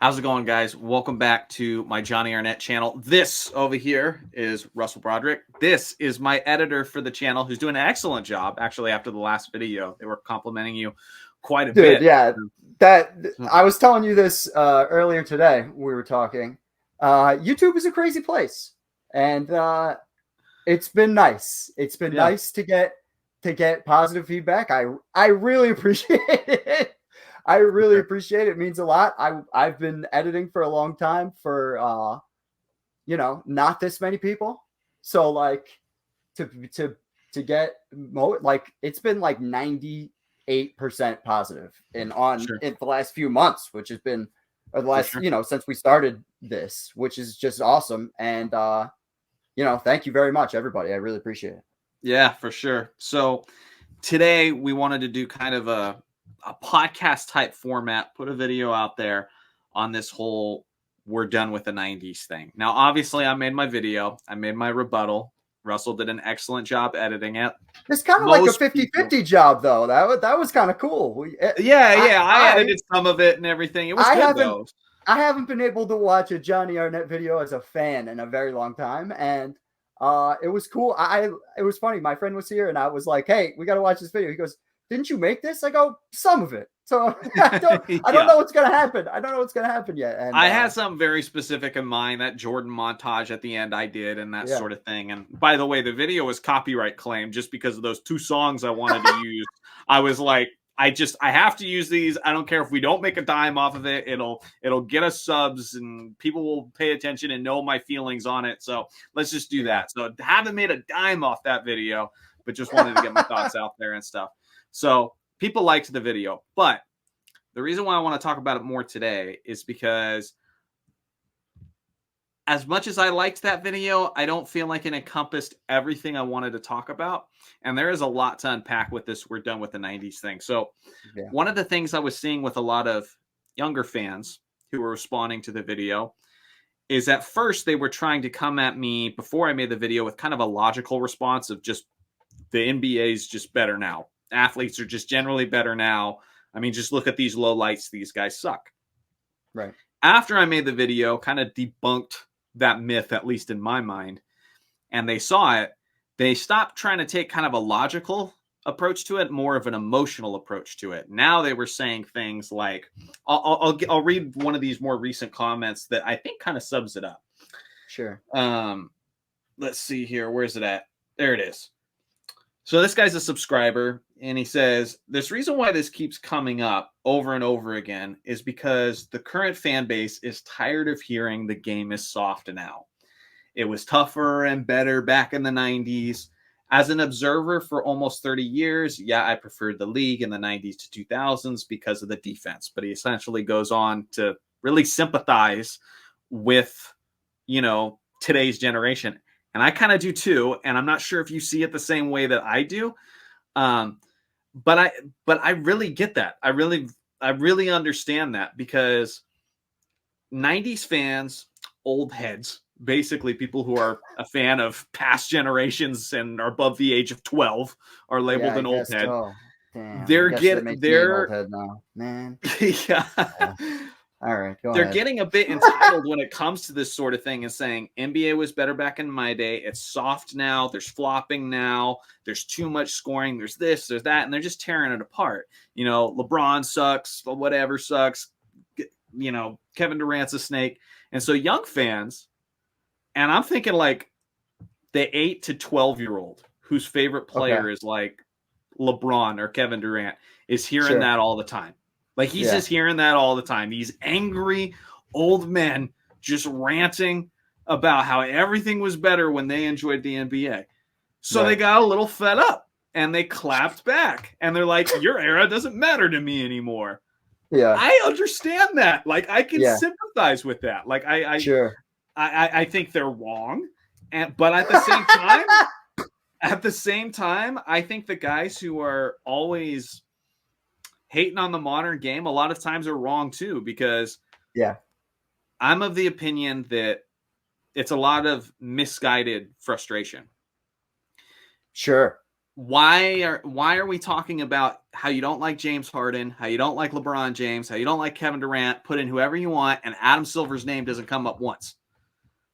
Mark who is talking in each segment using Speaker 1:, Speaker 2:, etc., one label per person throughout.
Speaker 1: How's it going, guys? Welcome back to my Johnny Arnett channel. This over here is Russell Broderick. This is my editor for the channel who's doing an excellent job. Actually, after the last video, they were complimenting you quite a
Speaker 2: Dude,
Speaker 1: bit.
Speaker 2: yeah, that I was telling you this earlier today. We were talking. YouTube is a crazy place, and it's been nice. It's been
Speaker 1: Yeah,
Speaker 2: nice to get positive feedback. I really appreciate it. I
Speaker 1: for
Speaker 2: really
Speaker 1: sure.
Speaker 2: appreciate it. It means a lot. I've been editing for a long time for not this many people. So like to to to get like it's been like 98% positive
Speaker 1: Sure,
Speaker 2: in the last few months, which has been or the
Speaker 1: for
Speaker 2: last
Speaker 1: sure.
Speaker 2: since we started this, which is just awesome. And thank you very much, everybody. I really appreciate it.
Speaker 1: Yeah, for sure. So today we wanted to do kind of a podcast type format, put a video out there on this whole we're done with the 90s thing. Now, obviously, I made my video, I made my rebuttal. Russell did an excellent job editing it.
Speaker 2: It's kind of like a
Speaker 1: Most people,
Speaker 2: 50-50 job, though. That was kind of cool.
Speaker 1: yeah, I edited some of it and everything. It was
Speaker 2: I
Speaker 1: good
Speaker 2: haven't
Speaker 1: though.
Speaker 2: I haven't been able to watch a Johnny Arnett video as a fan in a very long time, and it was cool. It was funny. My friend was here, and I was like, "Hey, we got to watch this video." He goes, "Didn't you make this?" I go, "Some of it." So I don't
Speaker 1: Yeah.
Speaker 2: know what's gonna happen. I don't know what's gonna happen yet. And
Speaker 1: I had something very specific in mind. That Jordan montage at the end I did and that
Speaker 2: yeah,
Speaker 1: sort of thing. And by the way, the video was copyright claimed just because of those two songs I wanted to use. I was like, I have to use these. I don't care if we don't make a dime off of it. It'll get us subs and people will pay attention and know my feelings on it. So let's just do that. So haven't made a dime off that video, but just wanted to get my thoughts out there and stuff. So people liked the video, but the reason why I want to talk about it more today is because as much as I liked that video, I don't feel like it encompassed everything I wanted to talk about. And there is a lot to unpack with this. We're done with the 90s thing. So,
Speaker 2: yeah,
Speaker 1: one of the things I was seeing with a lot of younger fans who were responding to the video is at first they were trying to come at me before I made the video with kind of a logical response of just the NBA is just better now. Athletes are just generally better now. I mean, just look at these low lights. These guys suck.
Speaker 2: right,
Speaker 1: After I made the video, kind of debunked that myth, at least in my mind, and they saw it, they stopped trying to take kind of a logical approach to it, more of an emotional approach to it. Now they were saying things like, I'll read one of these more recent comments that I think kind of sums it up.
Speaker 2: sure,
Speaker 1: Let's see here. Where's it at? There it is. So this guy's a subscriber, and he says, this reason why this keeps coming up over and over again is because the current fan base is tired of hearing the game is soft now. It was tougher and better back in the 90s. As an observer for almost 30 years, yeah, I preferred the league in the 90s to 2000s because of the defense. But he essentially goes on to really sympathize with, today's generation. And I kind of do too. And I'm not sure if you see it the same way that I do. Um, but I really get that. I really understand that because 90s fans, old heads, basically people who are a fan of past generations and are above the age of 12 are
Speaker 2: yeah,
Speaker 1: labeled
Speaker 2: I
Speaker 1: an old
Speaker 2: guess
Speaker 1: head.
Speaker 2: so. Damn, I
Speaker 1: They're
Speaker 2: guess that
Speaker 1: get
Speaker 2: makes me an old
Speaker 1: they're
Speaker 2: head now, man.
Speaker 1: yeah.
Speaker 2: Yeah. All right, go
Speaker 1: They're
Speaker 2: ahead.
Speaker 1: getting a bit entitled when it comes to this sort of thing and saying NBA was better back in my day. It's soft now. There's flopping now. There's too much scoring. There's this, there's that, and they're just tearing it apart. LeBron sucks. Whatever sucks. Kevin Durant's a snake. And so young fans, and I'm thinking like the 8 to 12-year-old whose favorite
Speaker 2: Okay,
Speaker 1: player is like LeBron or Kevin Durant is hearing
Speaker 2: sure,
Speaker 1: that all the time. Like he's
Speaker 2: yeah,
Speaker 1: just hearing that all the time. These angry old men just ranting about how everything was better when they enjoyed the NBA. So they
Speaker 2: right,
Speaker 1: got a little fed up and they clapped back and they're like, your era doesn't matter to me anymore.
Speaker 2: yeah,
Speaker 1: I understand that. Like I can
Speaker 2: yeah,
Speaker 1: sympathize with that. Like
Speaker 2: sure.
Speaker 1: I think they're wrong. But at the same time, I think the guys who are always hating on the modern game a lot of times are wrong too, because
Speaker 2: Yeah,
Speaker 1: I'm of the opinion that it's a lot of misguided frustration.
Speaker 2: sure.
Speaker 1: why are we talking about how you don't like James Harden, how you don't like LeBron James, how you don't like Kevin Durant, put in whoever you want, and Adam Silver's name doesn't come up once?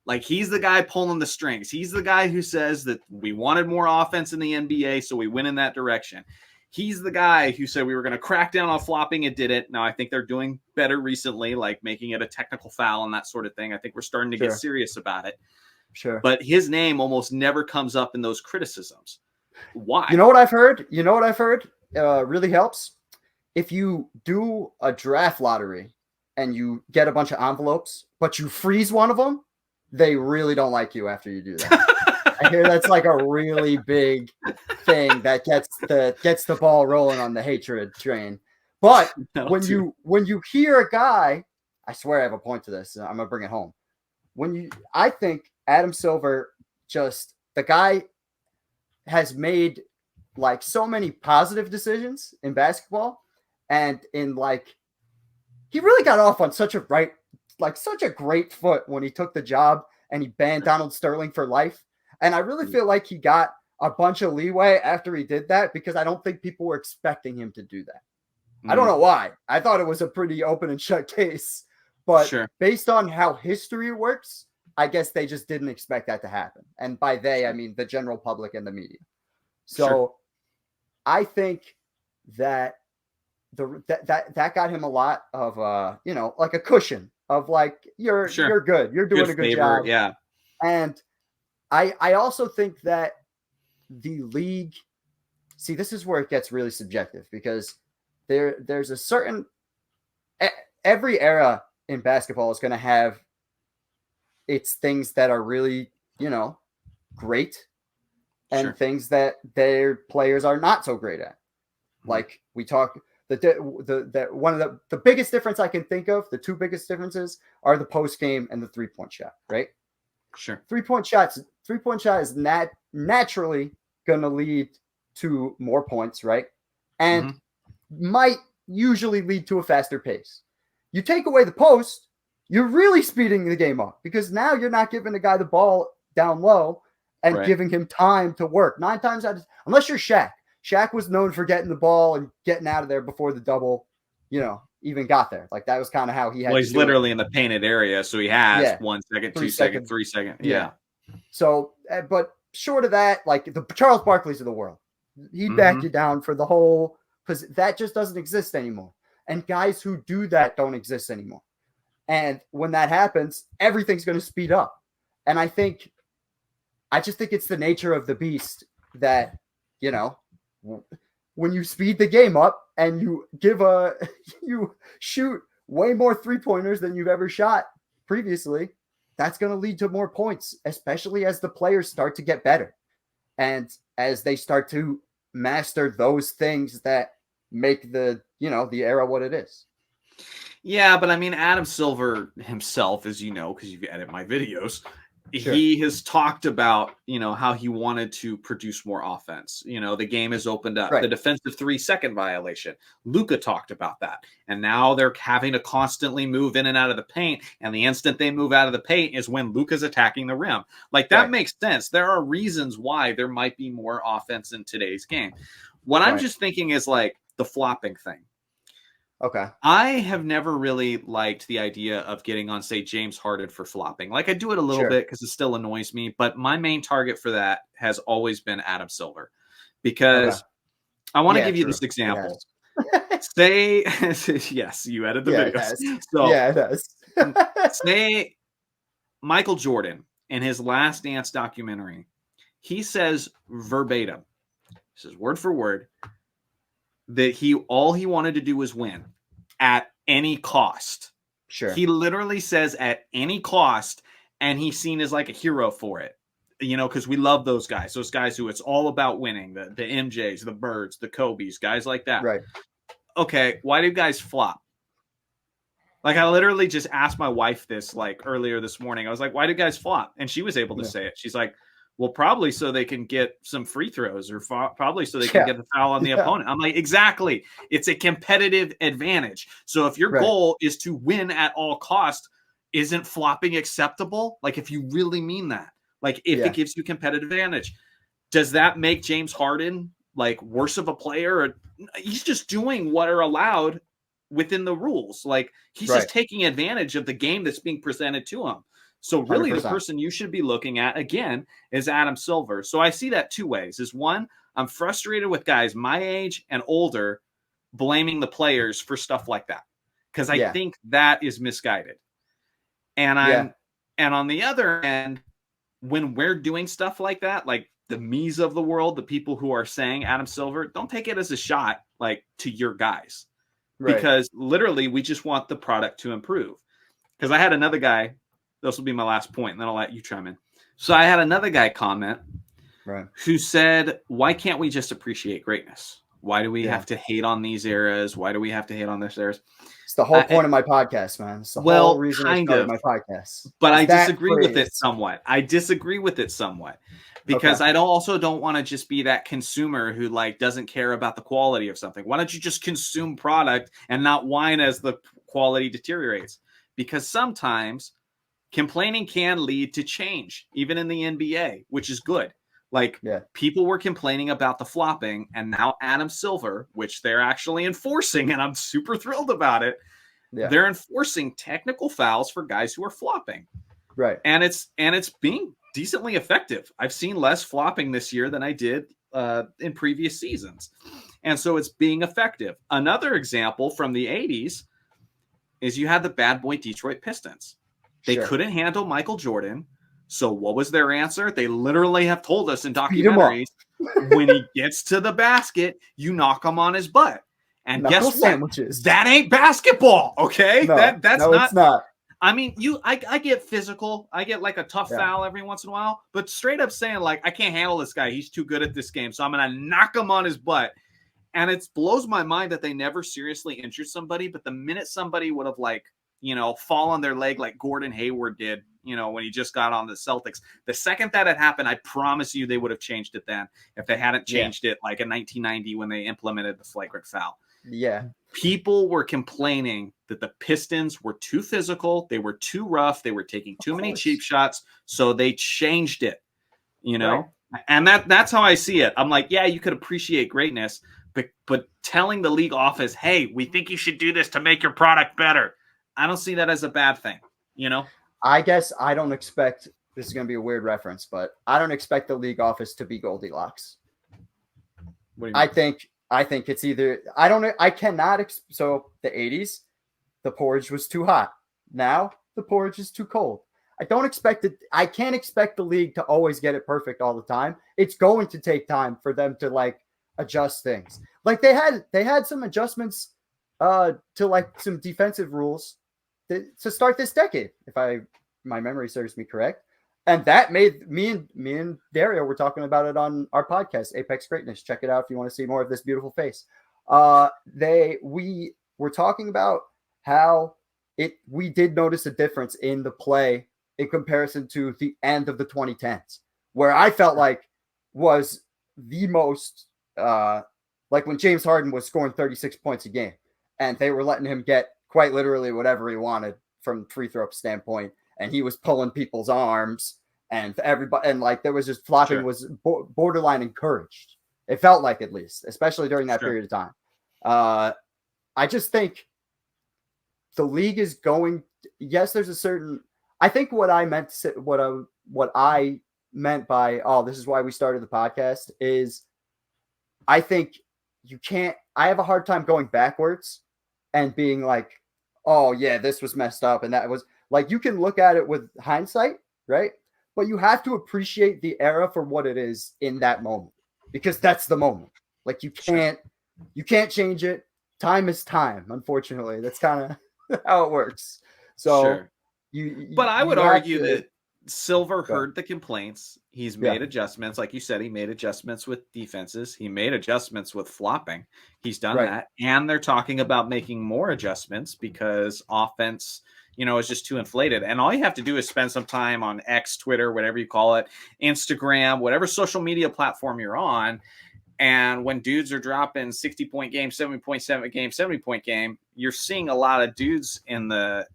Speaker 1: Like, he's the guy pulling the strings. He's the guy who says that we wanted more offense in the NBA, so we went in that direction. He's the guy who said we were going to crack down on flopping and did it. Now, I think they're doing better recently, like making it a technical foul and that sort of thing. I think we're starting to get serious about it.
Speaker 2: Sure.
Speaker 1: But his name almost never comes up in those criticisms. Why?
Speaker 2: You know what I've heard? Really helps? If you do a draft lottery and you get a bunch of envelopes, but you freeze one of them, they really don't like you after you do that. I hear that's like a really big thing that gets the ball rolling on the hatred train. But when you hear a guy, I swear I have a point to this. I'm gonna bring it home. I think Adam Silver, just the guy, has made like so many positive decisions in basketball, and in like he really got off on such a great foot when he took the job and he banned Donald Sterling for life. And I really feel like he got a bunch of leeway after he did that, because I don't think people were expecting him to do that. I don't know why. I thought it was a pretty open and shut case, but based on how history works, I guess they just didn't expect that to happen. And by they, I mean the general public and the media. So I think that that got him a lot of like a cushion of like, you're good, you're doing a good job.
Speaker 1: Yeah.
Speaker 2: And I also think that the league, see, this is where it gets really subjective, because there's a certain, every era in basketball is going to have its things that are really, great, and things that their players are not so great at. Like we talk, one of the biggest difference I can think of, the two biggest differences are the post game and the 3-point shot, right?
Speaker 1: Sure.
Speaker 2: 3-point shot is naturally going to lead to more points, right? And might usually lead to a faster pace. You take away the post, you're really speeding the game up, because now you're not giving the guy the ball down low and giving him time to work. 9 times out of, unless you're Shaq. Shaq was known for getting the ball and getting out of there before the double, even got there. Like that was kind of how he had.
Speaker 1: Well, he's literally in the painted area, so he has 1 second, 2 seconds, 3 seconds. Yeah.
Speaker 2: So, but short of that, like the Charles Barkley's of the world, he'd back you down for the whole, because that just doesn't exist anymore. And guys who do that don't exist anymore. And when that happens, everything's going to speed up. And I just think it's the nature of the beast that, when you speed the game up and you you shoot way more 3-pointers than you've ever shot previously, that's going to lead to more points, especially as the players start to get better. And as they start to master those things that make the era what it is.
Speaker 1: Yeah, but I mean, Adam Silver himself, as you know, because you edit my videos, he has talked about, how he wanted to produce more offense. The game has opened up. The defensive 3-second violation. Luka talked about that. And now they're having to constantly move in and out of the paint. And the instant they move out of the paint is when Luka's attacking the rim. Like, that makes sense. There are reasons why there might be more offense in today's game. What I'm just thinking is like the flopping thing.
Speaker 2: Okay.
Speaker 1: I have never really liked the idea of getting on, say, James Harden for flopping. Like, I do it a little bit because it still annoys me, but my main target for that has always been Adam Silver, because I want to give you this example. Say, yes, you edit the videos. So,
Speaker 2: it does.
Speaker 1: Say Michael Jordan in his Last Dance documentary, he says verbatim, he says word for word, that all he wanted to do was win at any cost.
Speaker 2: Sure.
Speaker 1: He literally says at any cost, and he's seen as like a hero for it. Because we love those guys who it's all about winning, the MJs, the Birds, the Kobe's, guys like that.
Speaker 2: Right.
Speaker 1: Okay, why do guys flop? Like, I literally just asked my wife this like earlier this morning. I was like, why do guys flop? And she was able to say it. She's like, well, probably so they can get some free throws, or probably so they can get the foul on the opponent. I'm like, exactly. It's a competitive advantage. So if your goal is to win at all costs, isn't flopping acceptable? Like, if you really mean that, like if it gives you competitive advantage, does that make James Harden like worse of a player. Or, he's just doing what are allowed within the rules. Like he's just taking advantage of the game that's being presented to him. So really
Speaker 2: 100%.
Speaker 1: the person you should be looking at again is Adam Silver. So I see that two ways. Is one, I'm frustrated with guys my age and older blaming the players for stuff like that, because I think that is misguided. And and on the other end, when we're doing stuff like that, like the me's of the world, the people who are saying Adam Silver, don't take it as a shot like to your guys, because literally we just want the product to improve. Because I had another guy, this will be my last point, and then I'll let you chime in. So I had another guy comment who said, why can't we just appreciate greatness? Why do we have to hate on these eras? Why do we have to hate on this eras?
Speaker 2: It's the whole point of my podcast, man. It's the whole reason I started my podcast.
Speaker 1: But I disagree with it somewhat. Because I also don't want to just be that consumer who like doesn't care about the quality of something. Why don't you just consume product and not whine as the quality deteriorates? Because sometimes complaining can lead to change, even in the NBA, which is good. Like people were complaining about the flopping, and now Adam Silver, which they're actually enforcing, and I'm super thrilled about it. They're enforcing technical fouls for guys who are flopping. And it's being decently effective. I've seen less flopping this year than I did in previous seasons. And so it's being effective. Another example from the 80s is you had the bad boy Detroit Pistons. They couldn't handle Michael Jordan. So what was their answer? They literally have told us in documentaries, when he gets to the basket, you knock him on his butt. And guess what?
Speaker 2: Sandwiches.
Speaker 1: That ain't basketball, okay?
Speaker 2: No,
Speaker 1: that's not.
Speaker 2: It's not.
Speaker 1: I mean, I get physical. I get like a tough foul every once in a while. But straight up saying like, I can't handle this guy. He's too good at this game. So I'm going to knock him on his butt. And it blows my mind that they never seriously injured somebody. But the minute somebody would have like, fall on their leg like Gordon Hayward did, when he just got on the Celtics. The second that had happened, I promise you they would have changed it then if they hadn't changed it like in 1990 when they implemented the flagrant foul. People were complaining that the Pistons were too physical. They were too rough. They were taking too many cheap shots. So they changed it, and that's how I see it. I'm like, yeah, you could appreciate greatness, but telling the league office, hey, we think you should do this to make your product better. I don't see that as a bad thing,
Speaker 2: I guess I don't expect, this is going to be a weird reference, but I don't expect the league office to be Goldilocks.
Speaker 1: What do you mean?
Speaker 2: I think it's either, so the 80s, the porridge was too hot. Now the porridge is too cold. I can't expect the league to always get it perfect all the time. It's going to take time for them to like adjust things. Like they had some adjustments to like some defensive rules to start this decade, if my memory serves me correct. And that made me and Dario were talking about it on our podcast, Apex Greatness. Check it out if you want to see more of this beautiful face. We were talking about how we did notice a difference in the play in comparison to the end of the 2010s, where I felt like was the most like when James Harden was scoring 36 points a game and they were letting him get quite literally whatever he wanted from free throw standpoint. And he was pulling people's arms and everybody, and like there was just flopping was borderline encouraged. It felt like, at least, especially during that period of time. I just think the league is going, yes, there's a certain, I think what I meant to say, what I meant by, this is why we started the podcast is I think I have a hard time going backwards and being like, oh yeah, this was messed up. And that was like, you can look at it with hindsight, right? But you have to appreciate the era for what it is in that moment, because that's the moment. Like you can't change it. Time is time. Unfortunately, that's kind of how it works. So
Speaker 1: but I would argue that Silver heard the complaints. He's made adjustments. Like you said, he made adjustments with defenses. He made adjustments with flopping. He's done that. And they're talking about making more adjustments because offense, is just too inflated. And all you have to do is spend some time on X, Twitter, whatever you call it, Instagram, whatever social media platform you're on. And when dudes are dropping 60-point game, 70-point game, 70-point game, you're seeing a lot of dudes in the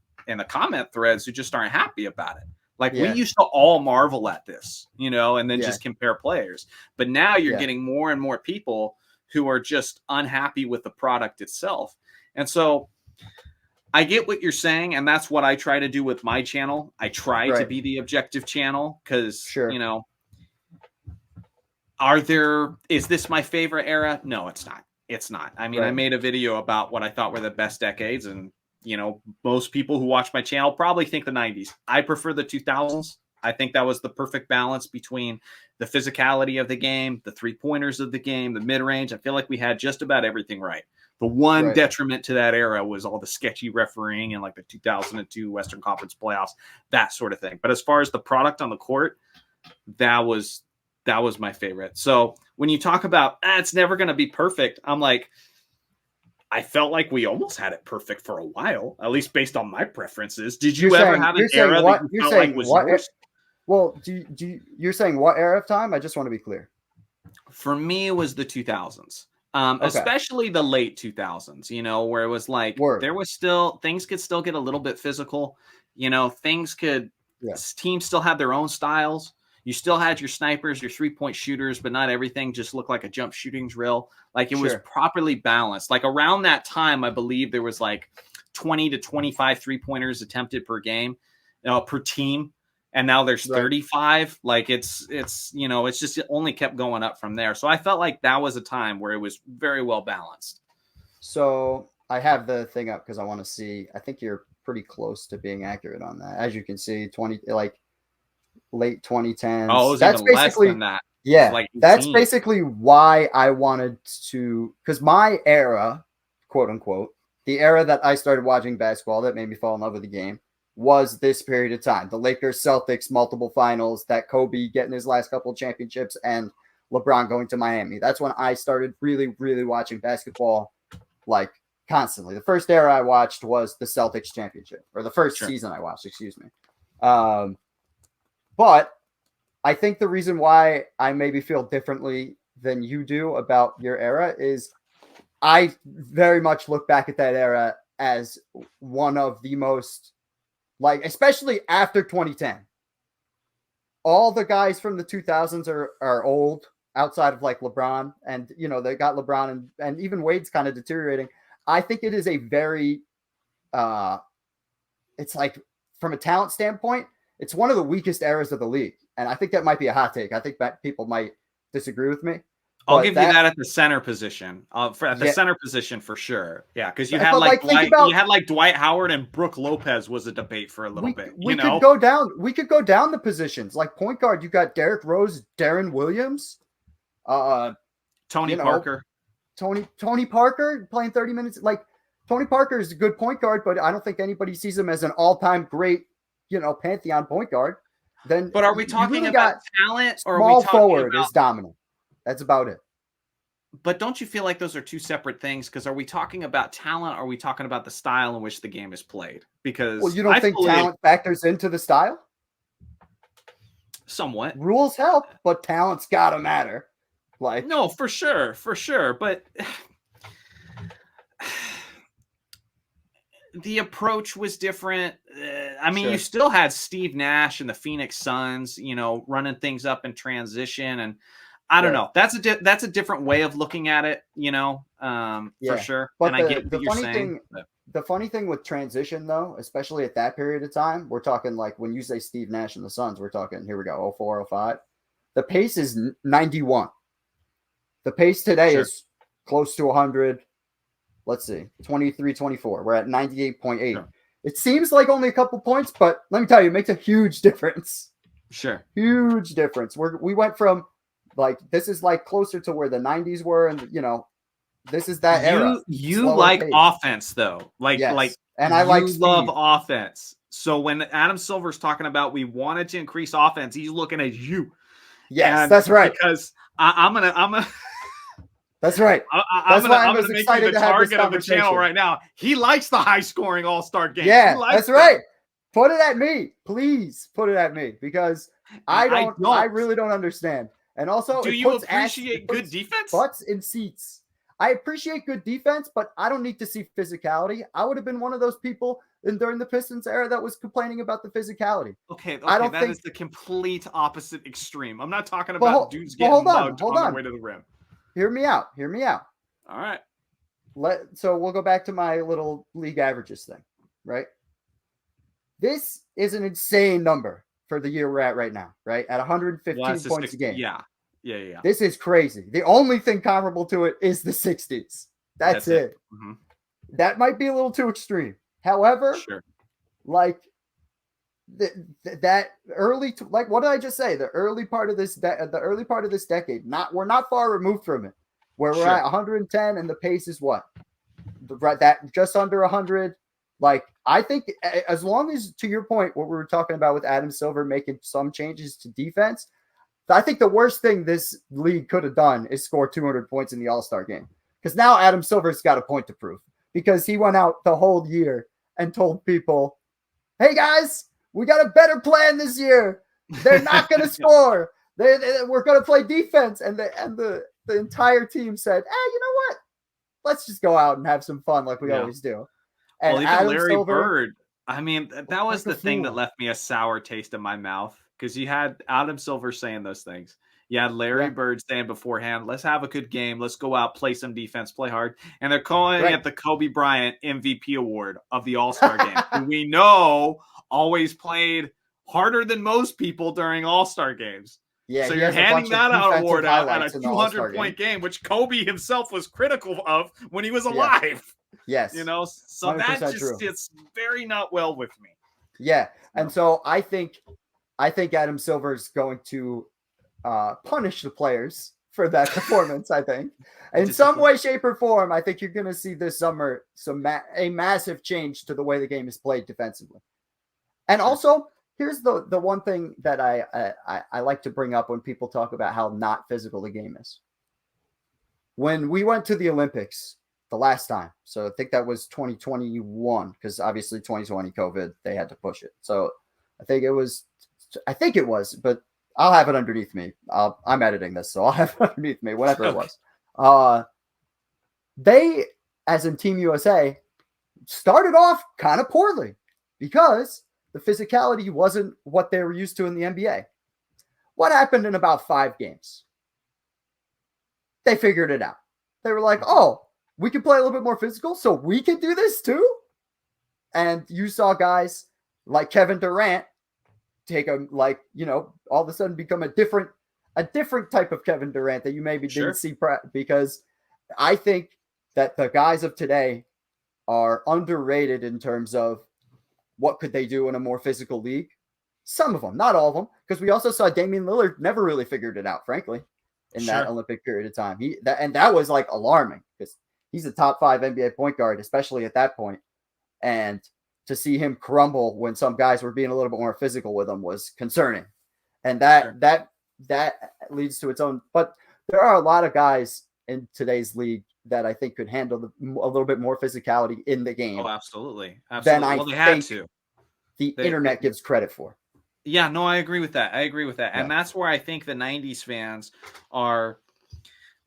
Speaker 1: comment threads who just aren't happy about it. Like we
Speaker 2: Yeah.
Speaker 1: used to all marvel at this, you know, and then
Speaker 2: Yeah.
Speaker 1: just compare players. But now you're
Speaker 2: Yeah.
Speaker 1: getting more and more people who are just unhappy with the product itself. And so I get what you're saying, and that's what I try to do with my channel. I try to
Speaker 2: Right.
Speaker 1: be the objective channel because,
Speaker 2: Sure.
Speaker 1: you know, is this my favorite era? No, it's not. It's not. I mean, I
Speaker 2: Right.
Speaker 1: made a video about what I thought were the best decades, and, you know, most people who watch my channel probably think the 90s. I prefer the 2000s. I think that was the perfect balance between the physicality of the game, the three-pointers of the game, the mid-range. I feel like we had just about everything right. The one
Speaker 2: Right.
Speaker 1: detriment to that era was all the sketchy refereeing and like the 2002 Western Conference playoffs, that sort of thing. But as far as the product on the court, that was my favorite. So when you talk about it's never going to be perfect, I'm like, I felt like we almost had it perfect for a while, at least based on my preferences. Did you ever have an era that you felt like was yours?
Speaker 2: Well, you're saying what era of time? I just want to be clear.
Speaker 1: For me, it was the 2000s.
Speaker 2: Okay.
Speaker 1: Especially the late 2000s, you know, where it was like there was still things could still get a little bit physical, you know, teams still had their own styles. You still had your snipers, your 3-point shooters, but not everything just looked like a jump shooting drill. Like it was properly balanced. Like around that time, I believe there was like 20 to 25 3-pointers attempted per game, per team. And now there's 35. Like it's, you know, it's just, it only kept going up from there. So I felt like that was a time where it was very well balanced.
Speaker 2: So I have the thing up because I want to see, I think you're pretty close to being accurate on that. As you can see, late 2010s.
Speaker 1: Oh, it was
Speaker 2: that's
Speaker 1: even
Speaker 2: basically
Speaker 1: less than that.
Speaker 2: Yeah.
Speaker 1: Like
Speaker 2: that's basically why I wanted to, because my era, quote unquote, the era that I started watching basketball that made me fall in love with the game was this period of time. The Lakers, Celtics, multiple finals, that Kobe getting his last couple of championships, and LeBron going to Miami. That's when I started really, really watching basketball, like constantly. The first era I watched was the Celtics championship, or the first season I watched, excuse me. But I think the reason why I maybe feel differently than you do about your era is I very much look back at that era as one of the most, like, especially after 2010. All the guys from the 2000s are old outside of like LeBron, and, you know, they got LeBron and even Wade's kind of deteriorating. I think it is a very, it's like from a talent standpoint, it's one of the weakest eras of the league. And I think that might be a hot take. I think that people might disagree with me.
Speaker 1: I'll give you that at the center position. Center position for sure. Yeah, because you had Dwight Howard and Brooke Lopez was a debate for a little bit.
Speaker 2: We could go down the positions. Like point guard, you got Derrick Rose, Darren Williams,
Speaker 1: Tony Parker.
Speaker 2: Tony Parker playing 30 minutes. Like Tony Parker is a good point guard, but I don't think anybody sees him as an all-time great, you know, pantheon point guard.
Speaker 1: But are we talking about talent or
Speaker 2: small forward is dominant? That's about it.
Speaker 1: But don't you feel like those are two separate things? Because are we talking about talent or are we talking about the style in which the game is played? Because
Speaker 2: you don't think talent factors into the style?
Speaker 1: Somewhat.
Speaker 2: Rules help, but talent's gotta matter. Like,
Speaker 1: no, for sure. But the approach was different. I mean, you still had Steve Nash and the Phoenix Suns, you know, running things up in transition, and I don't know. That's a different way of looking at it, you know, for sure.
Speaker 2: But
Speaker 1: and I get what you're saying.
Speaker 2: The funny thing with transition, though, especially at that period of time, we're talking like when you say Steve Nash and the Suns, we're talking, here we go, 04, 05. The pace is 91. The pace today is close to 100. Let's see, 23, 24. We're at 98.8. Sure. It seems like only a couple points, but let me tell you, it makes a huge difference.
Speaker 1: Sure.
Speaker 2: Huge difference. We went from, like, this is like closer to where the 90s were, and, you know, this is that era.
Speaker 1: You like pace. Offense, though.
Speaker 2: And I like speed.
Speaker 1: Love offense. So when Adam Silver's talking about we wanted to increase offense, he's looking at you.
Speaker 2: Yes, and that's right.
Speaker 1: Because I'm gonna
Speaker 2: That's right.
Speaker 1: That's why I'm excited to have this conversation. Of the channel right now. He likes the high-scoring All-Star game.
Speaker 2: Yeah, that's right. Put it at me, please. Put it at me, because I really don't understand. And also,
Speaker 1: do you appreciate good defense?
Speaker 2: Butts in seats. I appreciate good defense, but I don't need to see physicality. I would have been one of those people during the Pistons era that was complaining about the physicality.
Speaker 1: Okay,
Speaker 2: I don't
Speaker 1: that
Speaker 2: think
Speaker 1: is the complete opposite extreme. I'm not talking
Speaker 2: but,
Speaker 1: about dudes
Speaker 2: but
Speaker 1: getting
Speaker 2: hold on,
Speaker 1: mugged
Speaker 2: hold
Speaker 1: on their
Speaker 2: on.
Speaker 1: way to the rim.
Speaker 2: Hear me out. Hear me out.
Speaker 1: All right.
Speaker 2: So we'll go back to my little league averages thing, right? This is an insane number for the year we're at right now, right? At 115 points a game.
Speaker 1: Yeah.
Speaker 2: This is crazy. The only thing comparable to it is the 60s. That's it.
Speaker 1: Mm-hmm.
Speaker 2: That might be a little too extreme. However,
Speaker 1: sure.
Speaker 2: Like that early, like what did I just say? The early part of this decade. We're not far removed from it. Where we're at 110 and the pace is what? That just under 100. Like I think as long as, to your point, what we were talking about with Adam Silver making some changes to defense, I think the worst thing this league could have done is score 200 points in the All-Star game. Because now Adam Silver's got a point to prove. Because he went out the whole year and told people, hey guys, we got a better plan this year. They're not going to score. We're going to play defense. And the entire team said, hey, you know what? Let's just go out and have some fun like we always do. And
Speaker 1: even
Speaker 2: Adam
Speaker 1: Larry
Speaker 2: Silver,
Speaker 1: Bird, I mean, that was the thing that left me a sour taste in my mouth, because you had Adam Silver saying those things. You had Larry Bird saying beforehand, let's have a good game. Let's go out, play some defense, play hard. And they're calling it the Kobe Bryant MVP award of the All-Star game. And we know always played harder than most people during All-Star games.
Speaker 2: Yeah,
Speaker 1: so you're handing that award out at a 200-point game, which Kobe himself was critical of when he was alive.
Speaker 2: Yes.
Speaker 1: You know, so that just sits very not well with me.
Speaker 2: Yeah. And so I think Adam Silver is going to punish the players for that performance, I think. In some way, shape, or form, I think you're going to see this summer a massive change to the way the game is played defensively. And also, here's the one thing that I like to bring up when people talk about how not physical the game is. When we went to the Olympics the last time, so I think that was 2021, because obviously 2020 COVID, they had to push it. So I think it was, but I'll have it underneath me. I'm editing this, so I'll have it underneath me, whatever it was. They, as in Team USA, started off kind of poorly because the physicality wasn't what they were used to in the NBA. What happened in about 5 games? They figured it out. They were like, oh, we can play a little bit more physical, so we can do this too? And you saw guys like Kevin Durant take all of a sudden become a different type of Kevin Durant that you maybe didn't see, because I think that the guys of today are underrated in terms of what could they do in a more physical league. Some of them, not all of them, because we also saw Damian Lillard never really figured it out, frankly, in that Olympic period of time. That was like alarming, because he's a top 5 NBA point guard, especially at that point. And to see him crumble when some guys were being a little bit more physical with him was concerning. And that leads to its own. But there are a lot of guys in today's league that I think could handle a little bit more physicality in the game.
Speaker 1: Oh, absolutely.
Speaker 2: Than I
Speaker 1: think
Speaker 2: the internet gives credit for.
Speaker 1: Yeah, no, I agree with that. Yeah. And that's where I think the 90s fans are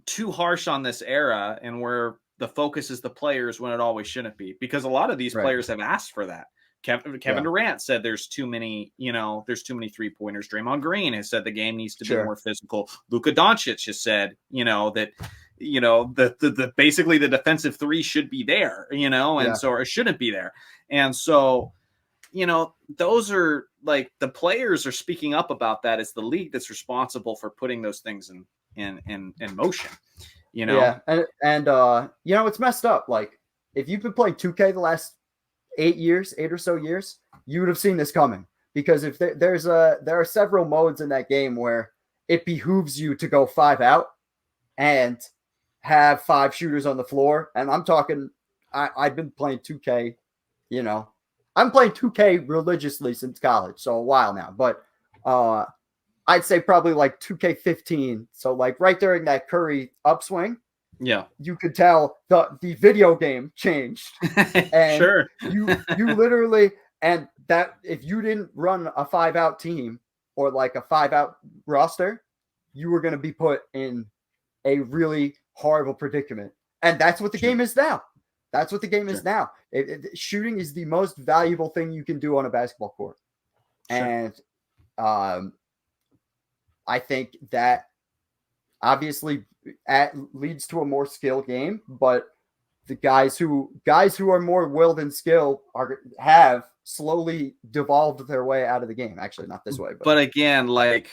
Speaker 1: too harsh on this era, and where the focus is the players when it always shouldn't be, because a lot of these players have asked for that. Kevin Durant said there's too many 3-pointers. Draymond Green has said the game needs to be more physical. Luka Doncic has said, that, the basically the defensive 3 should be there, so it shouldn't be there. And so, those are like, the players are speaking up about that. It's the league that's responsible for putting those things in motion.
Speaker 2: Yeah, and it's messed up. Like, if you've been playing 2K the last 8 or so years, you would have seen this coming, because if there are several modes in that game where it behooves you to go 5 out and have 5 shooters on the floor. And I'm talking, I've been playing 2K, I'm playing 2K religiously since college, so a while now, but I'd say probably like 2K15. So like right during that Curry upswing, you could tell the video game changed. And you literally, and that if you didn't run a 5-out team or like a 5-out roster, you were going to be put in a really horrible predicament. And that's what the game is now. That's what the game is
Speaker 1: Sure.
Speaker 2: now. Shooting is the most valuable thing you can do on a basketball court.
Speaker 1: Sure.
Speaker 2: And I think that obviously leads to a more skill game, but the guys who are more will than skill have slowly devolved their way out of the game. Actually, not this way,
Speaker 1: but again, like,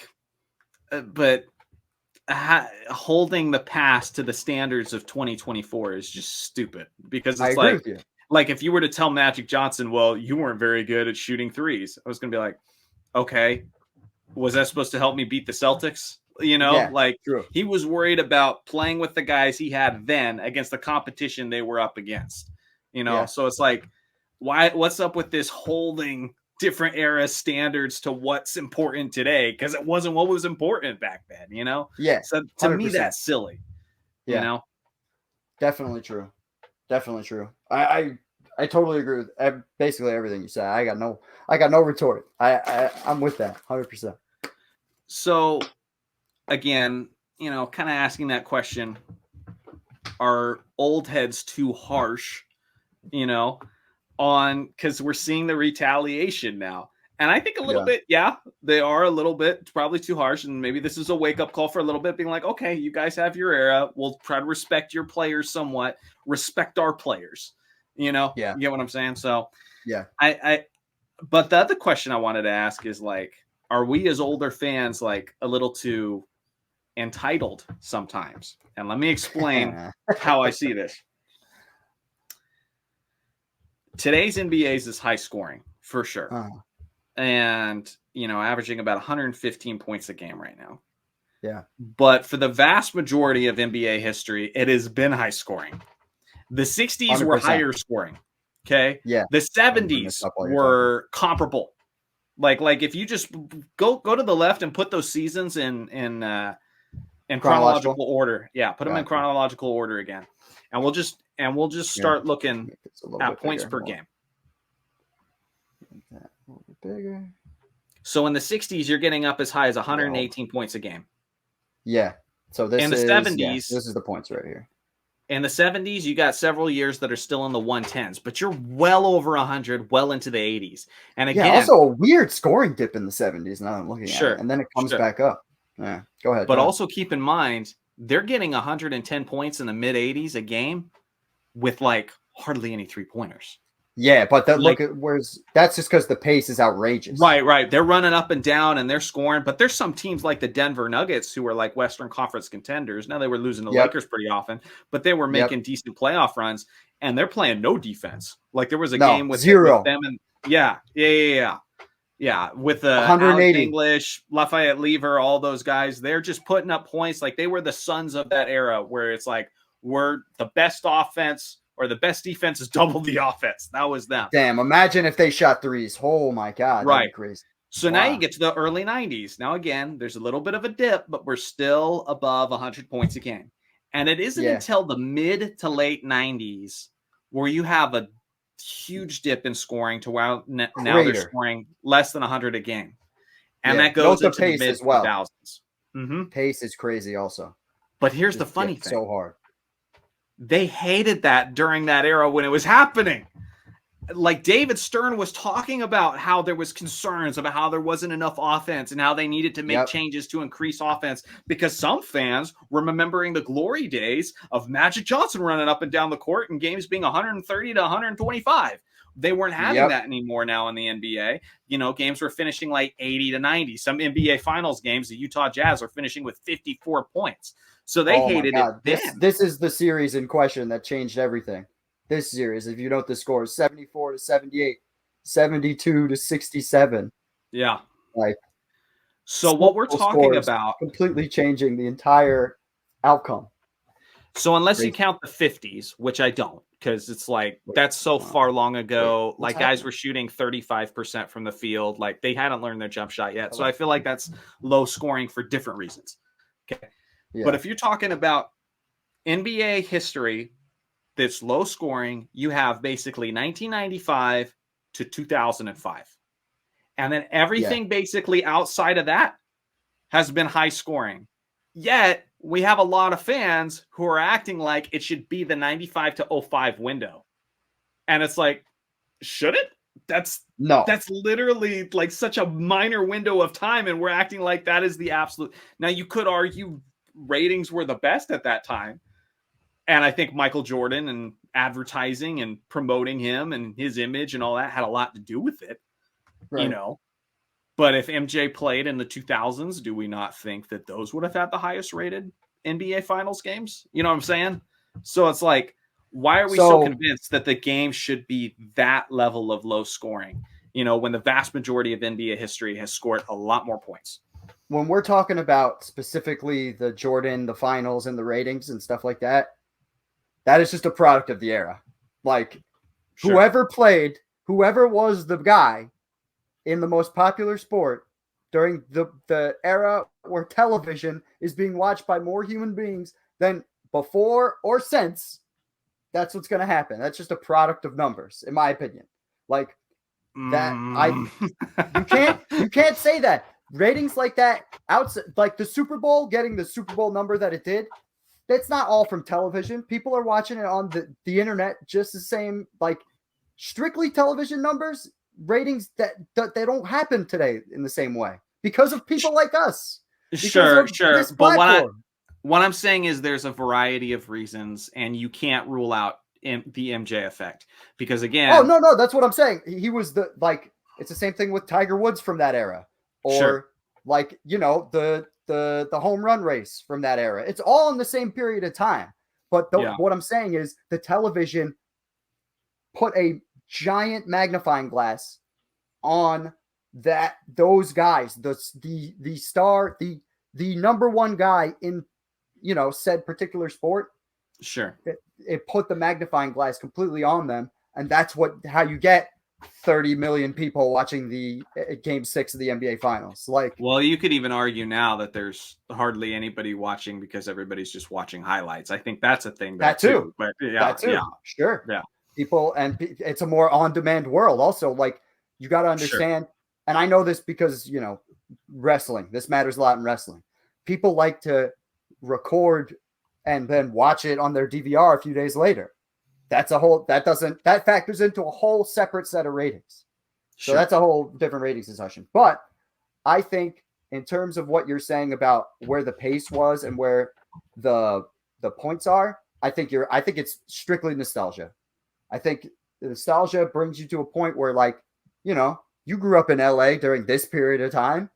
Speaker 1: holding the past to the standards of 2024 is just stupid, because
Speaker 2: I
Speaker 1: it's
Speaker 2: agree
Speaker 1: like,
Speaker 2: with you.
Speaker 1: Like if you were to tell Magic Johnson, well, you weren't very good at shooting threes, I was going to be like, okay, was that supposed to help me beat the Celtics? You know,
Speaker 2: Yeah,
Speaker 1: like
Speaker 2: true.
Speaker 1: he was worried about playing with the guys he had then against the competition they were up against, you know?
Speaker 2: Yeah.
Speaker 1: So it's like, what's up with this holding different era standards to what's important today? Because it wasn't what was important back then, you know?
Speaker 2: Yeah.
Speaker 1: So to
Speaker 2: 100%.
Speaker 1: me, that's silly,
Speaker 2: Yeah.
Speaker 1: you know?
Speaker 2: Definitely true. Definitely true. I totally agree with basically everything you said. I got no retort. I'm with that 100%.
Speaker 1: So again, you know, kind of asking that question, are old heads too harsh, you know, on, because we're seeing the retaliation now. And I think a little bit, they are a little bit probably too harsh. And maybe this is a wake up call for a little bit, being like, okay, you guys have your era. We'll try to respect your players somewhat, respect our players, you know?
Speaker 2: Yeah.
Speaker 1: You get what I'm saying? So,
Speaker 2: yeah.
Speaker 1: But the other question I wanted to ask is, like, are we as older fans like a little too entitled sometimes? And let me explain how I see this. Today's NBA's is high scoring for sure. And, you know, averaging about 115 points a game right now.
Speaker 2: Yeah.
Speaker 1: But for the vast majority of NBA history, it has been high scoring. The 60s
Speaker 2: 100%.
Speaker 1: were higher scoring. Okay.
Speaker 2: Yeah.
Speaker 1: The 70s were comparable. Like if you just go to the left and put those seasons in chronological order. Yeah, put them in chronological order again. And we'll just start looking at points per game.
Speaker 2: A little bit bigger.
Speaker 1: So in the 60s, you're getting up as high as 118 points a game.
Speaker 2: Yeah. So this
Speaker 1: in the 70s,
Speaker 2: this is the points right here.
Speaker 1: In the 70s, you got several years that are still in the 110s, but you're well over 100, well into the 80s. And again,
Speaker 2: also a weird scoring dip in the 70s. Now I'm looking at it, and then it comes back up. Yeah, go ahead.
Speaker 1: But also keep in mind, they're getting 110 points in the mid 80s a game with like hardly any 3-pointers.
Speaker 2: Yeah, but look at that's just because the pace is outrageous.
Speaker 1: Right. They're running up and down and they're scoring, but there's some teams like the Denver Nuggets who are like Western Conference contenders. Now they were losing to Lakers pretty often, but they were making decent playoff runs, and they're playing no defense. Like there was a game with
Speaker 2: zero.
Speaker 1: With them, and with
Speaker 2: 180
Speaker 1: Alex English, Lafayette Lever, all those guys. They're just putting up points. Like they were the Suns of that era, where it's like we're the best offense. Or the best defense is double the offense. That was them.
Speaker 2: Damn, imagine if they shot threes. Oh, my God.
Speaker 1: Right.
Speaker 2: Crazy.
Speaker 1: So now you get to the early 90s. Now, again, there's a little bit of a dip, but we're still above 100 points a game. And it isn't until the mid to late 90s where you have a huge dip in scoring to where now they're scoring less than 100 a game. And that goes into the mid 2000s.
Speaker 2: Mm-hmm. Pace is crazy also.
Speaker 1: But here's the funny thing.
Speaker 2: So hard.
Speaker 1: They hated that during that era when it was happening. Like David Stern was talking about how there was concerns about how there wasn't enough offense and how they needed to make changes to increase offense, because some fans were remembering the glory days of Magic Johnson running up and down the court and games being 130 to 125. They weren't having that anymore now in the NBA. You know, games were finishing like 80 to 90. Some NBA Finals games, the Utah Jazz are finishing with 54 points. So they hated it.
Speaker 2: This is the series in question that changed everything. This series, if you note the scores, 74 to 78, 72 to 67.
Speaker 1: Yeah.
Speaker 2: Like,
Speaker 1: so what we're talking about,
Speaker 2: completely changing the entire outcome.
Speaker 1: So unless you count the 50s, which I don't, because it's like that's so far long ago. Like guys were shooting 35% from the field. Like they hadn't learned their jump shot yet. So I feel like that's low scoring for different reasons. Okay. Yeah. But if you're talking about NBA history that's low scoring, you have basically 1995 to 2005. And then everything basically outside of that has been high scoring. Yet we have a lot of fans who are acting like it should be the 95 to 05 window. And it's like, should it? That's literally like such a minor window of time, and we're acting like that is the absolute. Now you could argue ratings were the best at that time, and I think Michael Jordan and advertising and promoting him and his image and all that had a lot to do with it, you know. But if MJ played in the 2000s, do we not think that those would have had the highest rated NBA Finals games? You know what I'm saying? So it's like, why are we so convinced that the game should be that level of low scoring, you know, when the vast majority of NBA history has scored a lot more points?
Speaker 2: When we're talking about specifically the Jordan, the finals, and the ratings and stuff like that, that is just a product of the era. Like, whoever was the guy in the most popular sport during the era where television is being watched by more human beings than before or since, that's what's going to happen. That's just a product of numbers, in my opinion. Like that, you can't say that. Ratings like that, outside, like the Super Bowl, getting the Super Bowl number that it did, that's not all from television. People are watching it on the internet just the same, like strictly television numbers, ratings that they don't happen today in the same way because of people like us.
Speaker 1: Sure. But what I'm saying is there's a variety of reasons, and you can't rule out the MJ effect because, again,
Speaker 2: no, that's what I'm saying. He was it's the same thing with Tiger Woods from that era, or like, you know, the home run race from that era. It's all in the same period of time. But what I'm saying is the television put a giant magnifying glass on those guys, the star, the number one guy in, you know, said particular sport.
Speaker 1: Sure.
Speaker 2: It put the magnifying glass completely on them, and that's how you get 30 million people watching the Game 6 of the NBA Finals. Like,
Speaker 1: well, you could even argue now that there's hardly anybody watching because everybody's just watching highlights. I think that's a thing.
Speaker 2: That too.
Speaker 1: But
Speaker 2: Sure. Yeah. People, and it's a more on-demand world. Also, like, you got to understand, and I know this because, you know, wrestling. This matters a lot in wrestling. People like to record and then watch it on their DVR a few days later. That factors into a whole separate set of ratings. So that's a whole different ratings discussion. But I think in terms of what you're saying about where the pace was and where the points are, I think it's strictly nostalgia. I think the nostalgia brings you to a point where, like, you know, you grew up in LA during this period of time.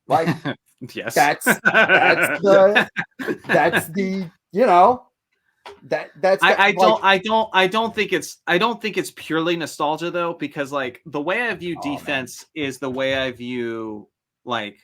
Speaker 2: Like,
Speaker 1: yes,
Speaker 2: that's the, you know,
Speaker 1: I don't think it's purely nostalgia though, because like the way I view defense is the way I view, like,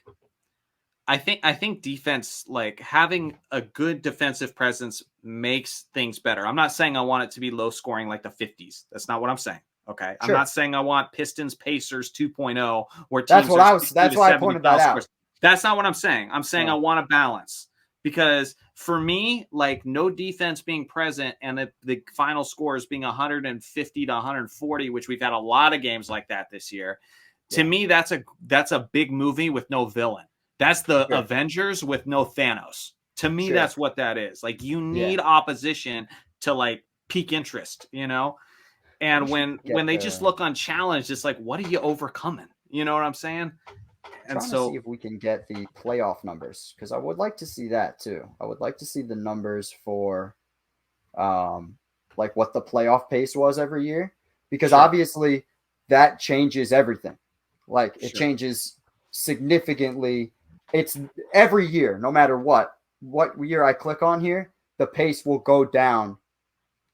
Speaker 1: I think defense, like having a good defensive presence makes things better. I'm not saying I want it to be low scoring like the 50s. That's not what I'm saying. Okay. I'm not saying I want Pistons Pacers 2.0 where teams
Speaker 2: that's why I pointed that out.
Speaker 1: That's not what I'm saying. I'm saying I want a balance. Because for me, like, no defense being present and the final scores being 150 to 140, which we've had a lot of games like that this year, to me, that's a big movie with no villain. That's the Avengers with no Thanos. To me, that's what that is. Like, you need opposition to, like, pique interest, you know? And when they just look unchallenged, it's like, what are you overcoming? You know what I'm saying?
Speaker 2: And so, to see if we can get the playoff numbers, because I would like to see that too. I would like to see the numbers for, like what the playoff pace was every year, because obviously that changes everything. Like, it changes significantly. It's every year, no matter what year I click on here, the pace will go down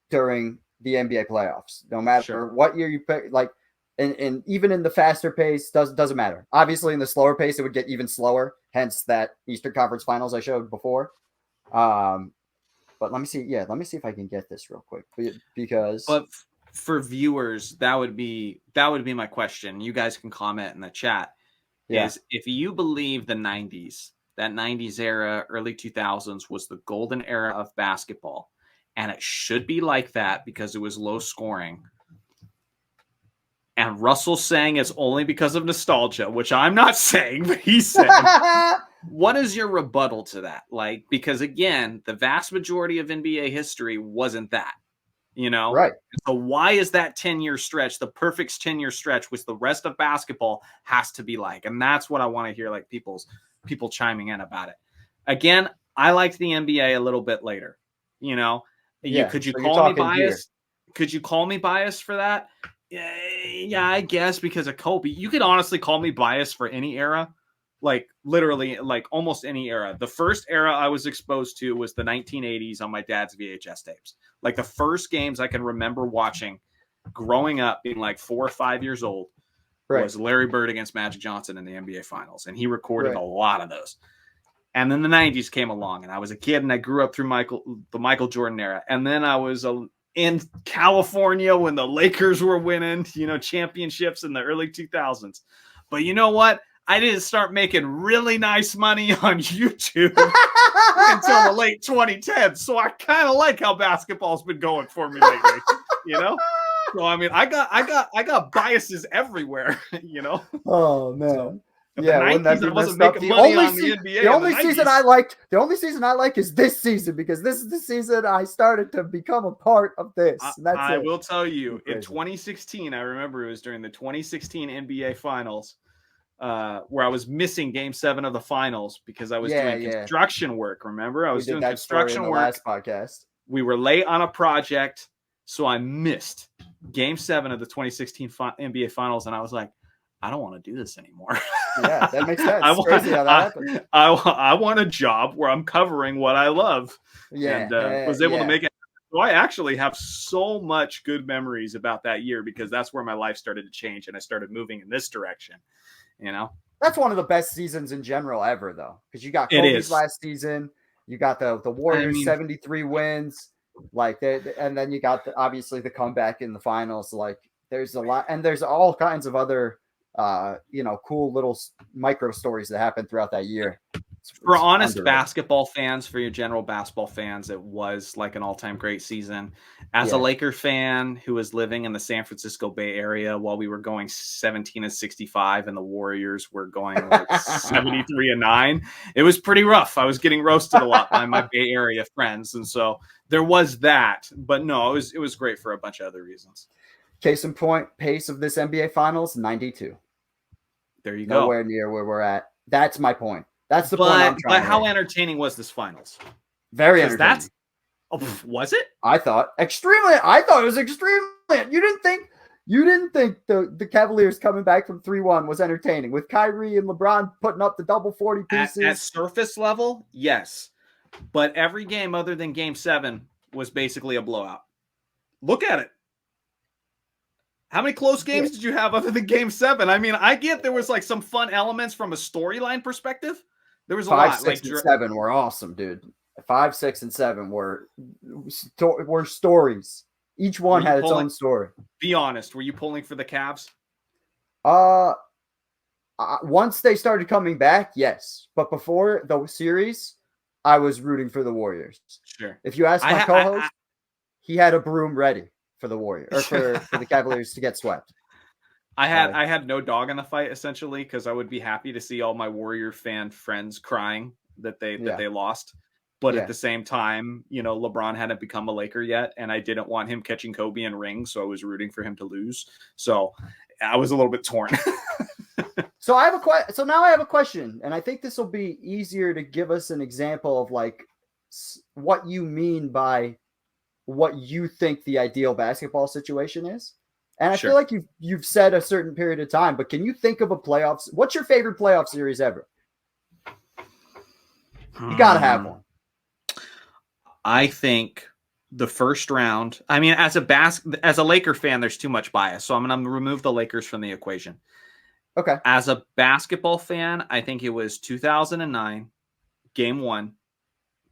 Speaker 2: during the NBA playoffs, no matter what year you pick. Like, and even in the faster pace, doesn't matter. Obviously, in the slower pace, it would get even slower. Hence that Eastern Conference Finals I showed before. But let me see. Yeah, let me see if I can get this real quick, because.
Speaker 1: But for viewers, that would be my question. You guys can comment in the chat. Is if you believe the 90s, that 90s era, early 2000s was the golden era of basketball, and it should be like that because it was low scoring. And Russell's saying it's only because of nostalgia, which I'm not saying, but he said. what is your rebuttal to that? Like, because again, the vast majority of NBA history wasn't that, you know?
Speaker 2: Right.
Speaker 1: So why is that 10-year stretch the perfect 10-year stretch, which the rest of basketball has to be like? And that's what I want to hear, like people chiming in about it. Again, I liked the NBA a little bit later. You know,
Speaker 2: Yeah.
Speaker 1: Could you
Speaker 2: So you're
Speaker 1: call me
Speaker 2: talking
Speaker 1: biased? Could you call me biased for that? Yeah, I guess because of Kobe. You could honestly call me biased for any era. Like literally, like almost any era. The first era I was exposed to was the 1980s on my dad's VHS tapes. Like the first games I can remember watching growing up, being like 4 or 5 years old,
Speaker 2: Right.
Speaker 1: was Larry Bird against Magic Johnson in the NBA Finals, and he recorded
Speaker 2: Right.
Speaker 1: a lot of those. And then the 90s came along, and I was a kid, and I grew up through the Michael Jordan era. And then I was in California when the Lakers were winning, you know, championships in the early 2000s. But you know what? I didn't start making really nice money on YouTube until the late 2010s. So I kind of like how basketball's been going for me lately, you know? So I mean, I got biases everywhere, you know?
Speaker 2: Oh man.
Speaker 1: So,
Speaker 2: yeah,
Speaker 1: the
Speaker 2: wouldn't that
Speaker 1: 90s,
Speaker 2: be
Speaker 1: I wasn't
Speaker 2: messed up?
Speaker 1: making money on the NBA.
Speaker 2: The only season I
Speaker 1: liked,
Speaker 2: liked, the only season I like is this season because this is the season I started to become a part of this. That's
Speaker 1: I
Speaker 2: it.
Speaker 1: will tell you, in 2016, I remember it was during the 2016 NBA Finals, where I was missing Game 7 of the Finals because I was doing construction work. Remember, I was doing construction work.
Speaker 2: Last podcast.
Speaker 1: We were late on a project, so I missed Game 7 of the 2016 NBA Finals, and I was like, I don't want to do this anymore.
Speaker 2: Yeah, that makes sense. Crazy how that happened.
Speaker 1: I want a job where I'm covering what I love.
Speaker 2: Yeah,
Speaker 1: and was able to make it. So I actually have so much good memories about that year because that's where my life started to change, and I started moving in this direction. You know,
Speaker 2: that's one of the best seasons in general ever, though, because you got Kobe's last season, you got the Warriors 73 wins, like and then you got obviously the comeback in the finals. Like there's a lot, and there's all kinds of other cool little micro stories that happened throughout that year.
Speaker 1: For honest basketball fans, for your general basketball fans, it was like an all-time great season. As a Laker fan who was living in the San Francisco Bay Area while we were going 17-65 and the Warriors were going like 73-9, it was pretty rough. I was getting roasted a lot by my Bay Area friends, and so there was that. But no, it was great for a bunch of other reasons.
Speaker 2: Case in point, pace of this NBA Finals, 92.
Speaker 1: There you go.
Speaker 2: Nowhere near where we're at. That's my point. That's the point I'm trying to make.
Speaker 1: But how entertaining was this finals?
Speaker 2: Very entertaining.
Speaker 1: Was it?
Speaker 2: I thought it was extremely. You didn't think the Cavaliers coming back from 3-1 was entertaining with Kyrie and LeBron putting up the double 40 pieces.
Speaker 1: At surface level, yes. But every game other than Game 7 was basically a blowout. Look at it. How many close games did you have other than Game 7? I mean, I get there was like some fun elements from a storyline perspective. There was a lot.
Speaker 2: 5, 6, and 7 were awesome, dude. 5, 6, and 7 were stories. Each one had its own story.
Speaker 1: Be honest. Were you pulling for the Cavs?
Speaker 2: Once they started coming back, yes. But before the series, I was rooting for the Warriors.
Speaker 1: Sure.
Speaker 2: If you ask my co-host, he had a broom ready for the Warriors or for the Cavaliers to get swept.
Speaker 1: I had no dog in the fight essentially because I would be happy to see all my Warrior fan friends crying that they lost. But at the same time, you know, LeBron hadn't become a Laker yet, and I didn't want him catching Kobe in rings, so I was rooting for him to lose. So I was a little bit torn.
Speaker 2: So now I have a question, and I think this will be easier to give us an example of like what you mean by what you think the ideal basketball situation is. And I feel like you've said a certain period of time, but can you think of a playoffs? What's your favorite playoff series ever? You got to have one.
Speaker 1: I think the first round, I mean, as a Laker fan, there's too much bias. So I'm going to remove the Lakers from the equation.
Speaker 2: Okay.
Speaker 1: As a basketball fan, I think it was 2009, Game 1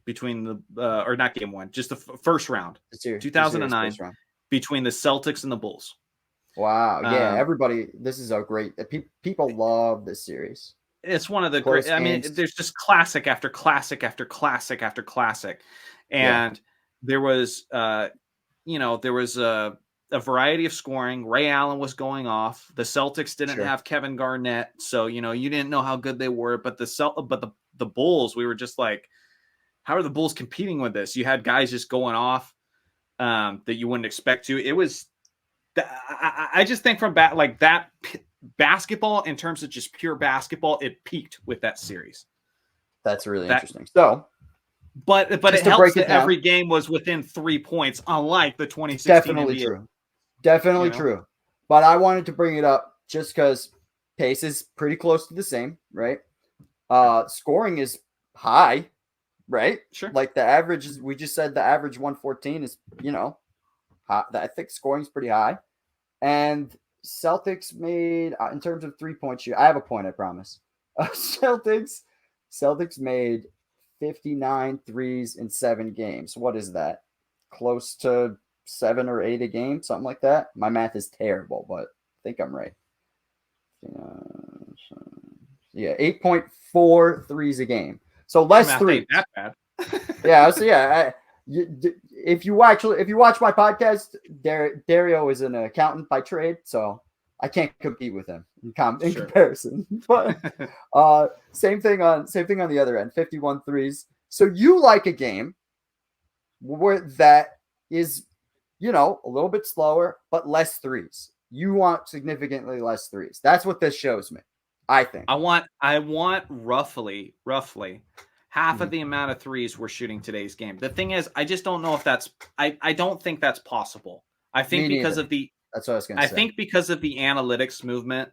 Speaker 1: between the, or not Game 1, just the first round. 2009
Speaker 2: first round.
Speaker 1: Between the Celtics and the Bulls.
Speaker 2: Wow. Yeah. Everybody, this is a great, people love this series.
Speaker 1: It's one of the great, I mean, there's just classic after classic after classic after classic. And there was, there was a variety of scoring. Ray Allen was going off. The Celtics didn't have Kevin Garnett. So, you know, you didn't know how good they were, but the the Bulls, we were just like, how are the Bulls competing with this? You had guys just going off that you wouldn't expect to. It was, I just think from basketball, in terms of just pure basketball, it peaked with that series.
Speaker 2: That's really interesting. So,
Speaker 1: but it helps that every game was within 3 points, unlike the 2016
Speaker 2: definitely
Speaker 1: NBA.
Speaker 2: true. Definitely true. But I wanted to bring it up just because pace is pretty close to the same, right? Scoring is high, right?
Speaker 1: Sure.
Speaker 2: Like the average is, we just said the average 114 is, high. I think scoring's pretty high. And Celtics made, in terms of 3-point shoot, I have a point, I promise. Celtics made 59 threes in 7 games. What is that? Close to 7 or 8 a game, something like that. My math is terrible, but I think I'm right. Yeah, 8.4 threes a game. So less threes.
Speaker 1: That bad.
Speaker 2: Yeah. So if you watch my podcast, Dario is an accountant by trade, so I can't compete with him in comparison. But same thing on the other end, 51 threes. So you like a game where that is, a little bit slower, but less threes. You want significantly less threes. That's what this shows me, I think.
Speaker 1: I want roughly half of the amount of threes we're shooting today's game. The thing is, I just don't know if that's, I don't think that's possible. I think because of the,
Speaker 2: that's what I was going to say.
Speaker 1: I think because of the analytics movement,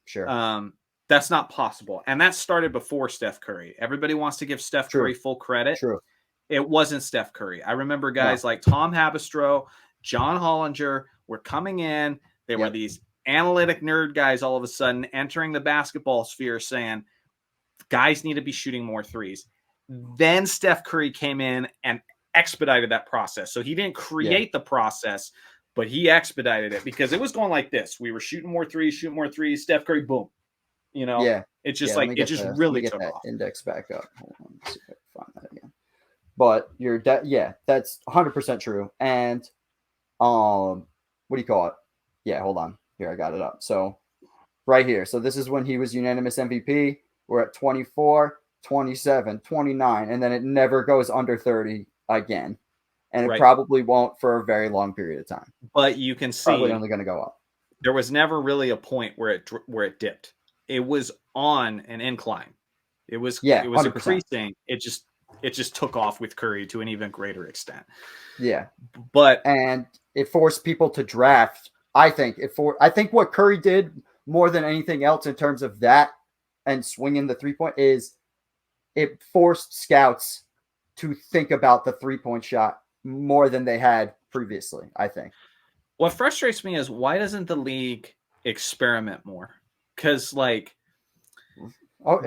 Speaker 2: sure.
Speaker 1: That's not possible. And that started before Steph Curry. Everybody wants to give Steph Curry full credit.
Speaker 2: True.
Speaker 1: It wasn't Steph Curry. I remember guys like Tom Habistro, John Hollinger were coming in. They were these analytic nerd guys all of a sudden entering the basketball sphere saying, guys need to be shooting more threes. Then Steph Curry came in and expedited that process. So he didn't create the process, but he expedited it because it was going like this. We were shooting more threes. Steph Curry, boom. It's just it just really took off.
Speaker 2: Index back up. Hold on, let's see if I can find that again. But that's 100% true. And what do you call it? Yeah, hold on. Here, I got it up. So right here. So this is when he was unanimous MVP. We're at 24, 27, 29, and then it never goes under 30 again. And it probably won't for a very long period of time.
Speaker 1: But you can see
Speaker 2: probably only going to go up.
Speaker 1: There was never really a point where it dipped. It was on an incline. It was 100%. Increasing. It just took off with Curry to an even greater extent.
Speaker 2: Yeah.
Speaker 1: And
Speaker 2: it forced people to draft. I think what Curry did more than anything else in terms of that and swinging the 3-point is it forced scouts to think about the 3-point shot more than they had previously, I think.
Speaker 1: What frustrates me is why doesn't the league experiment more? Because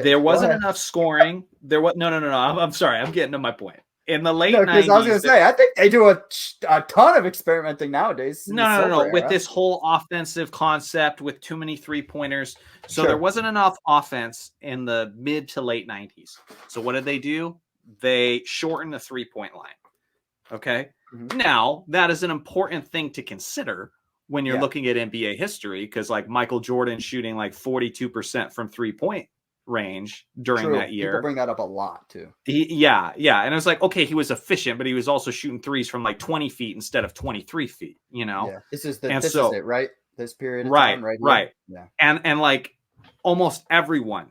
Speaker 1: there wasn't enough scoring. There was no. I'm sorry. I'm getting to my point. In the late 90s,
Speaker 2: I was going to say, I think they do a ton of experimenting nowadays.
Speaker 1: No. With this whole offensive concept with too many 3-pointers. So there wasn't enough offense in the mid to late 90s. So what did they do? They shortened the 3-point line. Okay. Mm-hmm. Now, that is an important thing to consider when you're looking at NBA history, because Michael Jordan shooting 42% from 3-point range during that year.
Speaker 2: People bring that up a lot too.
Speaker 1: And it was okay, he was efficient, but he was also shooting threes from 20 feet instead of 23 feet.
Speaker 2: This is it, right? This period of
Speaker 1: time,
Speaker 2: right?
Speaker 1: Yeah. And almost everyone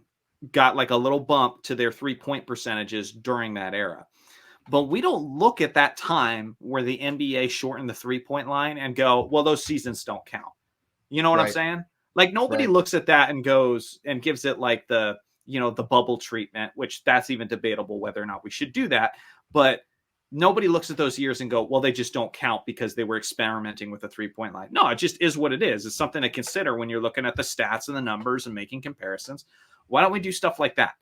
Speaker 1: got a little bump to their 3-point percentages during that era. But we don't look at that time where the NBA shortened the 3-point line and go, well, those seasons don't count. You know what I'm saying? Nobody looks at that and goes and gives it the bubble treatment, which that's even debatable whether or not we should do that. But nobody looks at those years and go, well, they just don't count because they were experimenting with the 3-point line. No, it just is what it is. It's something to consider when you're looking at the stats and the numbers and making comparisons. Why don't we do stuff like that?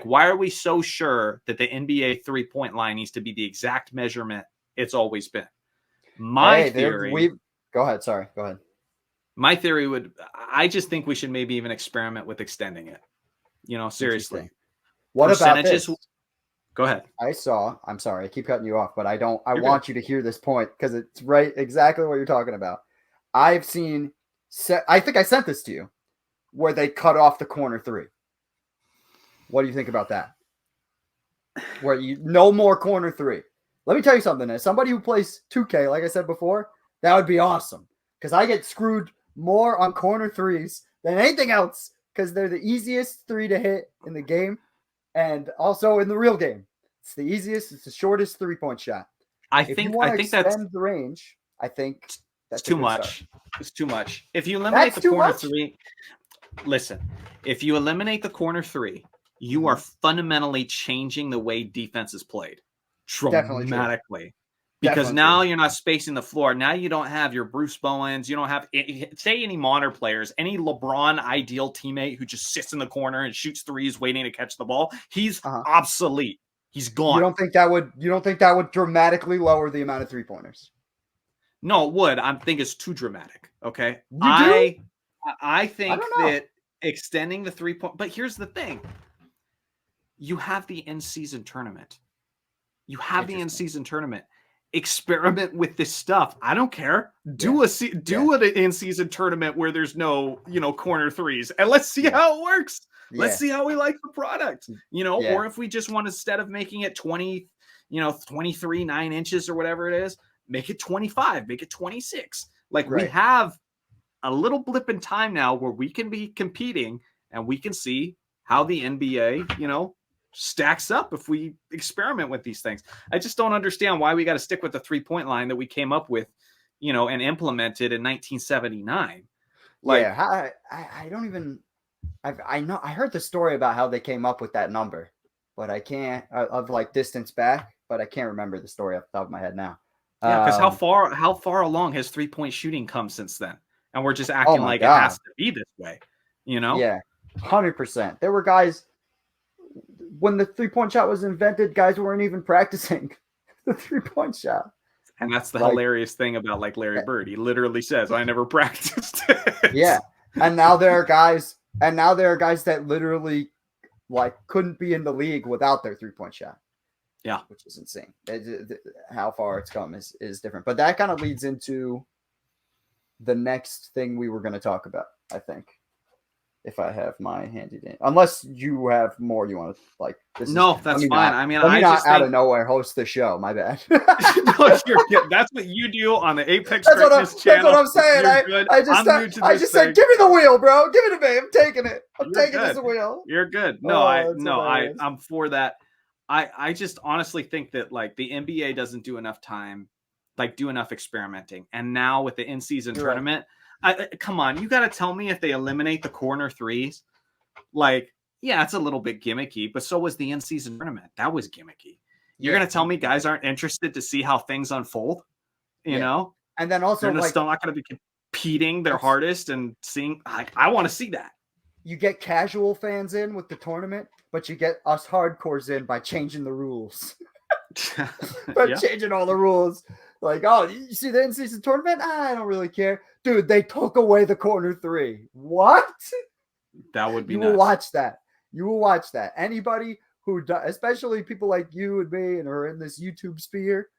Speaker 1: Why are we so sure that the NBA 3-point line needs to be the exact measurement it's always been? My theory.
Speaker 2: Go ahead. Sorry. Go ahead.
Speaker 1: My theory I just think we should maybe even experiment with extending it. Seriously.
Speaker 2: What about this?
Speaker 1: Go ahead.
Speaker 2: I'm sorry, I keep cutting you off, but I want you to hear this point because it's exactly what you're talking about. I've seen, I think I sent this to you, where they cut off the corner 3. What do you think about that? where you no more corner three. Let me tell you something. As somebody who plays 2K, like I said before, that would be awesome because I get screwed more on corner threes than anything else because they're the easiest three to hit in the game and also in the real game. It's the easiest. It's the shortest 3-point shot. If you want to extend the range, I think
Speaker 1: that's too much. It's too much. If you
Speaker 2: eliminate
Speaker 1: the corner three, listen, if you eliminate the corner three, you are fundamentally changing the way defense is played dramatically. Because now you're not spacing the floor. Now you don't have your Bruce Bowens. You don't have, say, any modern players, any LeBron ideal teammate who just sits in the corner and shoots threes waiting to catch the ball. He's obsolete. He's gone.
Speaker 2: You don't think that would dramatically lower the amount of 3-pointers?
Speaker 1: No, it would. I think it's too dramatic. Okay.
Speaker 2: I
Speaker 1: think that extending the 3-point, but here's the thing. You have the in-season tournament. Experiment with this stuff. I don't care. Do an in-season tournament where there's no, corner threes, and let's see how it works. Let's see how we like the product, or if we just want, instead of making it 20, 23, 9 inches or whatever it is, make it 25, make it 26. We have a little blip in time now where we can be competing and we can see how the NBA, stacks up if we experiment with these things. I just don't understand why we got to stick with the 3-point line that we came up with, and implemented in 1979.
Speaker 2: I don't even. I heard the story about how they came up with that number, but I can't of distance back, but I can't remember the story off the top of my head now.
Speaker 1: Yeah, because how far along has 3-point shooting come since then? And we're just acting like it has to be this way,
Speaker 2: Yeah, 100%. There were guys when the 3-point shot was invented, guys weren't even practicing the 3-point shot.
Speaker 1: And that's the hilarious thing about Larry Bird. He literally says, "I never practiced it."
Speaker 2: Yeah, and now there are guys that literally couldn't be in the league without their 3-point shot.
Speaker 1: Yeah,
Speaker 2: which is insane. How far it's come is different. But that kind of leads into the next thing we were going to talk about, I think. If I have my handy dandy, unless you have more you want to
Speaker 1: that's fine. I mean,
Speaker 2: I just out of nowhere host the show. My bad.
Speaker 1: No, that's what you do on the Apex Greatness channel.
Speaker 2: That's what I'm saying. I just said, give me the wheel, bro. Give it to me. I'm taking it. I'm taking this wheel.
Speaker 1: You're good. No, I'm for that. I just honestly think that the NBA doesn't do enough time, do enough experimenting, and now with the in-season tournament. Come on, you got to tell me if they eliminate the corner threes. It's a little bit gimmicky, but so was the in-season tournament. That was gimmicky. You're going to tell me guys aren't interested to see how things unfold, you know?
Speaker 2: And then also,
Speaker 1: they're still not going to be competing their hardest and seeing, I want to see that.
Speaker 2: You get casual fans in with the tournament, but you get us hardcores in by changing the rules. Changing all the rules. You see the in-season tournament? I don't really care. Dude, they took away the corner three. What?
Speaker 1: That would be
Speaker 2: nuts. You will watch that. Anybody who does, especially people like you and me and are in this YouTube sphere,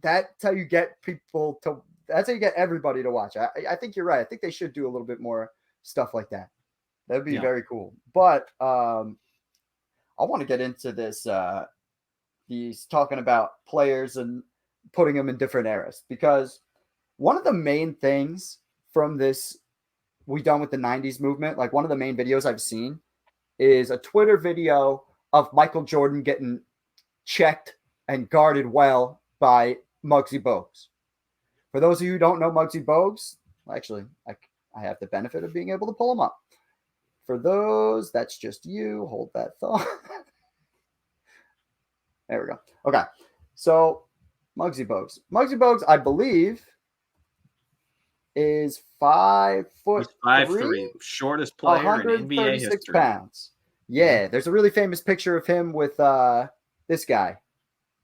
Speaker 2: that's how you get people to, that's how you get everybody to watch. I think you're right. I think they should do a little bit more stuff like that. That would be very cool. But I want to get into this. He's talking about players and putting them in different eras, because one of the main things from this we done with the 90s movement, one of the main videos I've seen is a Twitter video of Michael Jordan getting checked and guarded well by Mugsy Bogues. For those of you who don't know Mugsy Bogues, actually, I have the benefit of being able to pull him up. For those, that's just you. Hold that thought. There we go. Okay. So Mugsy Bogues. Mugsy Bogues, I believe, is 5 foot.
Speaker 1: He's 5'3", shortest player in NBA history.
Speaker 2: 136 pounds. Yeah, there's a really famous picture of him with this guy.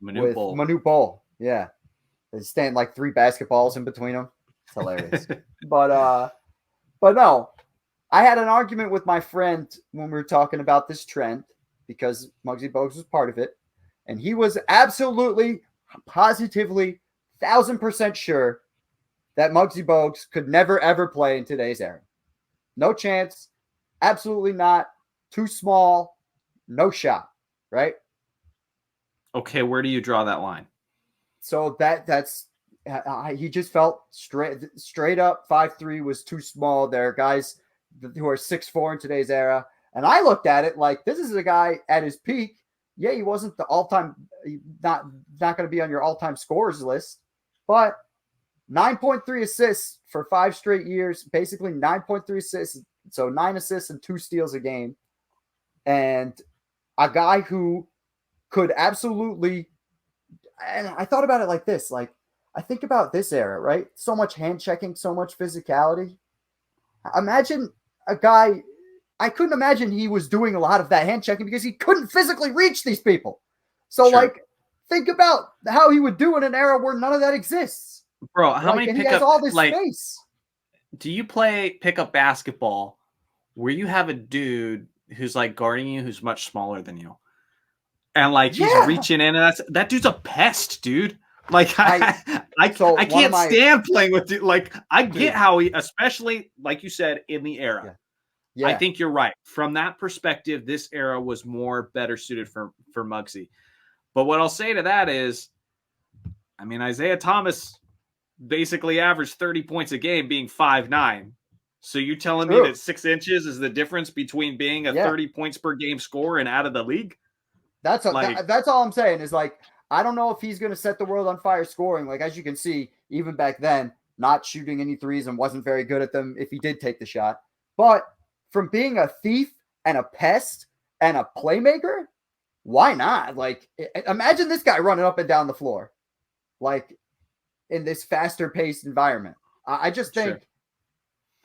Speaker 2: Manute Bol. Yeah. They stand 3 basketballs in between them. It's hilarious. But no, I had an argument with my friend when we were talking about this trend, because Mugsy Bogues was part of it. And he was absolutely, positively, 1,000% sure that Mugsy Bogues could never, ever play in today's era. No chance. Absolutely not. Too small. No shot. Right?
Speaker 1: Okay, where do you draw that line?
Speaker 2: So that's he just felt straight up 5'3" was too small. There are guys who are 6'4" in today's era, and I looked at it like this is a guy at his peak. Yeah, he wasn't the all-time, not going to be on your all-time scorers list, but 9.3 assists for 5 straight years, basically 9.3 assists, so 9 assists and 2 steals a game, and a guy who could absolutely. And I thought about it like this, like I think about this era, right? So much hand checking, so much physicality. Imagine a guy. I couldn't imagine he was doing a lot of that hand checking because he couldn't physically reach these people. So,
Speaker 1: Sure.
Speaker 2: like, think about how he would do in an era where none of that exists.
Speaker 1: Bro, how
Speaker 2: Like,
Speaker 1: many
Speaker 2: and he has all this space.
Speaker 1: Do you play pickup basketball where you have a dude who's like guarding you who's much smaller than you? And like he's reaching in, and that dude's a pest, dude. Like I can't stand playing with dude. Like I get how he, especially like you said, in the era. Yeah. I think you're right. From that perspective, this era was better suited for Mugsy. But what I'll say to that is, I mean, Isaiah Thomas basically averaged 30 points a game being 5'9". So you're telling me that 6 inches is the difference between being a 30 points per game scorer and out of the league?
Speaker 2: That's all I'm saying is like, I don't know if he's going to set the world on fire scoring. Like, as you can see, even back then, not shooting any threes and wasn't very good at them if he did take the shot. But from being a thief and a pest and a playmaker, why not? Like, imagine this guy running up and down the floor, like in this faster paced environment. I just think,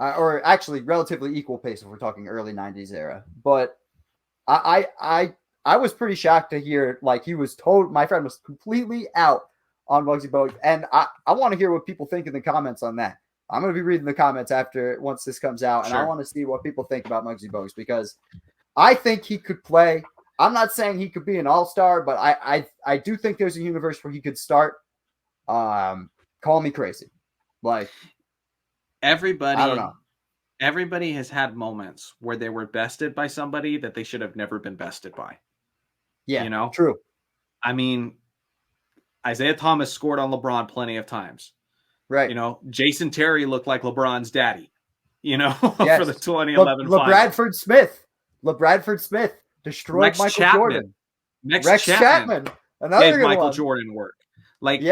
Speaker 2: or actually relatively equal pace if we're talking early 90s era. But I was pretty shocked to hear like he was told my friend was completely out on Mugsy Bogues. And I want to hear what people think in the comments on that. I'm going to be reading the comments once this comes out, and I want to see what people think about Mugsy Bogues because I think he could play. I'm not saying he could be an all-star, but I do think there's a universe where he could start. Call me crazy. Like
Speaker 1: everybody,
Speaker 2: I don't know.
Speaker 1: Everybody has had moments where they were bested by somebody that they should have never been bested by.
Speaker 2: Yeah,
Speaker 1: you know,
Speaker 2: true.
Speaker 1: I mean, Isaiah Thomas scored on LeBron plenty of times.
Speaker 2: Right.
Speaker 1: You know, Jason Terry looked like LeBron's daddy, you know, for the 2011
Speaker 2: Bradford Smith. LeBradford Smith destroyed
Speaker 1: Rex
Speaker 2: Michael
Speaker 1: Chapman.
Speaker 2: Jordan.
Speaker 1: Rex Chapman.
Speaker 2: Another
Speaker 1: gave Michael Jordan work. Like,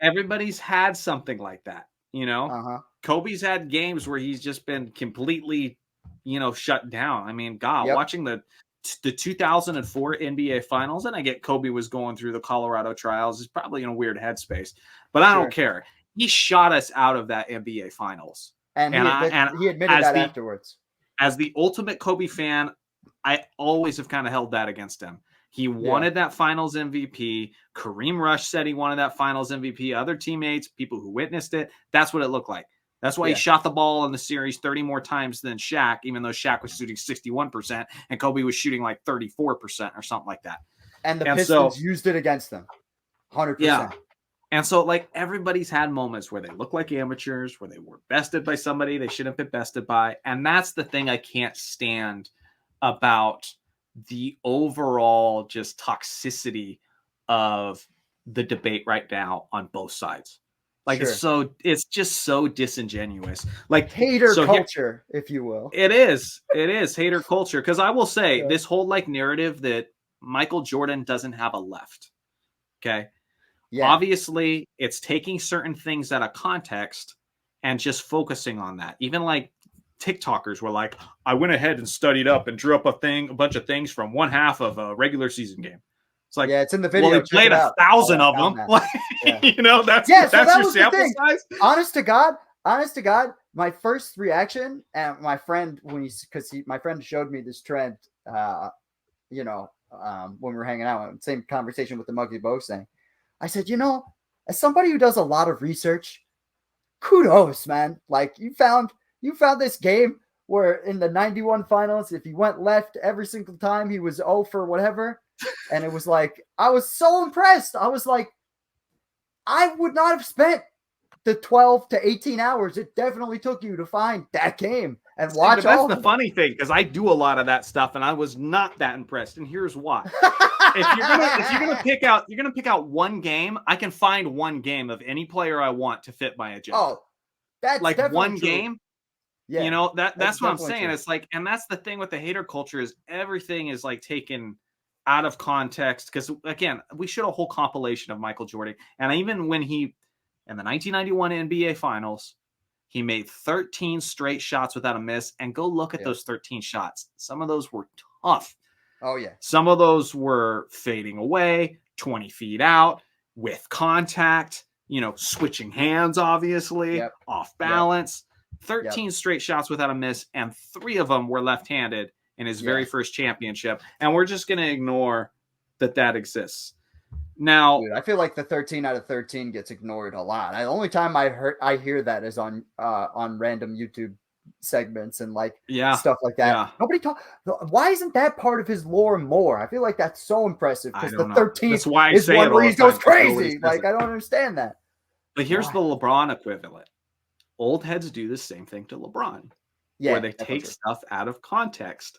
Speaker 1: everybody's had something like that, you know? Kobe's had games where he's just been completely, you know, shut down. I mean, God, watching the 2004 NBA Finals, and I get Kobe was going through the Colorado trials. He's probably in a weird headspace, but I don't care. He shot us out of that NBA Finals.
Speaker 2: And he admitted that afterwards.
Speaker 1: As the ultimate Kobe fan, I always have kind of held that against him. He wanted that Finals MVP. Kareem Rush said he wanted that Finals MVP. Other teammates, people who witnessed it, that's what it looked like. That's why he shot the ball in the series 30 more times than Shaq, even though Shaq was shooting 61% and Kobe was shooting like 34% or something like that.
Speaker 2: And the Pistons used it against them. 100%.
Speaker 1: Yeah. And so, like, everybody's had moments where they look like amateurs, where they were bested by somebody they shouldn't have been bested by. And that's the thing I can't stand about the overall just toxicity of the debate right now on both sides. Like, it's just so disingenuous. Like
Speaker 2: hater culture, if you will.
Speaker 1: It is hater culture. Because I will say this whole like narrative that Michael Jordan doesn't have a left. Okay. Yeah. Obviously, it's taking certain things out of context and just focusing on that. Even like TikTokers were like, I went ahead and studied up and drew up a bunch of things from one half of a regular season game. It's like,
Speaker 2: it's in the video.
Speaker 1: Well, he played 1,000 of them. Like, you know, that's your sample size.
Speaker 2: Honest to God, my first reaction, and my friend, my friend showed me this trend, you know, when we were hanging out, same conversation with the Mugsy Bogues thing. I said, you know, as somebody who does a lot of research, kudos, man. Like you found this game where in the 91 finals, if he went left every single time, he was 0 for whatever. And it was like, I was so impressed. I was like, I would not have spent the 12 to 18 hours it definitely took you to find that game and watch.
Speaker 1: That's the funny thing, because I do a lot of that stuff and I was not that impressed. And here's why. if you're gonna pick out one game, I can find one game of any player I want to fit my agenda.
Speaker 2: Oh, that's
Speaker 1: like
Speaker 2: definitely
Speaker 1: one
Speaker 2: true.
Speaker 1: game.
Speaker 2: Yeah,
Speaker 1: You know, that's what I'm saying.
Speaker 2: true.
Speaker 1: It's like, and that's the thing with the hater culture is everything is like taken out of context. Because again, we showed a whole compilation of Michael Jordan, and even when he in the 1991 NBA Finals, he made 13 straight shots without a miss. And go look at those 13 shots. Some of those were tough.
Speaker 2: Oh yeah.
Speaker 1: Some of those were fading away, 20 feet out, with contact. You know, switching hands, obviously, off balance. 13 straight shots without a miss, and 3 of them were left-handed in his very first championship. And we're just going to ignore that exists. Now,
Speaker 2: dude, I feel like the 13 out of 13 gets ignored a lot. The only time I hear that is on random YouTube segments and like stuff like that.
Speaker 1: Yeah.
Speaker 2: Nobody talk. Why isn't that part of his lore more? I feel like that's so impressive because the 13th is one where he goes crazy. Like I don't understand that.
Speaker 1: But here's the LeBron equivalent. Old heads do the same thing to LeBron, where they take stuff out of context.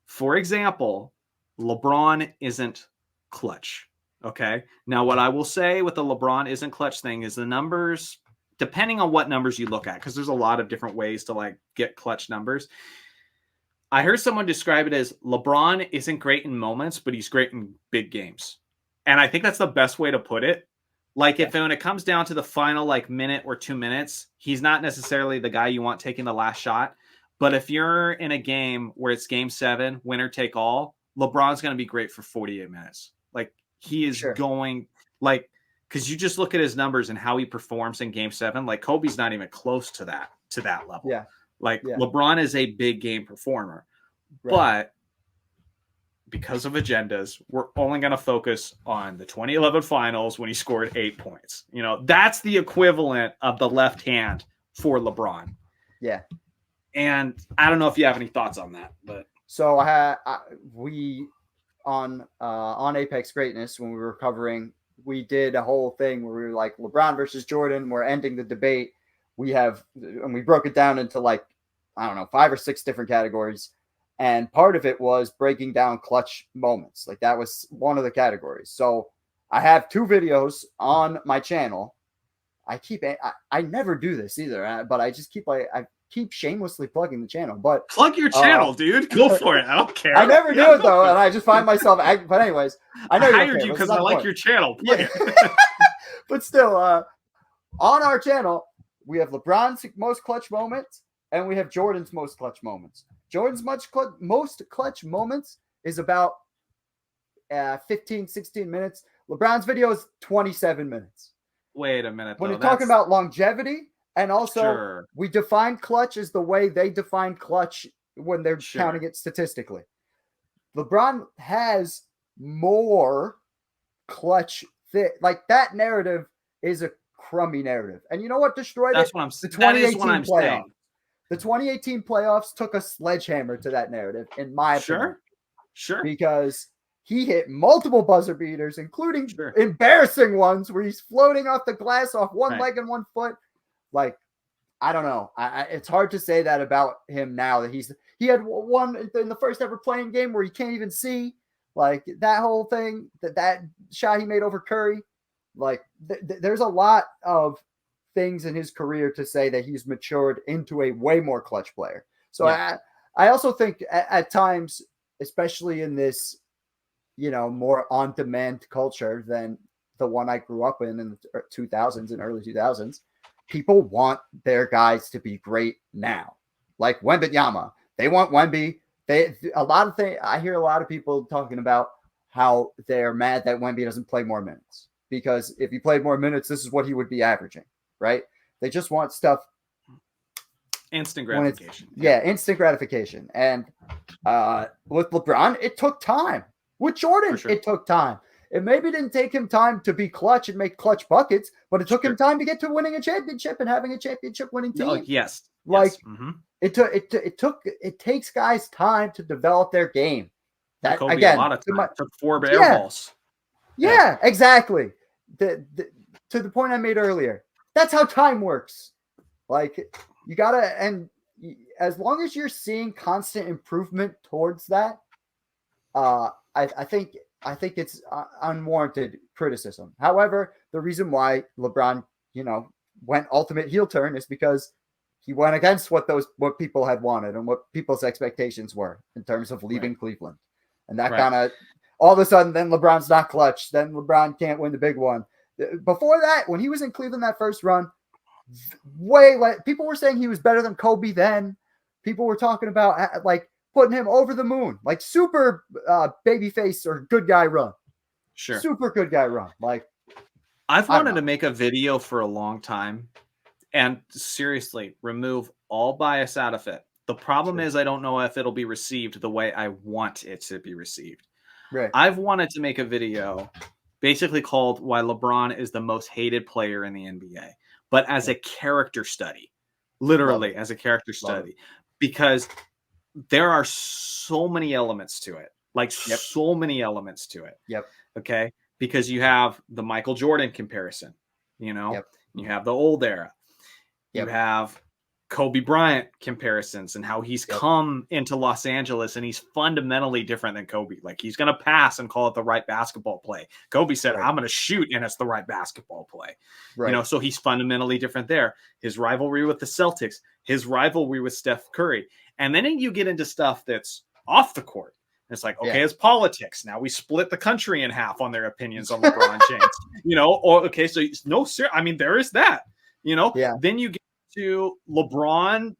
Speaker 1: For example, LeBron isn't clutch. Okay. Now, what I will say with the LeBron isn't clutch thing is the numbers, depending on what numbers you look at, because there's a lot of different ways to like get clutch numbers. I heard someone describe it as LeBron isn't great in moments, but he's great in big games. And I think that's the best way to put it. Like if when it comes down to the final like minute or 2 minutes, he's not necessarily the guy you want taking the last shot. But if you're in a game where it's game 7, winner take all, LeBron's going to be great for 48 minutes. Like he is going like, because you just look at his numbers and how he performs in game 7. Like Kobe's not even close to that level.
Speaker 2: Yeah.
Speaker 1: Like LeBron is a big game performer, but because of agendas, we're only going to focus on the 2011 finals when he scored 8 points. You know, that's the equivalent of the left hand for LeBron.
Speaker 2: Yeah.
Speaker 1: And I don't know if you have any thoughts on that, but
Speaker 2: so we on Apex Greatness, when we were covering, we did a whole thing where we were like LeBron versus Jordan. We're ending the debate. We broke it down into like, I don't know, 5 or 6 different categories. And part of it was breaking down clutch moments. Like that was one of the categories. So I have 2 videos on my channel. I never do this either, but I just keep I keep shamelessly plugging the channel. But
Speaker 1: plug your channel, dude. Go for it. I don't care.
Speaker 2: I never do it though, and I just find myself. But anyways, I know
Speaker 1: I hired you because I like your channel.
Speaker 2: Yeah. But still, on our channel, we have LeBron's most clutch moments, and we have Jordan's most clutch moments. Jordan's most clutch moments is about 15, 16 minutes. LeBron's video is 27 minutes.
Speaker 1: Wait a minute.
Speaker 2: When you're talking about longevity, and also we define clutch as the way they define clutch when they're counting it statistically. LeBron has more clutch like that narrative is a crummy narrative. And you know what destroyed
Speaker 1: it?
Speaker 2: The 2018 playoffs. The 2018 playoffs took a sledgehammer to that narrative, in my opinion.
Speaker 1: Sure.
Speaker 2: Because he hit multiple buzzer beaters, including embarrassing ones where he's floating off the glass off one leg and one foot. Like, I don't know. It's hard to say that about him now that he had one in the first ever playing game where he can't even see. Like that whole thing, that shot he made over Curry. Like there's a lot of things in his career to say that he's matured into a way more clutch player. So I also think at times, especially in this, more on-demand culture than the one I grew up in the 2000s and early 2000s, people want their guys to be great now. Like Wembanyama, they want Wemby. I hear a lot of people talking about how they're mad that Wemby doesn't play more minutes, because if he played more minutes, this is what he would be averaging. Right? They just want stuff.
Speaker 1: Instant gratification.
Speaker 2: Instant gratification. And with LeBron, it took time. With Jordan, it took time. It maybe didn't take him time to be clutch and make clutch buckets, but it took him time to get to winning a championship and having a championship winning team.
Speaker 1: Oh, yes.
Speaker 2: Like it takes guys time to develop their game. That
Speaker 1: Kobe,
Speaker 2: again,
Speaker 1: a lot of time. Took 4 air balls.
Speaker 2: Yeah, exactly. To the point I made earlier. That's how time works. Like you gotta, and as long as you're seeing constant improvement towards that, I think I think it's unwarranted criticism. However, the reason why LeBron, went ultimate heel turn is because he went against what people had wanted and what people's expectations were in terms of leaving Cleveland. And that kind of all of a sudden, then LeBron's not clutch. Then LeBron can't win the big one. Before that, when he was in Cleveland that first run, people were saying he was better than Kobe then. People were talking about like putting him over the moon, like super babyface or good guy run.
Speaker 1: Sure.
Speaker 2: Super good guy run. Like,
Speaker 1: I've wanted to make a video for a long time and seriously remove all bias out of it. The problem is I don't know if it'll be received the way I want it to be received.
Speaker 2: Right.
Speaker 1: I've wanted to make a video basically called Why LeBron is the Most Hated Player in the NBA, but as a character study, literally as a character study, because there are so many elements to it, so many elements to it.
Speaker 2: Yep.
Speaker 1: Okay. Because you have the Michael Jordan comparison, you have the old era, you have Kobe Bryant comparisons and how he's come into Los Angeles and he's fundamentally different than Kobe. Like he's going to pass and call it the right basketball play. Kobe said, I'm going to shoot and it's the right basketball play. Right. So he's fundamentally different there. His rivalry with the Celtics, his rivalry with Steph Curry. And then you get into stuff that's off the court. It's like, okay, it's politics. Now we split the country in half on their opinions on LeBron James, so no, sir. I mean, there is that, then you get to LeBron,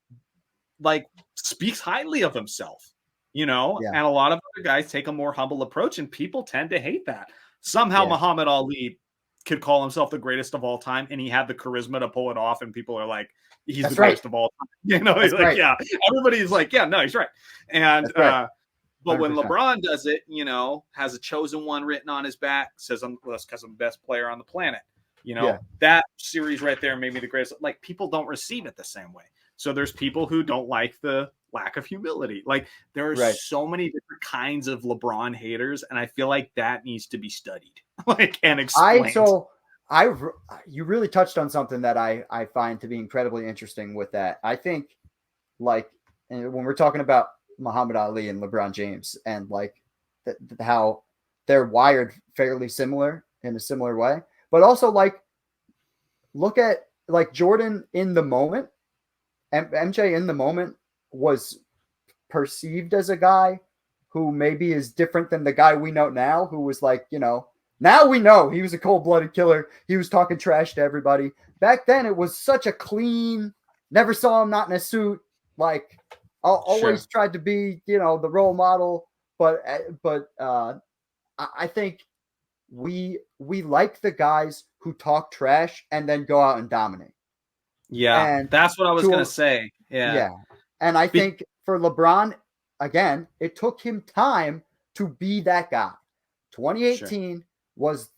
Speaker 1: like speaks highly of himself, and a lot of other guys take a more humble approach and people tend to hate that. Somehow Muhammad Ali could call himself the greatest of all time and he had the charisma to pull it off and people are like, he's the greatest of all time. He's like, everybody's like, no, he's right. And, but 100%. When LeBron does it, has a chosen one written on his back, says, that's because I'm the best player on the planet. That series right there made me the greatest. Like people don't receive it the same way. So there's people who don't like the lack of humility. Like there are so many different kinds of LeBron haters. And I feel like that needs to be studied and explained.
Speaker 2: You really touched on something that I find to be incredibly interesting with that. I think when we're talking about Muhammad Ali and LeBron James and how they're wired fairly similar in a similar way, but also look at Jordan in the moment, and MJ in the moment was perceived as a guy who maybe is different than the guy we know now, who was now we know he was a cold-blooded killer. He was talking trash to everybody. Back then it was such a clean, never saw him not in a suit, always tried to be, the role model. But I think we like the guys who talk trash and then go out and dominate.
Speaker 1: Yeah, and that's what I was going to say. Yeah.
Speaker 2: And I think for LeBron, again, it took him time to be that guy. 2018 was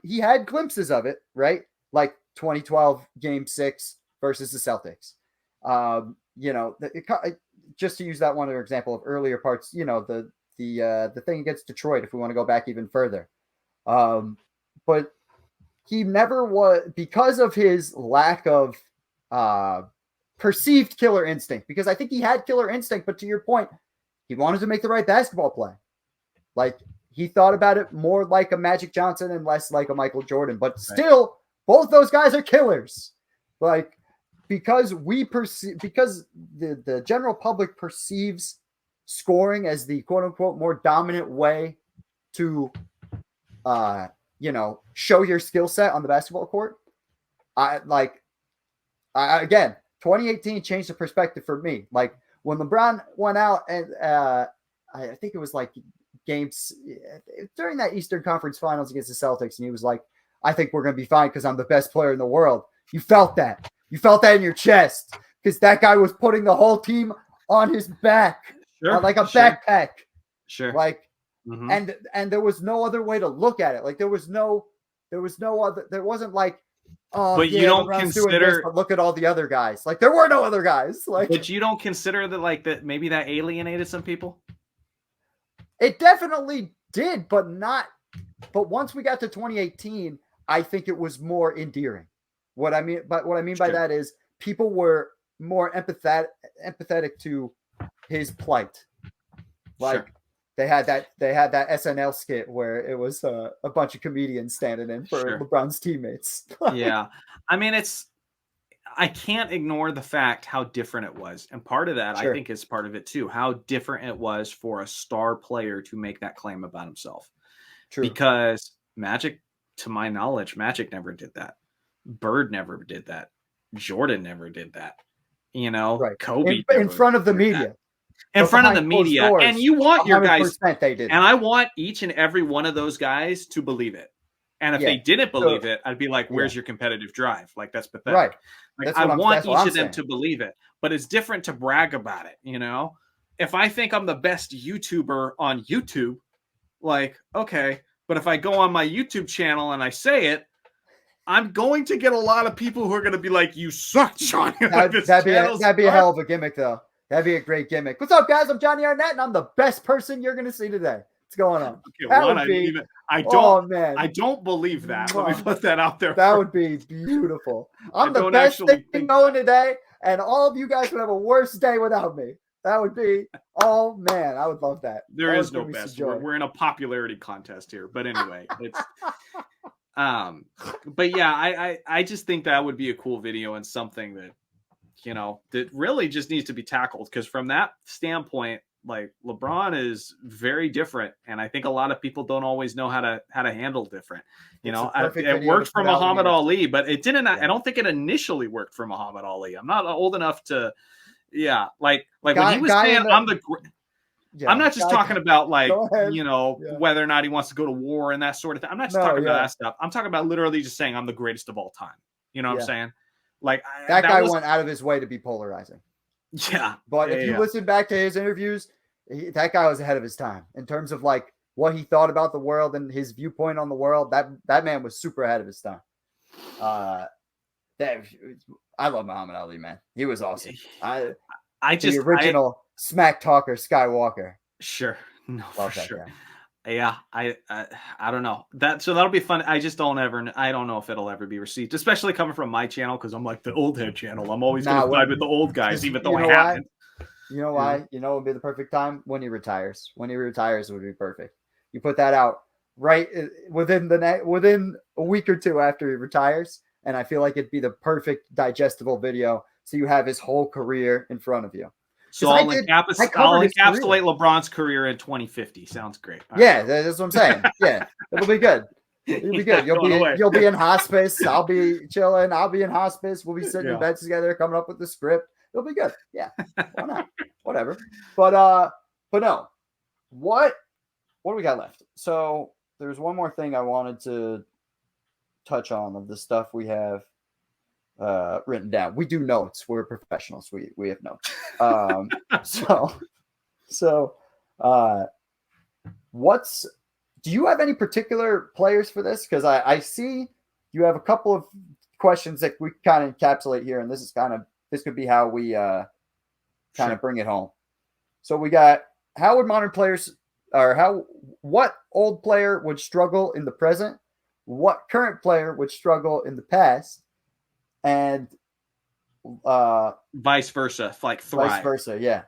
Speaker 2: he had glimpses of it, right? 2012 Game 6 versus the Celtics. Just to use that one example of earlier parts, the thing against Detroit, if we want to go back even further. But he never was, because of his lack of perceived killer instinct, because I think he had killer instinct, but to your point, he wanted to make the right basketball play. He thought about it more like a Magic Johnson and less like a Michael Jordan, but still both those guys are killers. Because the general public perceives scoring as the quote unquote more dominant way to, show your skill set on the basketball court. Again, 2018 changed the perspective for me. When LeBron went out and I think it was games during that Eastern Conference Finals against the Celtics, and he was like, I think we're going to be fine because I'm the best player in the world. You felt that. You felt that in your chest because that guy was putting the whole team on his back, like a backpack.
Speaker 1: Sure.
Speaker 2: And there was no other way to look at it. There wasn't
Speaker 1: but you don't consider,
Speaker 2: but look at all the other guys. There were no other guys.
Speaker 1: But you don't consider that maybe that alienated some people?
Speaker 2: It definitely did, but once we got to 2018, I think it was more endearing. What I mean by that is people were more empathetic to his plight. They had that SNL skit where it was a bunch of comedians standing in for LeBron's teammates.
Speaker 1: Yeah. I mean, I can't ignore the fact how different it was. And part of that, I think, is part of it too, how different it was for a star player to make that claim about himself.
Speaker 2: True.
Speaker 1: Because Magic, to my knowledge, Magic never did that. Bird never did that. Jordan never did that. You know, Kobe
Speaker 2: in front of the media.
Speaker 1: In front of the media.
Speaker 2: Doors,
Speaker 1: and you want your guys.
Speaker 2: They did.
Speaker 1: And I want each and every one of those guys to believe it. And if they didn't believe it, I'd be like, where's your competitive drive? Like, that's pathetic.
Speaker 2: Right.
Speaker 1: Like, I want each of them to believe it. But it's different to brag about it, you know? If I think I'm the best YouTuber on YouTube, like, okay. But if I go on my YouTube channel and I say it, I'm going to get a lot of people who are going to be like, you suck, Jonny.
Speaker 2: That'd be a hell of a gimmick, though. That'd be a great gimmick. What's up, guys? I'm Jonny Arnett, and I'm the best person you're going to see today. What's going on?
Speaker 1: Okay, I don't believe that. Let me put that out there.
Speaker 2: That would be beautiful. I'm the best thing going today, and all of you guys would have a worse day without me. That would be, oh man, I would love that.
Speaker 1: There is no best. We're in a popularity contest here. But anyway, it's but yeah, I just think that would be a cool video and something that, you know, that really just needs to be tackled, because from that standpoint, like, LeBron is very different, and I think a lot of people don't always know how to handle different. You know, it worked for Muhammad Ali, but it didn't. I don't think it initially worked for Muhammad Ali. I'm not old enough to. Yeah, like when he was saying, I'm not just talking about, like, you know, whether or not he wants to go to war and that sort of thing. I'm not just talking about that stuff. I'm talking about literally just saying I'm the greatest of all time. You know what I'm saying? Like,
Speaker 2: that guy went out of his way to be polarizing.
Speaker 1: Yeah,
Speaker 2: but if you listen back to his interviews, that guy was ahead of his time in terms of, like, what he thought about the world and his viewpoint on the world. That man was super ahead of his time. I love Muhammad Ali, man. He was awesome. The original smack talker Skywalker.
Speaker 1: Sure. No,
Speaker 2: love
Speaker 1: for sure.
Speaker 2: Guy.
Speaker 1: Yeah, I don't know. That'll be fun. I don't know if it'll ever be received, especially coming from my channel, because I'm like the old head channel. I'm always going to side with the old guys, even though I haven't.
Speaker 2: You know why? You know, it would be the perfect time when he retires. When he retires, it would be perfect. You put that out right within a week or two after he retires, and I feel like it'd be the perfect digestible video. So you have his whole career in front of you.
Speaker 1: So I'll encapsulate LeBron's career in 2050. Sounds great.
Speaker 2: Yeah, that's what I'm saying. Yeah, it'll be good. It'll be good. You'll be in hospice. I'll be chilling. I'll be in hospice. We'll be sitting in bed together, coming up with the script. It'll be good. Yeah, why not? Whatever. But no. What do we got left? So there's one more thing I wanted to touch on of the stuff we have written down. We do notes. We're professionals. We have notes. Do you have any particular players for this? Because I see you have a couple of questions that we kind of encapsulate here, and this could be how we kind of bring it home. So we got, how would modern players, or what old player would struggle in the present? What current player would struggle in the past? And
Speaker 1: vice versa, like thrive.
Speaker 2: Vice versa, yeah.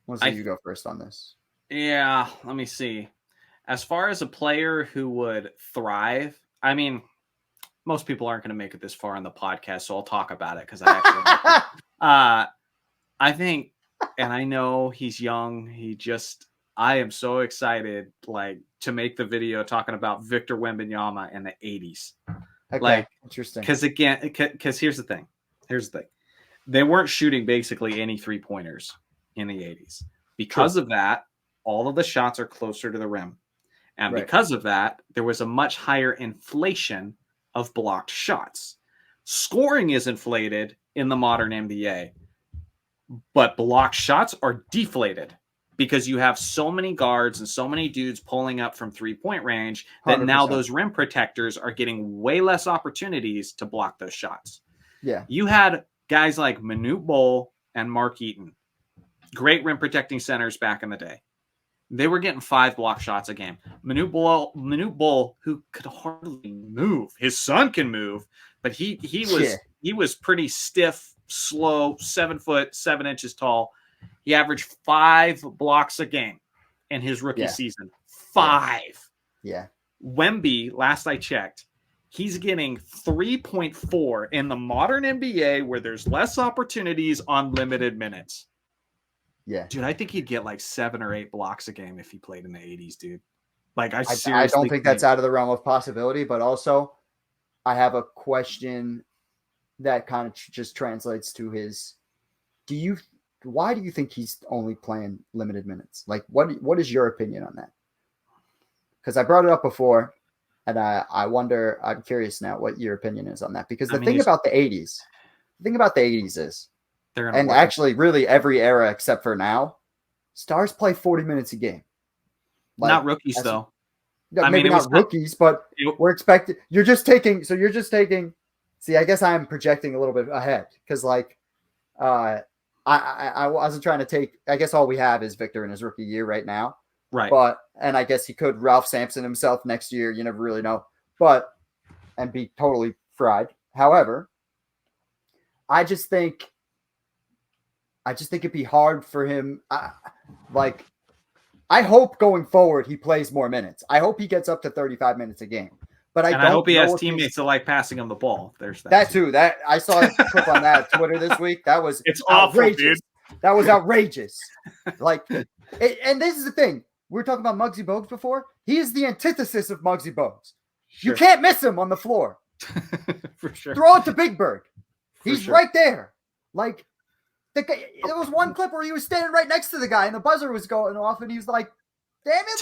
Speaker 2: Let's see, you go first on this.
Speaker 1: Yeah, let me see. As far as a player who would thrive, I mean, most people aren't going to make it this far on the podcast, so I'll talk about it because I actually I think, and I know he's young. I am so excited, like, to make the video talking about Victor Wembanyama in the 80s.
Speaker 2: Okay,
Speaker 1: like,
Speaker 2: interesting.
Speaker 1: Because here's the thing. They weren't shooting basically any 3-pointers in the 80s. Because of that, all of the shots are closer to the rim. And because of that, there was a much higher inflation of blocked shots. Scoring is inflated in the modern NBA, but blocked shots are deflated because you have so many guards and so many dudes pulling up from 3-point range that 100%. Now those rim protectors are getting way less opportunities to block those shots.
Speaker 2: Yeah.
Speaker 1: You had guys like Manute Bol and Mark Eaton, great rim protecting centers back in the day. They were getting 5 block shots a game. Manute Bol, who could hardly move. His son can move, but he was pretty stiff slow, 7 foot, 7 inches tall. He averaged 5 blocks a game in his rookie season. 5.
Speaker 2: Yeah.
Speaker 1: Wemby, last I checked, he's getting 3.4 in the modern NBA where there's less opportunities on limited minutes.
Speaker 2: Yeah.
Speaker 1: Dude, I think he'd get like 7 or 8 blocks a game if he played in the 80s, dude. Like, I
Speaker 2: don't think that's out of the realm of possibility, but also I have a question that kind of just translates to his. Why do you think he's only playing limited minutes? Like, what is your opinion on that? Because I brought it up before, and I'm curious now what your opinion is on that. Because the thing about the 80s is, and actually really every era except for now, stars play 40 minutes a game.
Speaker 1: Like, not rookies though.
Speaker 2: Maybe not rookies, but we're expected. You're just taking. See, I guess I'm projecting a little bit ahead because, like, I wasn't trying to take. I guess all we have is Victor in his rookie year right now,
Speaker 1: right?
Speaker 2: And I guess he could Ralph Sampson himself next year. You never really know, and be totally fried. However, I just think it'd be hard for him. I hope going forward he plays more minutes. I hope he gets up to 35 minutes a game. But I hope he has
Speaker 1: teammates that like passing him the ball. There's
Speaker 2: that too. That I saw a clip on that Twitter this week. That was outrageous. Awful, dude. That was outrageous. And this is the thing. We were talking about Mugsy Bogues before. He is the antithesis of Mugsy Bogues. Sure. You can't miss him on the floor.
Speaker 1: For sure.
Speaker 2: Throw it to Big Bird. He's right there. Like, there was one clip where he was standing right next to the guy and the buzzer was going off and he was like, damn it.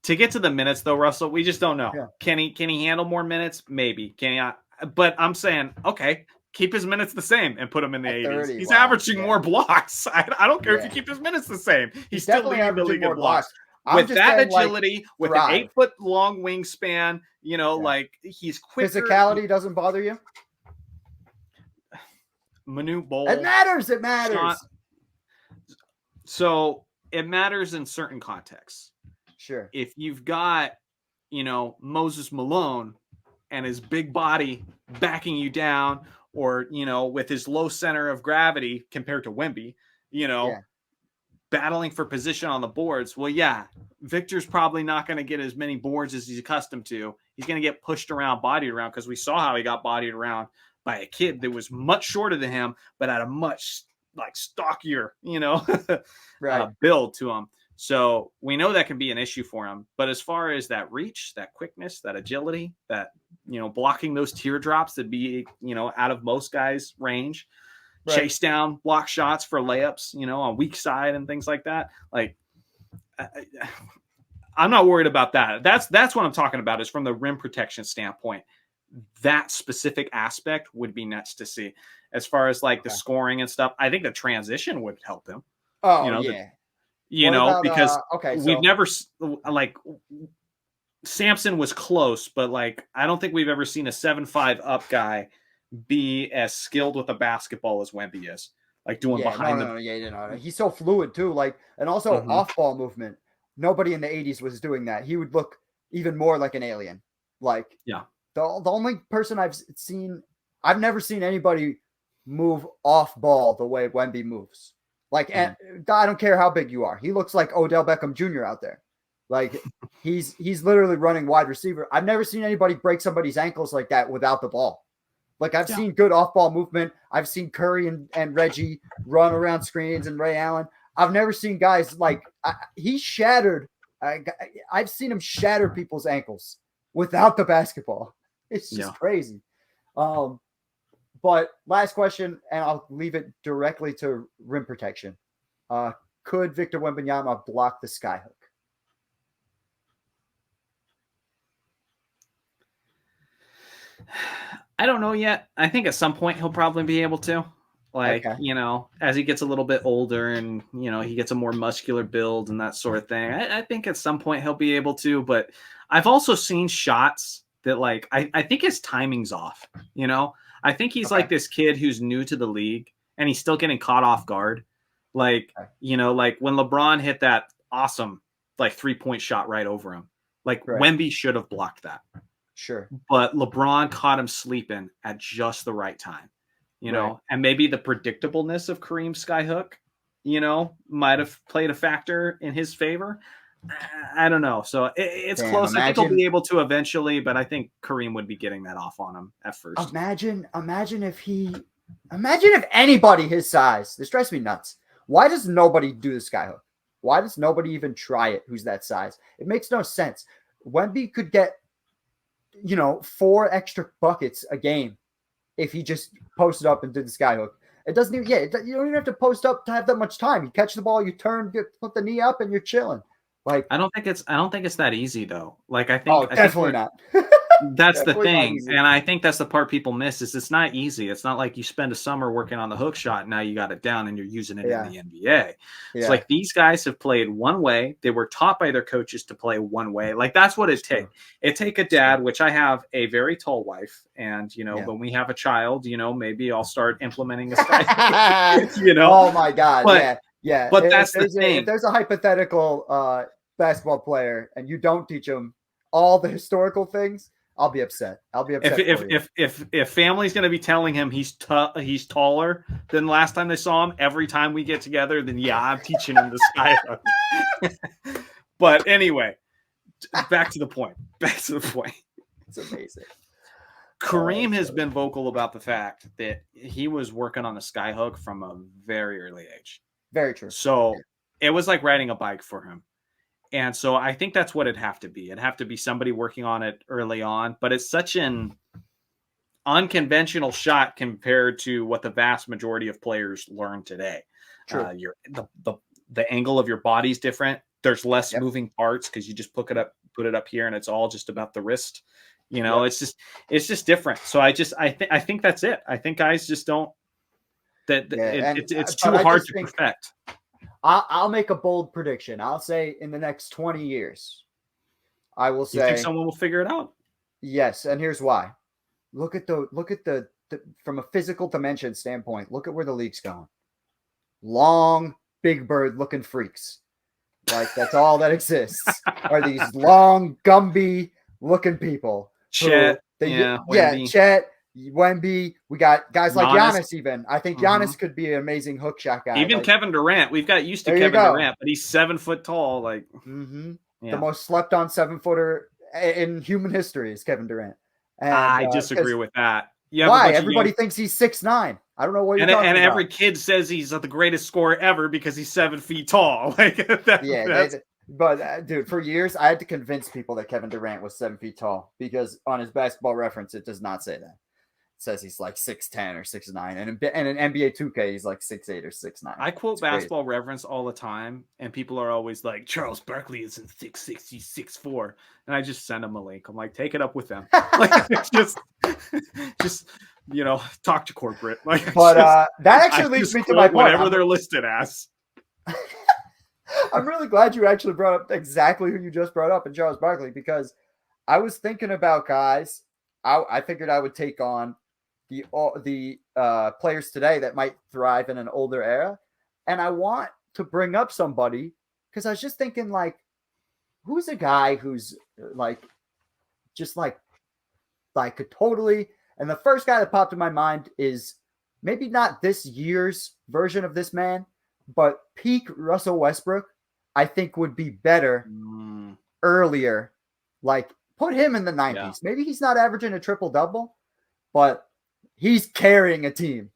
Speaker 1: To get to the minutes though, Russell, we just don't know. Yeah. Can he handle more minutes? Maybe. Can he? But I'm saying, okay, keep his minutes the same and put him in the 80s. He's averaging more blocks. I don't care if you keep his minutes the same. He's still leading the league in blocks. With that agility, with an 8 foot long wingspan, like he's quicker.
Speaker 2: Physicality doesn't bother you?
Speaker 1: Manute Bol.
Speaker 2: It matters.
Speaker 1: So it matters in certain contexts.
Speaker 2: Sure.
Speaker 1: If you've got, Moses Malone and his big body backing you down, or, with his low center of gravity compared to Wemby, battling for position on the boards. Well, yeah, Victor's probably not going to get as many boards as he's accustomed to. He's going to get pushed around, bodied around, because we saw how he got bodied around by a kid that was much shorter than him, but had a much stockier, build to him. So we know that can be an issue for him. But as far as that reach, that quickness, that agility, that, blocking those teardrops that be, out of most guys' range, chase down block shots for layups, on weak side and things like that. Like, I'm not worried about that. That's what I'm talking about, is from the rim protection standpoint. That specific aspect would be nuts to see. As far as the scoring and stuff, I think the transition would help him.
Speaker 2: Oh, yeah.
Speaker 1: Because we've never Sampson was close, but I don't think we've ever seen a 7'5" up guy be as skilled with a basketball as Wemby is. Doing behind the.
Speaker 2: He's so fluid too. And also off ball movement. Nobody in the 80s was doing that. He would look even more like an alien. The only person I've never seen anybody move off ball the way Wemby moves. And I don't care how big you are. He looks like Odell Beckham Jr. out there. He's literally running wide receiver. I've never seen anybody break somebody's ankles like that without the ball. I've seen good off ball movement. I've seen Curry and Reggie run around screens and Ray Allen. I've never seen guys he shattered. I've seen him shatter people's ankles without the basketball. It's just crazy. But last question, and I'll leave it directly to rim protection. Could Victor Wembanyama block the skyhook?
Speaker 1: I don't know yet. I think at some point he'll probably be able to. As he gets a little bit older and, he gets a more muscular build and that sort of thing. I think at some point he'll be able to. But I've also seen shots that, I think his timing's off, I think he's this kid who's new to the league and he's still getting caught off guard. When LeBron hit that awesome, 3-point shot right over him, Wemby should have blocked that.
Speaker 2: Sure.
Speaker 1: But LeBron caught him sleeping at just the right time. you know, and maybe the predictableness of Kareem's skyhook, you know, might have played a factor in his favor. I don't know. So it's close. I think he'll be able to eventually, but I think Kareem would be getting that off on him at first.
Speaker 2: Imagine if anybody his size, this drives me nuts. Why does nobody do the skyhook? Why does nobody even try it who's that size? It makes no sense. Wemby could get, 4 extra buckets a game if he just posted up and did the skyhook. It doesn't even, you don't even have to post up to have that much time. You catch the ball, you turn, put the knee up, and you're chilling. Like,
Speaker 1: I don't think it's that easy though. Like, I think
Speaker 2: definitely not.
Speaker 1: That's the thing, and I think that's the part people miss is it's not easy. It's not like you spend a summer working on the hook shot and now you got it down and you're using it in the NBA. It's like these guys have played one way. They were taught by their coaches to play one way. Like, that's what it takes. It take a dad, which I have a very tall wife, and when we have a child, maybe I'll start implementing this guy.
Speaker 2: Oh my God,
Speaker 1: but,
Speaker 2: yeah.
Speaker 1: But that's the thing.
Speaker 2: If there's a hypothetical basketball player and you don't teach him all the historical things, I'll be upset.
Speaker 1: If family's going to be telling him he's taller than last time they saw him every time we get together, then I'm teaching him the skyhook. But anyway, back to the point.
Speaker 2: It's amazing.
Speaker 1: Kareem has been vocal about the fact that he was working on the skyhook from a very early age.
Speaker 2: Very true.
Speaker 1: So it was like riding a bike for him. And so I think that's what it'd have to be. It'd have to be somebody working on it early on, but it's such an unconventional shot compared to what the vast majority of players learn today.
Speaker 2: True.
Speaker 1: The angle of your body's different. There's less moving parts because you just put it up here and it's all just about the wrist. It's just different. So I think that's it. I think guys just don't it's too hard to perfect.
Speaker 2: I'll make a bold prediction. I'll say in the next 20 years, I will say.
Speaker 1: You think someone will figure it out?
Speaker 2: Yes, and here's why. Look at the from a physical dimension standpoint. Look at where the league's going. Long, Big Bird looking freaks. Like, that's all that exists. Are these long, Gumby looking people?
Speaker 1: Chet,
Speaker 2: Chet. Wemby, we got guys like Giannis even. I think Giannis could be an amazing hook shot guy.
Speaker 1: Even Kevin Durant. We've got used to Kevin Durant, but he's 7 foot tall. Like
Speaker 2: the most slept on 7-footer in human history is Kevin Durant. And,
Speaker 1: I disagree with that.
Speaker 2: Why? Everybody thinks he's 6'9". I don't know what you're talking about.
Speaker 1: And every kid says he's the greatest scorer ever because he's 7 feet tall.
Speaker 2: But dude, for years I had to convince people that Kevin Durant was 7 feet tall because on his Basketball Reference it does not say that. Says he's like 6'10" or 6'9", and in NBA 2K he's like 6'8" or 6'9".
Speaker 1: I quote Basketball Reference all the time, and people are always like, "Charles Barkley isn't 6'6", he's 6'4", and I just send them a link. I'm like, take it up with them. Like, just talk to corporate. Like,
Speaker 2: but that actually leads me to my point.
Speaker 1: Whatever they're listed as.
Speaker 2: I'm really glad you actually brought up exactly who you just brought up in Charles Barkley, because I was thinking about guys. I figured I would take on the players today that might thrive in an older era. And I want to bring up somebody because I was just thinking, like, who's a guy who's just totally. And the first guy that popped in my mind is maybe not this year's version of this man, but peak Russell Westbrook, I think would be better earlier. Like, put him in the 90s. Yeah. Maybe he's not averaging a triple-double, but he's carrying a team.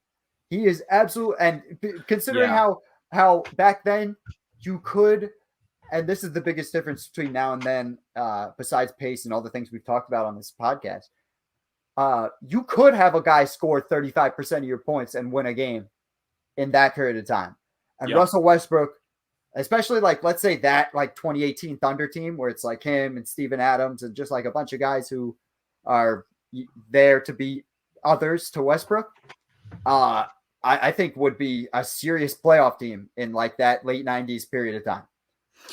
Speaker 2: He is absolute. And considering how back then you could, and this is the biggest difference between now and then, besides pace and all the things we've talked about on this podcast, you could have a guy score 35% of your points and win a game in that period of time. And Russell Westbrook, especially let's say that 2018 Thunder team where it's like him and Steven Adams and just like a bunch of guys who are there to be others to Westbrook, I think would be a serious playoff team in that late 90s period of time.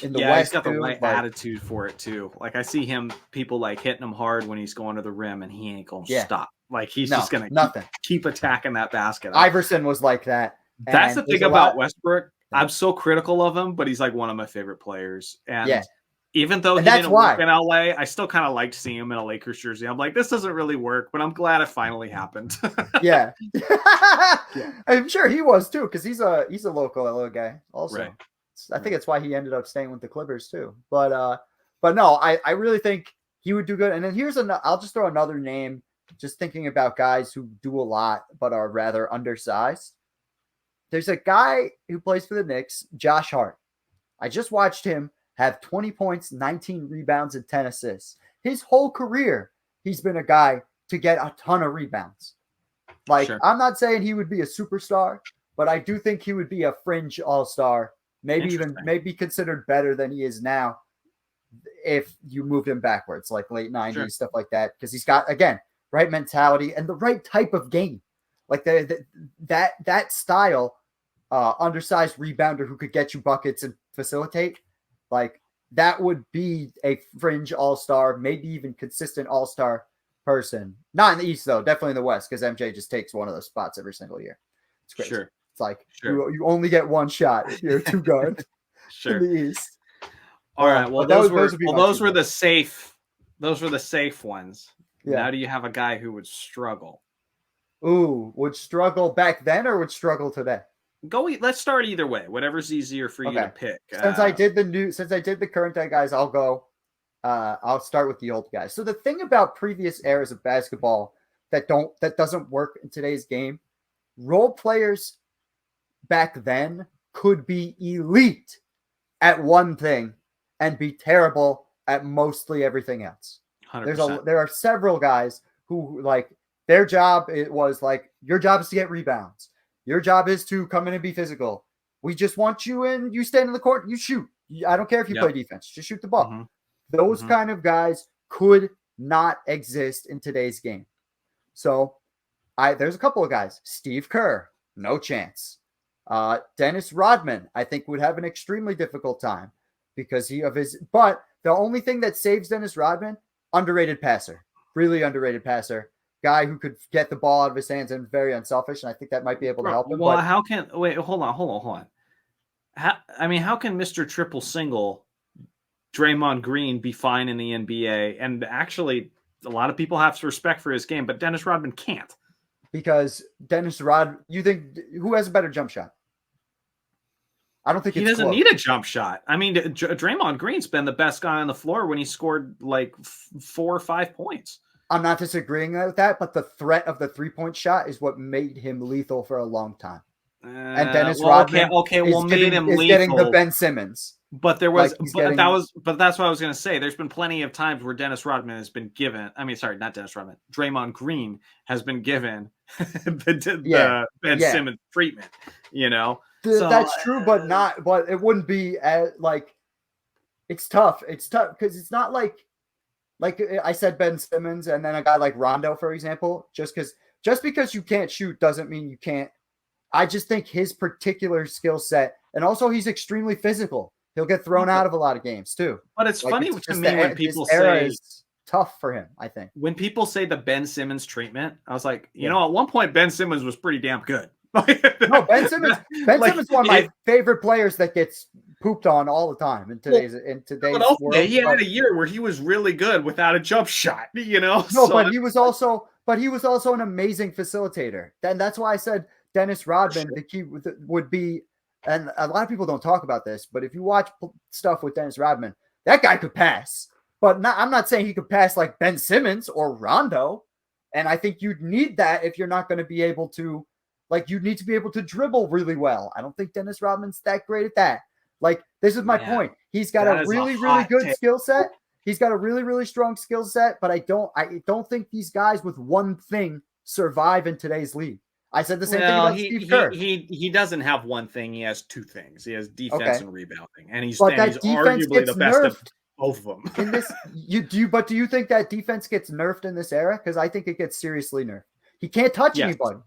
Speaker 2: In the West,
Speaker 1: he's got the right attitude for it too. Like, I see him, people hitting him hard when he's going to the rim and he ain't going to stop. Like, he's just going to keep attacking that basket.
Speaker 2: Iverson was like that.
Speaker 1: That's the thing about Westbrook. I'm so critical of him, but he's one of my favorite players. And Even though
Speaker 2: And
Speaker 1: he
Speaker 2: that's
Speaker 1: didn't work
Speaker 2: why.
Speaker 1: in LA, I still kind of liked seeing him in a Lakers jersey. I'm like, this doesn't really work, but I'm glad it finally happened.
Speaker 2: Yeah.
Speaker 1: Yeah.
Speaker 2: I'm sure he was too, because he's a local LA guy also.
Speaker 1: Right.
Speaker 2: I think that's why he ended up staying with the Clippers too. But no, I really think he would do good. And then I'll just throw another name, just thinking about guys who do a lot but are rather undersized. There's a guy who plays for the Knicks, Josh Hart. I just watched him have 20 points, 19 rebounds, and 10 assists. His whole career, he's been a guy to get a ton of rebounds. Like,
Speaker 1: Sure.
Speaker 2: I'm not saying he would be a superstar, but I do think he would be a fringe all-star, maybe considered better than he is now if you moved him backwards, like late 90s, stuff like that. Because he's got, again, right mentality and the right type of game. Like that style, undersized rebounder who could get you buckets and facilitate, like that would be a fringe all-star, maybe even consistent all-star person. Not in the East though, definitely in the West, because MJ just takes one of those spots every single year. It's crazy.
Speaker 1: Sure.
Speaker 2: It's like you only get one shot if you're a two guard in the East.
Speaker 1: All right. Well, those were the safe ones. Yeah. Now do you have a guy who would struggle?
Speaker 2: Ooh, would struggle back then or would struggle today?
Speaker 1: Let's start either way. Whatever's easier for you to pick.
Speaker 2: Since I did the current day guys, I'll go. I'll start with the old guys. So the thing about previous eras of basketball that doesn't work in today's game, role players back then could be elite at one thing and be terrible at mostly everything else.
Speaker 1: 100%.
Speaker 2: There are several guys who, like, their job, it was like, your job is to get rebounds. Your job is to come in and be physical. We just want you in. You stand in the court. You shoot. I don't care if you play defense. Just shoot the ball. Mm-hmm. Those kind of guys could not exist in today's game. So there's a couple of guys. Steve Kerr, no chance. Dennis Rodman, I think, would have an extremely difficult time because but the only thing that saves Dennis Rodman, underrated passer, really underrated passer. Guy who could get the ball out of his hands and very unselfish, and I think that might be able to help him.
Speaker 1: Well, hold on. How can Mr. Triple Single, Draymond Green, be fine in the NBA? And actually, a lot of people have respect for his game, but Dennis Rodman can't.
Speaker 2: Because you think who has a better jump shot? I don't think
Speaker 1: he doesn't need a jump shot. I mean, Draymond Green's been the best guy on the floor when he scored like 4 or 5 points.
Speaker 2: I'm not disagreeing with that, but the threat of the 3-point shot is what made him lethal for a long time. And Dennis Rodman is getting the Ben Simmons.
Speaker 1: But there was, but that's what I was going to say. There's been plenty of times where Dennis Rodman has been given. I mean, sorry, not Dennis Rodman. Draymond Green has been given the Ben Simmons treatment. You know,
Speaker 2: that's true, but it wouldn't be like. It's tough. It's tough because it's not like I said, Ben Simmons, and then a guy like Rondo, for example. Just because you can't shoot doesn't mean you can't. I just think his particular skill set, and also he's extremely physical. He'll get thrown out of a lot of games too.
Speaker 1: But it's funny to me when people say
Speaker 2: it's tough for him. I think
Speaker 1: when people say the Ben Simmons treatment, I was like, you know, at one point Ben Simmons was pretty damn good.
Speaker 2: No, Ben Simmons is one of my favorite players that gets pooped on all the time in today's world.
Speaker 1: He had a year where he was really good without a jump shot. You know,
Speaker 2: but he was also an amazing facilitator. And that's why I said Dennis Rodman, the key would be. And a lot of people don't talk about this, but if you watch stuff with Dennis Rodman, that guy could pass. But I'm not saying he could pass like Ben Simmons or Rondo. And I think you'd need that if you're not going to be able to, you'd need to be able to dribble really well. I don't think Dennis Rodman's that great at that. Like, this is my point. He's got a really, really good skill set. He's got a really, really strong skill set, but I don't think these guys with one thing survive in today's league. I said the same thing about Steve Kerr.
Speaker 1: He doesn't have one thing. He has 2 things. He has defense and rebounding, and he's arguably the best of both of them.
Speaker 2: Do you think that defense gets nerfed in this era? Because I think it gets seriously nerfed. He can't touch anybody.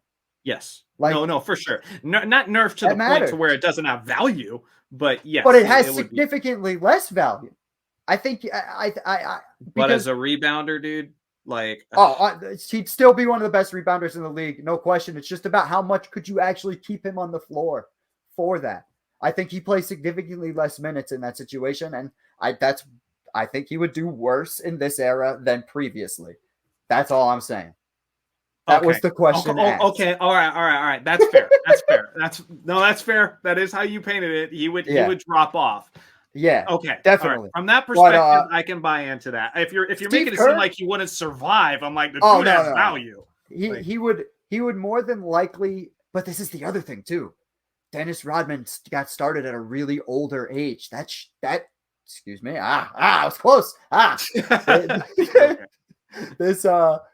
Speaker 1: Yes. No, for sure. Not nerfed to the point to where it doesn't have value, but yes.
Speaker 2: But it has significantly less value. I think.
Speaker 1: But as a rebounder, dude.
Speaker 2: He'd still be one of the best rebounders in the league, no question. It's just about how much could you actually keep him on the floor for that. I think he plays significantly less minutes in that situation, and that's I think he would do worse in this era than previously. That's all I'm saying. That was the question asked.
Speaker 1: Okay, all right. That's fair. That's fair. That's fair. That is how you painted it. He would drop off.
Speaker 2: Yeah.
Speaker 1: Okay.
Speaker 2: Definitely.
Speaker 1: From that perspective, I can buy into that. If you're making it seem like he wouldn't survive, I'm like, the dude has value.
Speaker 2: He would more than likely, but this is the other thing too. Dennis Rodman got started at a really older age. Excuse me. I was close. This what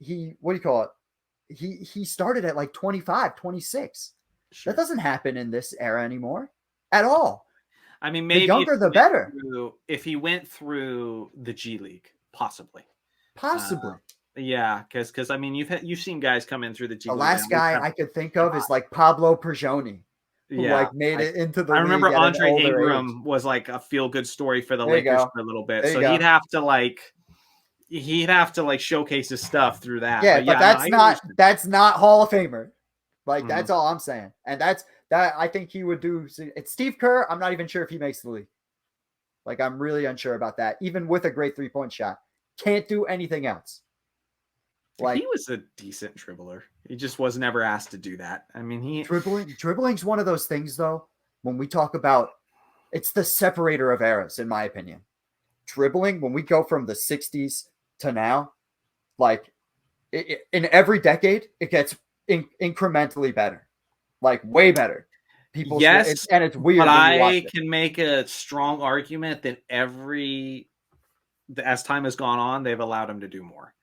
Speaker 2: do you call it? He started at like 25, 26. Sure. That doesn't happen in this era anymore at all.
Speaker 1: I mean, maybe
Speaker 2: the younger the better.
Speaker 1: If he went through the G League, possibly. Yeah, because I mean, you've seen guys come in through the G League.
Speaker 2: The last guy I could think of is like Pablo Prigioni, who like made it into the league.
Speaker 1: I remember Andre Ingram was like a feel good story for the Lakers for a little bit. So he'd have to like showcase his stuff through that.
Speaker 2: Yeah, but that's not Hall of Famer. Like that's all I'm saying. And that I think he would do. It's Steve Kerr. I'm not even sure if he makes the league. Like I'm really unsure about that. Even with a great 3-point shot, can't do anything else.
Speaker 1: Like he was a decent dribbler. He just was never asked to do that. I mean,
Speaker 2: dribbling's one of those things though. When we talk about, it's the separator of eras, in my opinion. Dribbling, when we go from the 60s to now, like in every decade, it gets incrementally better, like way better. People,
Speaker 1: yes,
Speaker 2: and it's weird.
Speaker 1: But I can make a strong argument that as time has gone on, they've allowed him to do more.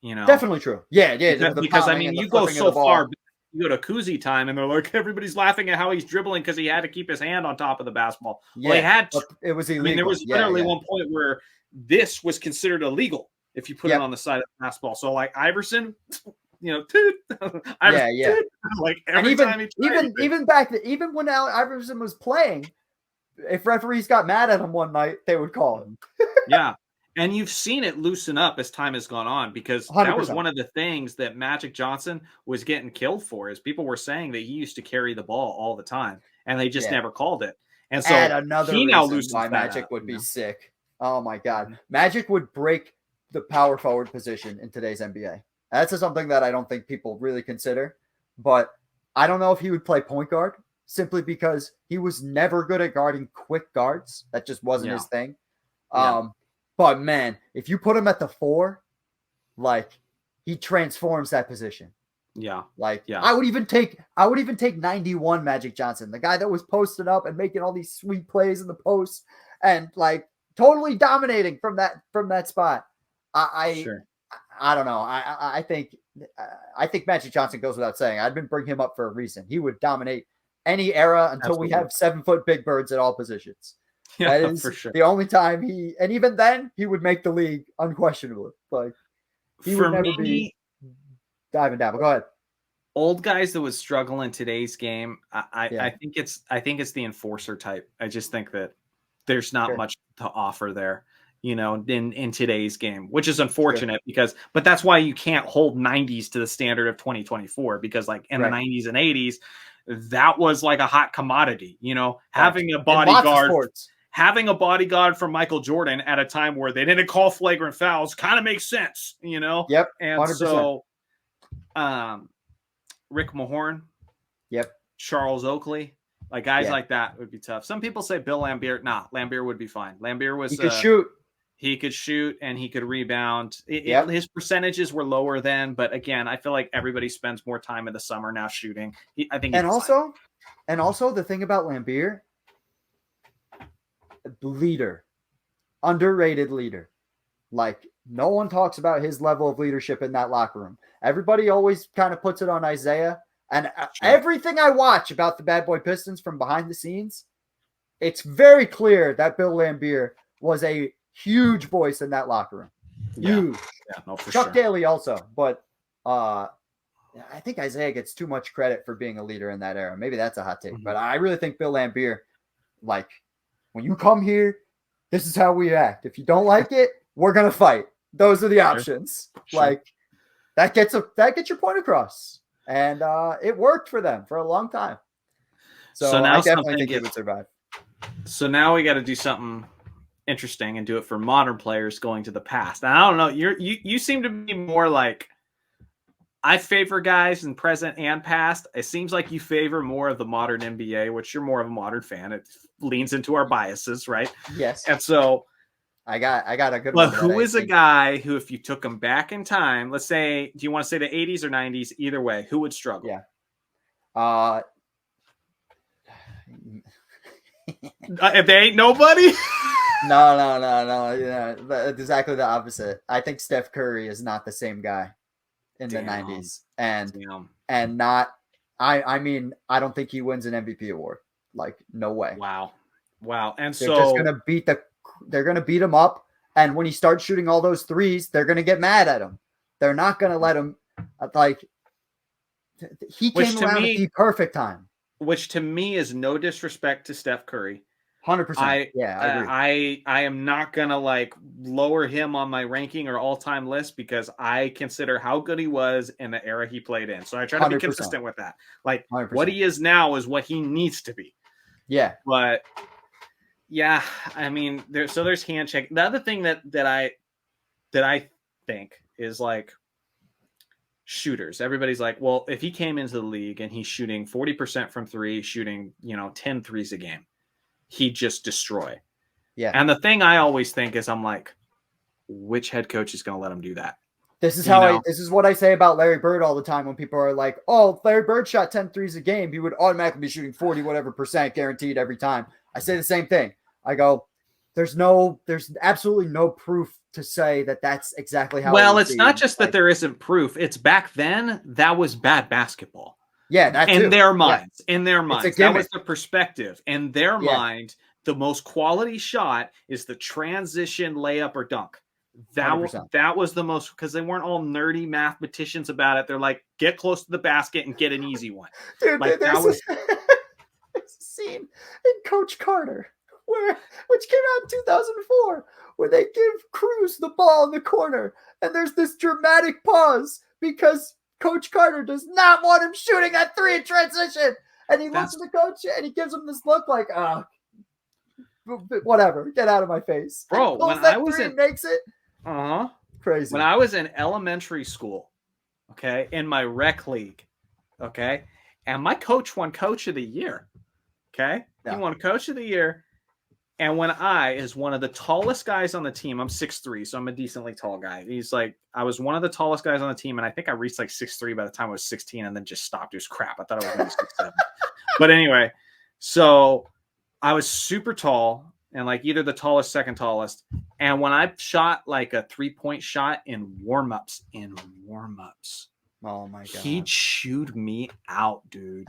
Speaker 1: You know,
Speaker 2: definitely true. Yeah.
Speaker 1: Because I mean, you go so far. You go to Kuzi time, and they're like, everybody's laughing at how he's dribbling because he had to keep his hand on top of the basketball. Well, he had to.
Speaker 2: It was illegal.
Speaker 1: I mean, there was literally one point where this was considered illegal if you put it on the side of the basketball. So, like Iverson, Iverson, like every time he tried,
Speaker 2: even when Iverson was playing, if referees got mad at him one night, they would call him.
Speaker 1: Yeah. And you've seen it loosen up as time has gone on, because 100%. That was one of the things that Magic Johnson was getting killed for, is people were saying that he used to carry the ball all the time and they just never called it. And so he now loosens why
Speaker 2: Magic would be sick. Oh my God. Magic would break the power forward position in today's NBA. That's something that I don't think people really consider, but I don't know if he would play point guard simply because he was never good at guarding quick guards. That just wasn't his thing. But man, if you put him at the 4, like he transforms that position.
Speaker 1: Yeah.
Speaker 2: I would even take 91 Magic Johnson, the guy that was posted up and making all these sweet plays in the post and like totally dominating from that spot. I don't know. I think Magic Johnson goes without saying. I'd been bringing him up for a reason. He would dominate any era until we have 7-foot big birds at all positions.
Speaker 1: Yeah,
Speaker 2: that is
Speaker 1: for sure.
Speaker 2: The only time and even then he would make the league unquestionably. Like he would never be diving down. But go ahead.
Speaker 1: Old guys that would struggle in today's game, I think it's the enforcer type. I just think that there's not much to offer there, in today's game, which is unfortunate but that's why you can't hold 90s to the standard of 2024, because like in the 90s and 80s, that was like a hot commodity, having a bodyguard from Michael Jordan at a time where they didn't call flagrant fouls kind of makes sense,
Speaker 2: Yep.
Speaker 1: And
Speaker 2: 100%.
Speaker 1: so, Rick Mahorn, Charles Oakley, like guys like that would be tough. Some people say Bill Laimbeer. Nah, Laimbeer would be fine. Laimbeer was he could shoot and he could rebound. His percentages were lower then, but again, I feel like everybody spends more time in the summer now shooting. And
Speaker 2: also the thing about Laimbeer. Leader, underrated leader. Like no one talks about his level of leadership in that locker room. Everybody always kind of puts it on Isaiah. And everything I watch about the Bad Boy Pistons from behind the scenes, it's very clear that Bill Laimbeer was a huge voice in that locker room. Huge.
Speaker 1: Yeah, no, for
Speaker 2: Chuck Daly also, but I think Isaiah gets too much credit for being a leader in that era. Maybe that's a hot take, but I really think Bill Laimbeer, like, when you come here, this is how we act. If you don't like it, we're gonna fight. Those are the options.
Speaker 1: Sure.
Speaker 2: Like that gets your point across, and it worked for them for a long time. So now I definitely think it would survive.
Speaker 1: So now we got to do something interesting and do it for modern players going to the past. And I don't know, you seem to be more like, I favor guys in present and past. It seems like you favor more of the modern NBA, which you're more of a modern fan. It leans into our biases, right?
Speaker 2: Yes.
Speaker 1: And so
Speaker 2: I got a good
Speaker 1: but
Speaker 2: one.
Speaker 1: who is a guy who, if you took him back in time, let's say, do you want to say the 80s or 90s? Either way, who would struggle?
Speaker 2: Yeah.
Speaker 1: If they ain't nobody?
Speaker 2: No. Yeah, exactly the opposite. I think Steph Curry is not the same guy in the 90s. And not I mean, I don't think he wins an MVP award. Like, no way.
Speaker 1: Wow. And
Speaker 2: they're just gonna beat him up. And when he starts shooting all those threes, they're gonna get mad at him. They're not gonna let him, like, he came around at the perfect time.
Speaker 1: Which to me is no disrespect to Steph Curry.
Speaker 2: 100%. Yeah, I agree.
Speaker 1: I am not gonna like lower him on my ranking or all-time list because I consider how good he was in the era he played in. So I try to be
Speaker 2: 100%.
Speaker 1: consistent with that. Like
Speaker 2: 100%.
Speaker 1: What he is now is what he needs to be.
Speaker 2: Yeah.
Speaker 1: But yeah, I mean, there's handshake. The other thing that I think is like shooters. Everybody's like, well, if he came into the league and he's shooting 40% from three, shooting 10 threes a game, he'd just destroy.
Speaker 2: Yeah.
Speaker 1: And the thing I always think is, I'm like, which head coach is going to let him do that?
Speaker 2: This is what I say about Larry Bird all the time when people are like, oh, Larry Bird shot 10 threes a game, he would automatically be shooting 40 whatever percent guaranteed every time. I say the same thing. I go, there's absolutely no proof to say that that's exactly how.
Speaker 1: Well, it's not just that there isn't proof. It's back then that was bad basketball.
Speaker 2: Yeah, that too.
Speaker 1: In their minds, that was the perspective. In their mind, the most quality shot is the transition layup or dunk. That was the most, because they weren't all nerdy mathematicians about it. They're like, get close to the basket and get an easy one.
Speaker 2: Dude,
Speaker 1: like,
Speaker 2: there's a scene in Coach Carter which came out in 2004, where they give Cruz the ball in the corner, and there's this dramatic pause because Coach Carter does not want him shooting that three in transition, and he looks at the coach and he gives him this look like, whatever, get out of my face,
Speaker 1: bro. When I was in,
Speaker 2: makes it crazy.
Speaker 1: When I was in elementary school, okay, in my rec league, okay, and my coach won Coach of the Year, okay, he won Coach of the Year. And when I, as one of the tallest guys on the team, I'm 6'3", so I'm a decently tall guy. He's like, I was one of the tallest guys on the team, and I think I reached like 6'3" by the time I was 16, and then just stopped. It was crap. I thought I was going to be 6'7". But anyway, so I was super tall, and like either the tallest, second tallest. And when I shot like a 3-point shot in warm-ups,
Speaker 2: oh my God,
Speaker 1: he chewed me out, dude.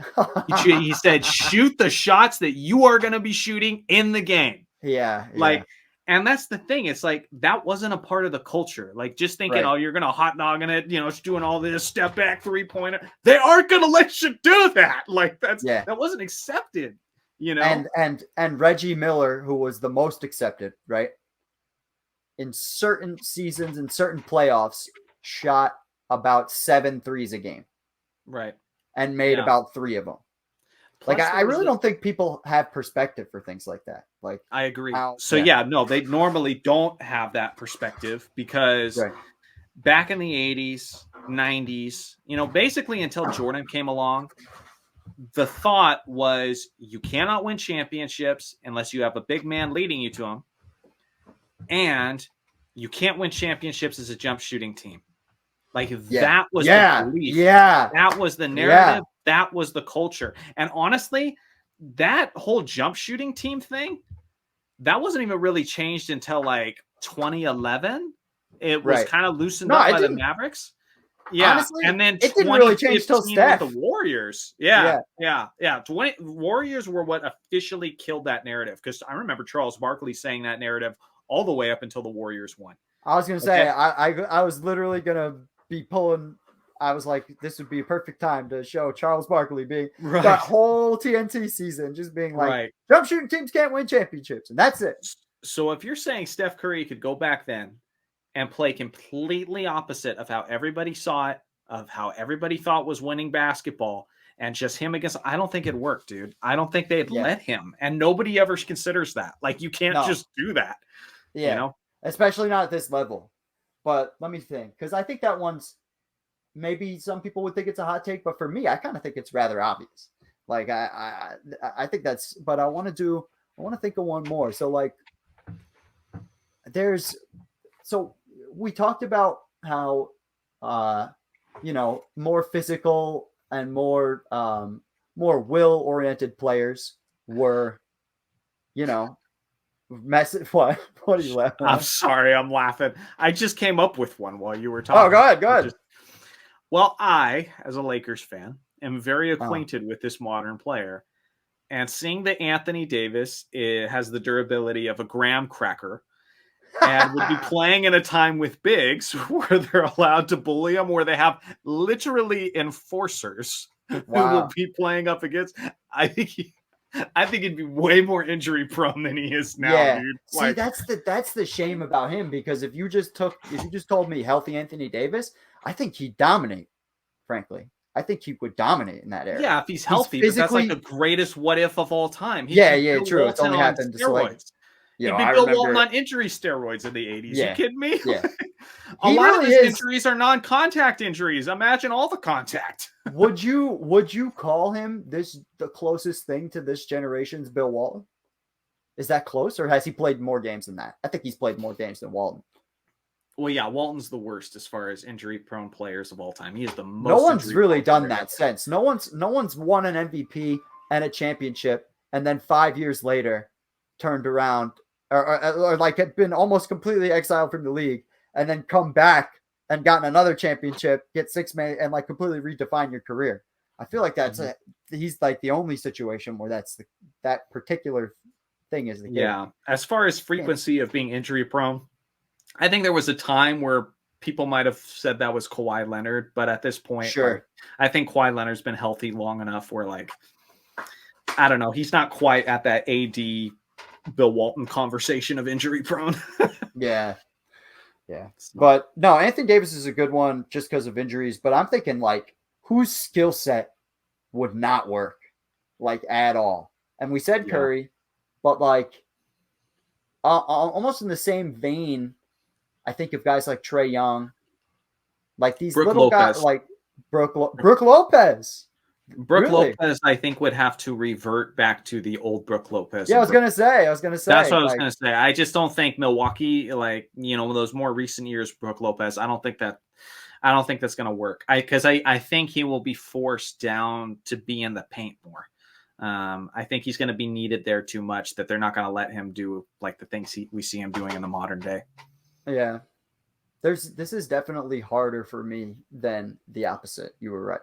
Speaker 1: He said, shoot the shots that you are going to be shooting in the game.
Speaker 2: Yeah.
Speaker 1: Like, and that's the thing. It's like, that wasn't a part of the culture. Like, just thinking, oh, you're going to hot dogging it, doing all this step back 3-pointer. They aren't going to let you do that. Like, that wasn't accepted,
Speaker 2: And Reggie Miller, who was the most accepted, right? In certain seasons, in certain playoffs, shot about 7 threes a game.
Speaker 1: Right.
Speaker 2: And made about 3 of them. Plus, like, I really don't think people have perspective for things like that. Like,
Speaker 1: I agree. They normally don't have that perspective because back in the 80s, 90s, basically until Jordan came along, the thought was you cannot win championships unless you have a big man leading you to them. And you can't win championships as a jump shooting team. Like, that was the belief.
Speaker 2: Yeah.
Speaker 1: That was the narrative. That was the culture. And honestly, that whole jump shooting team thing, that wasn't even really changed until like 2011. It was kind of loosened up by the Mavericks. Yeah.
Speaker 2: Honestly,
Speaker 1: and then
Speaker 2: it didn't really change till Steph.
Speaker 1: With the Warriors. Warriors were what officially killed that narrative, because I remember Charles Barkley saying that narrative all the way up until the Warriors won.
Speaker 2: I was going to say, I was literally going to be pulling. I was like, this would be a perfect time to show Charles Barkley being that whole TNT season, just being like, jump shooting teams can't win championships. And that's it.
Speaker 1: So if you're saying Steph Curry could go back then and play completely opposite of how everybody saw it, of how everybody thought was winning basketball, and just him against, I don't think it'd work, dude. I don't think they'd
Speaker 2: Yeah.
Speaker 1: let him. And nobody ever considers that. Like, you can't just do that.
Speaker 2: Yeah.
Speaker 1: You know?
Speaker 2: Especially not at this level. But let me think. Because I think that one's, maybe some people would think it's a hot take, but for me, I kind of think it's rather obvious. Like, I think that's, but I want to think of one more. So, like, so we talked about how, more physical and more will-oriented players were, what are you laughing
Speaker 1: I'm
Speaker 2: at?
Speaker 1: sorry, I'm laughing. I just came up with one while you were talking.
Speaker 2: Oh, go ahead.
Speaker 1: Well, I, as a Lakers fan, am very acquainted with this modern player. And seeing that Anthony Davis has the durability of a graham cracker and would be playing in a time with bigs where they're allowed to bully him, where they have literally enforcers who will be playing up against, I think he'd be way more injury prone than he is now, dude.
Speaker 2: See, that's the shame about him, because if you just told me healthy Anthony Davis, I think he'd dominate. Frankly, I think he would dominate in that area.
Speaker 1: Yeah, if he's healthy, but that's like the greatest what if of all time.
Speaker 2: True. It's only happened to
Speaker 1: steroids. He'd be Bill Walton on injury steroids in the 80s. You kidding me?
Speaker 2: Yeah.
Speaker 1: A lot of his injuries are non-contact injuries. Imagine all the contact.
Speaker 2: Would you call him the closest thing to this generation's Bill Walton? Is that close, or has he played more games than that? I think he's played more games than Walton.
Speaker 1: Well, yeah, Walton's the worst as far as injury-prone players of all time. He is the most.
Speaker 2: No one's really done that since. No one's won an MVP and a championship, and then 5 years later turned around or like had been almost completely exiled from the league, and then come back and gotten another championship, get 6 man, and like completely redefine your career. I feel like he's like the only situation where that particular thing is the case.
Speaker 1: Yeah, as far as frequency of being injury-prone, I think there was a time where people might have said that was Kawhi Leonard, but at this point,
Speaker 2: sure,
Speaker 1: I think Kawhi Leonard's been healthy long enough where, like, I don't know, he's not quite at that AD Bill Walton conversation of injury prone.
Speaker 2: Yeah. But no, Anthony Davis is a good one just because of injuries. But I'm thinking, like, whose skill set would not work, like, at all? And we said Curry, but like, almost in the same vein, I think of guys like Trae Young, like these little guys, like Brooke Lopez.
Speaker 1: Brooke Lopez, I think, would have to revert back to the old Brooke Lopez.
Speaker 2: Yeah, I was gonna say.
Speaker 1: That's what I was gonna say. I just don't think Milwaukee, like, those more recent years, Brooke Lopez. I don't think that's gonna work. Because I think he will be forced down to be in the paint more. I think he's going to be needed there too much that they're not going to let him do like the things we see him doing in the modern day.
Speaker 2: Yeah, this is definitely harder for me than the opposite. You were right,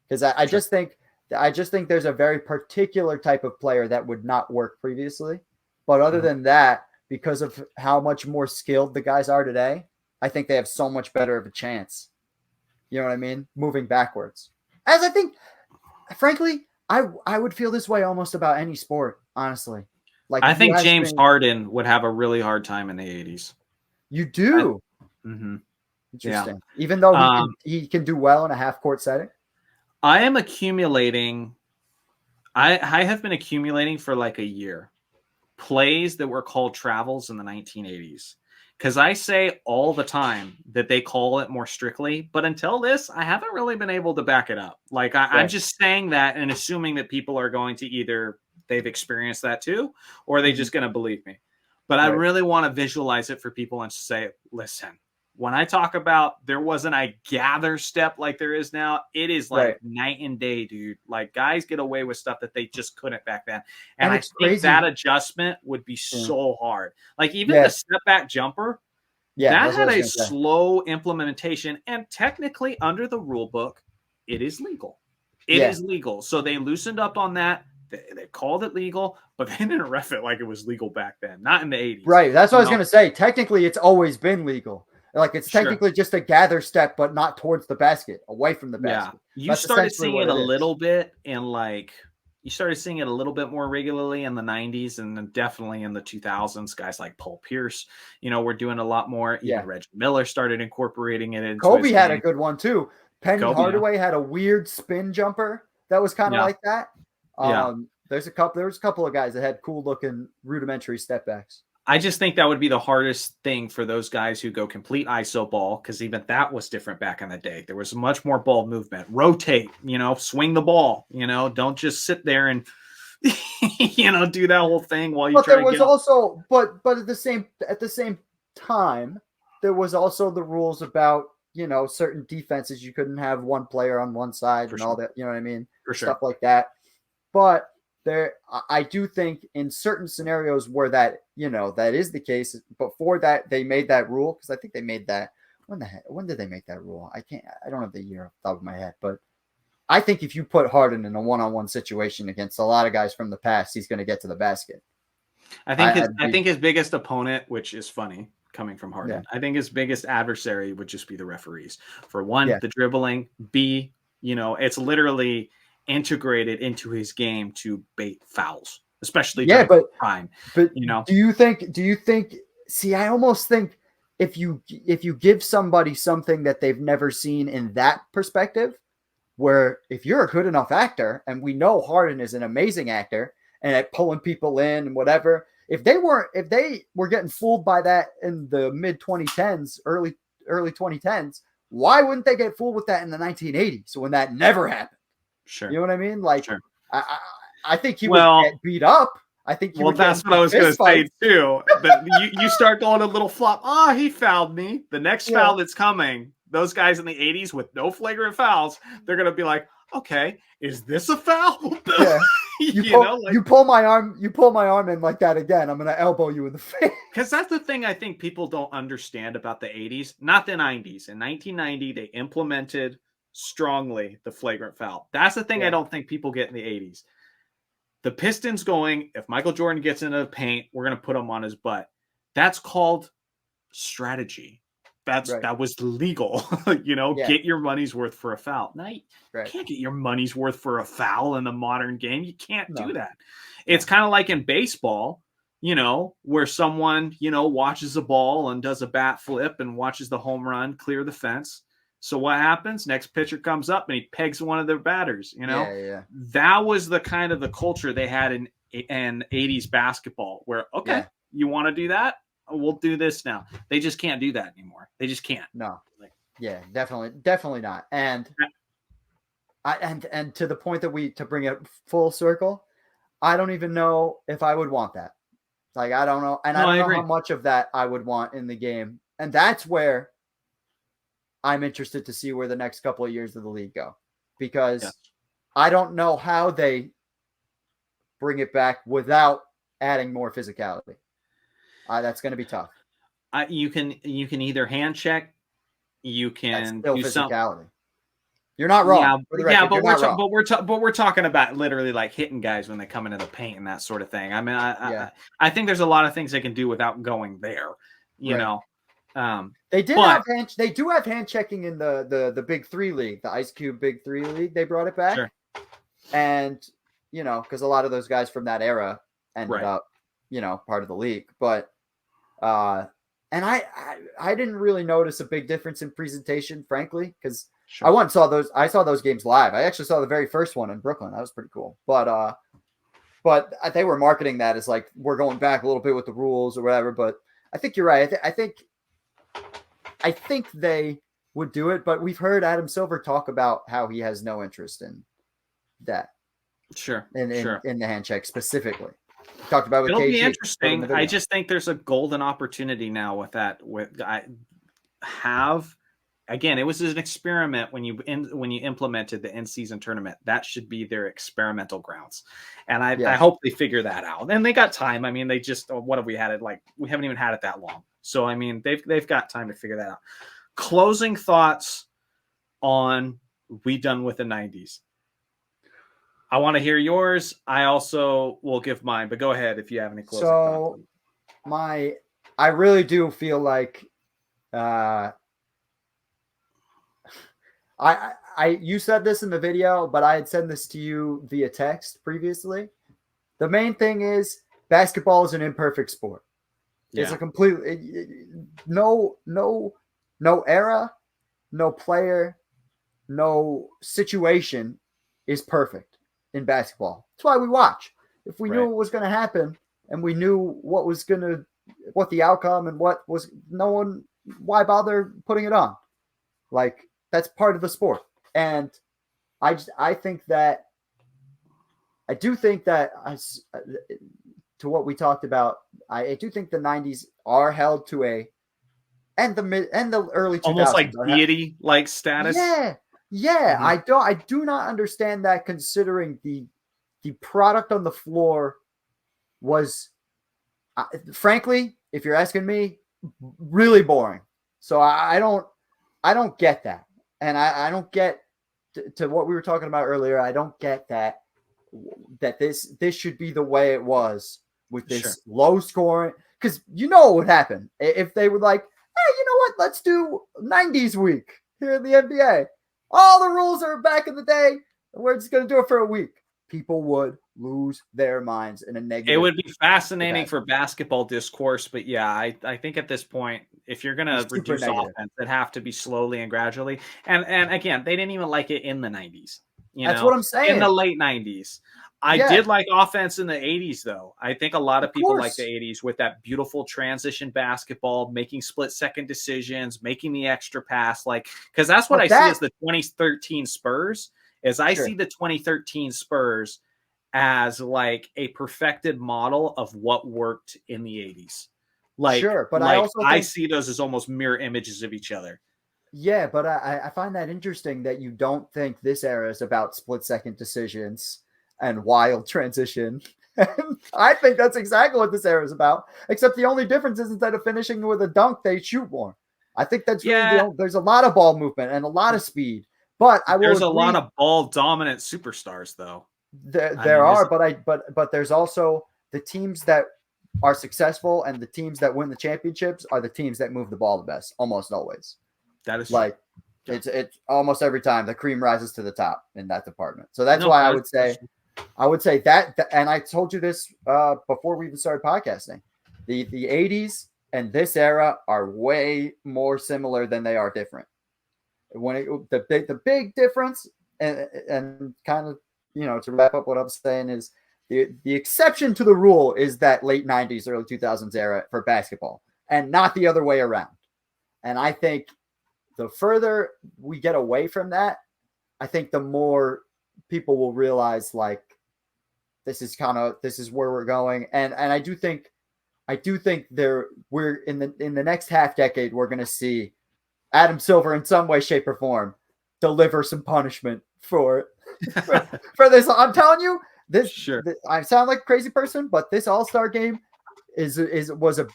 Speaker 2: because I just think there's a very particular type of player that would not work previously, but other than that, because of how much more skilled the guys are today, I think they have so much better of a chance. You know what I mean? Moving backwards, as I think, frankly, I would feel this way almost about any sport, honestly. Like,
Speaker 1: I think James Harden would have a really hard time in the 80s.
Speaker 2: You do?
Speaker 1: Interesting.
Speaker 2: Yeah. Even though he can do well in a half-court setting?
Speaker 1: I am accumulating. I have been accumulating for like a year plays that were called travels in the 1980s. Because I say all the time that they call it more strictly, but until this, I haven't really been able to back it up. Like, I'm just saying that and assuming that people are going to either they've experienced that too, or they're just going to believe me. But I really want to visualize it for people and say, listen, when I talk about there wasn't a gather step like there is now, it is like night and day, dude. Like, guys get away with stuff that they just couldn't back then. And I think that adjustment would be so hard. Like, even the step back jumper, that had a slow implementation. And technically, under the rule book, it is legal. It is legal. So they loosened up on that. They called it legal, but they didn't ref it like it was legal back then, not in the 80s.
Speaker 2: Right. That's what I was going to say. Technically, it's always been legal. Like, it's technically just a gather step, but not towards the basket, away from the basket.
Speaker 1: You started seeing it a little bit in, like, you started seeing it a little bit more regularly in the 90s and then definitely in the 2000s. Guys like Paul Pierce, were doing a lot more. Even Reggie Miller started incorporating it into
Speaker 2: Kobe had a good one too. Penny Hardaway had a weird spin jumper that was kind of
Speaker 1: Yeah.
Speaker 2: like that.
Speaker 1: Yeah.
Speaker 2: There was a couple of guys that had cool looking rudimentary step backs.
Speaker 1: I just think that would be the hardest thing for those guys who go complete ISO ball, because even that was different back in the day. There was much more ball movement. Rotate, swing the ball, don't just sit there and do that whole thing while you
Speaker 2: But
Speaker 1: try
Speaker 2: there
Speaker 1: to
Speaker 2: was
Speaker 1: get
Speaker 2: also but at the same time, there was also the rules about, certain defenses. You couldn't have one player on one side
Speaker 1: for
Speaker 2: and
Speaker 1: sure.
Speaker 2: all that, you know what I mean?
Speaker 1: For
Speaker 2: Stuff
Speaker 1: sure.
Speaker 2: like that. But I do think in certain scenarios where that is the case, before that they made that rule, because I think they made that when did they make that rule? I don't have the year off the top of my head, but I think if you put Harden in a one-on-one situation against a lot of guys from the past, he's going to get to the basket.
Speaker 1: I think his biggest opponent, which is funny coming from Harden, I think his biggest adversary would just be the referees. For one, the dribbling. B, it's literally integrated into his game to bait fouls, especially during prime.
Speaker 2: But do you think? See, I almost think if you give somebody something that they've never seen in that perspective, where if you're a good enough actor, and we know Harden is an amazing actor and at pulling people in and whatever, if they were getting fooled by that in the mid 2010s, early 2010s, why wouldn't they get fooled with that in the 1980s when that never happened?
Speaker 1: Sure.
Speaker 2: You know what I mean? Like,
Speaker 1: sure.
Speaker 2: I think he would get beat up. I think he would
Speaker 1: that's what I was going to say too. But you start going a little flop. Oh, he fouled me. The next foul that's coming, those guys in the 80s with no flagrant fouls, they're going to be like, okay, is this a foul?
Speaker 2: Yeah. You pull my arm in like that again, I'm going to elbow you in the face.
Speaker 1: Because that's the thing I think people don't understand about the 80s, not the 90s. In 1990, they implemented strongly the flagrant foul. That's the thing I don't think people get in the 80s. The Pistons going, if Michael Jordan gets into the paint, we're going to put him on his butt. That's called strategy. That was legal. Get your money's worth for a foul. Now, you can't get your money's worth for a foul in the modern game. You can't do that. It's kind of like in baseball, where someone, watches a ball and does a bat flip and watches the home run clear the fence. So what happens? Next pitcher comes up and he pegs one of their batters, That was the kind of the culture they had in 80s basketball where, you want to do that? We'll do this now. They just can't do that anymore. They just can't.
Speaker 2: No. Definitely not. And to the point that to bring it full circle, I don't even know if I would want that. Like, I don't know. And I don't know how much of that I would want in the game. And that's where I'm interested to see where the next couple of years of the league go, because I don't know how they bring it back without adding more physicality. That's going to be tough.
Speaker 1: You can either hand check, you can do physicality.
Speaker 2: You're not wrong.
Speaker 1: But we're talking about literally like hitting guys when they come into the paint and that sort of thing. I mean, I think there's a lot of things they can do without going there. You know.
Speaker 2: They do have hand checking in the Big Three League, the Ice Cube Big Three League. They brought it back, and because a lot of those guys from that era ended up, part of the league. But and I didn't really notice a big difference in presentation, frankly, because I saw those games live. I actually saw the very first one in Brooklyn. That was pretty cool. But they were marketing that as like, we're going back a little bit with the rules or whatever. But I think you're right. I think they would do it, but we've heard Adam Silver talk about how he has no interest in that. In the hand check specifically. Talked about with
Speaker 1: it'll
Speaker 2: KG,
Speaker 1: be interesting. I just think there's a golden opportunity now with that. Again, it was an experiment when you implemented the in-season tournament. That should be their experimental grounds, and I hope they figure that out. And they got time. I mean, they just what have we had it like? We haven't even had it that long. So I mean, they've got time to figure that out. Closing thoughts on we done with the 90s. I want to hear yours. I also will give mine, but go ahead if you have any closing thoughts.
Speaker 2: I really do feel like you said this in the video, but I had sent this to you via text previously. The main thing is basketball is an imperfect sport. Yeah. It's a completely no era, no player, no situation is perfect in basketball. That's why we watch. If we knew
Speaker 1: Right.
Speaker 2: what was going to happen and we knew what the outcome and why bother putting it on? Like, that's part of the sport. And I think that to what we talked about, I do think the 90s are held to and the early 2000s
Speaker 1: Almost like deity like status.
Speaker 2: Yeah. Mm-hmm. I do not understand that, considering the product on the floor was, frankly, if you're asking me, really boring. So I don't get that. And I don't get to what we were talking about earlier. I don't get that this should be the way it was with this low scoring, because what would happen if they were like, hey, you know what? Let's do 90s week here in the NBA. All the rules are back in the day. We're just going to do it for a week. People would lose their minds in a negative.
Speaker 1: It would be fascinating for basketball discourse, but yeah, I think at this point, if you're going to reduce offense, it'd have to be slowly and gradually. And again, they didn't even like it in the 90s.
Speaker 2: That's what I'm saying.
Speaker 1: In the late 90s. I did like offense in the 80s, though. I think a lot of people like the 80s with that beautiful transition basketball, making split-second decisions, making the extra pass. Because that's what I see as the 2013 Spurs, is I see the 2013 Spurs as like a perfected model of what worked in the 80s. But I see those as almost mirror images of each other.
Speaker 2: Yeah, but I find that interesting that you don't think this era is about split-second decisions and wild transition. I think that's exactly what this era is about, except the only difference is instead of finishing with a dunk, they shoot more. I think that's really there's a lot of ball movement and a lot of speed. But
Speaker 1: there's a lot of ball dominant superstars, though.
Speaker 2: But there's also the teams that are successful, and the teams that win the championships are the teams that move the ball the best, almost always.
Speaker 1: That is
Speaker 2: like true. It's almost every time the cream rises to the top in that department. So that's why I would say that, and I told you this before we even started podcasting. The 80s and this era are way more similar than they are different. The big difference, and kind of, to wrap up what I'm saying, is the exception to the rule is that late 90s, early 2000s era for basketball, and not the other way around. And I think the further we get away from that, I think the more people will realize, like, this is where we're going. And I do think we're in the next half decade, we're going to see Adam Silver in some way, shape, or form deliver some punishment for this. I'm telling you, I sound like a crazy person, but this All-Star game was a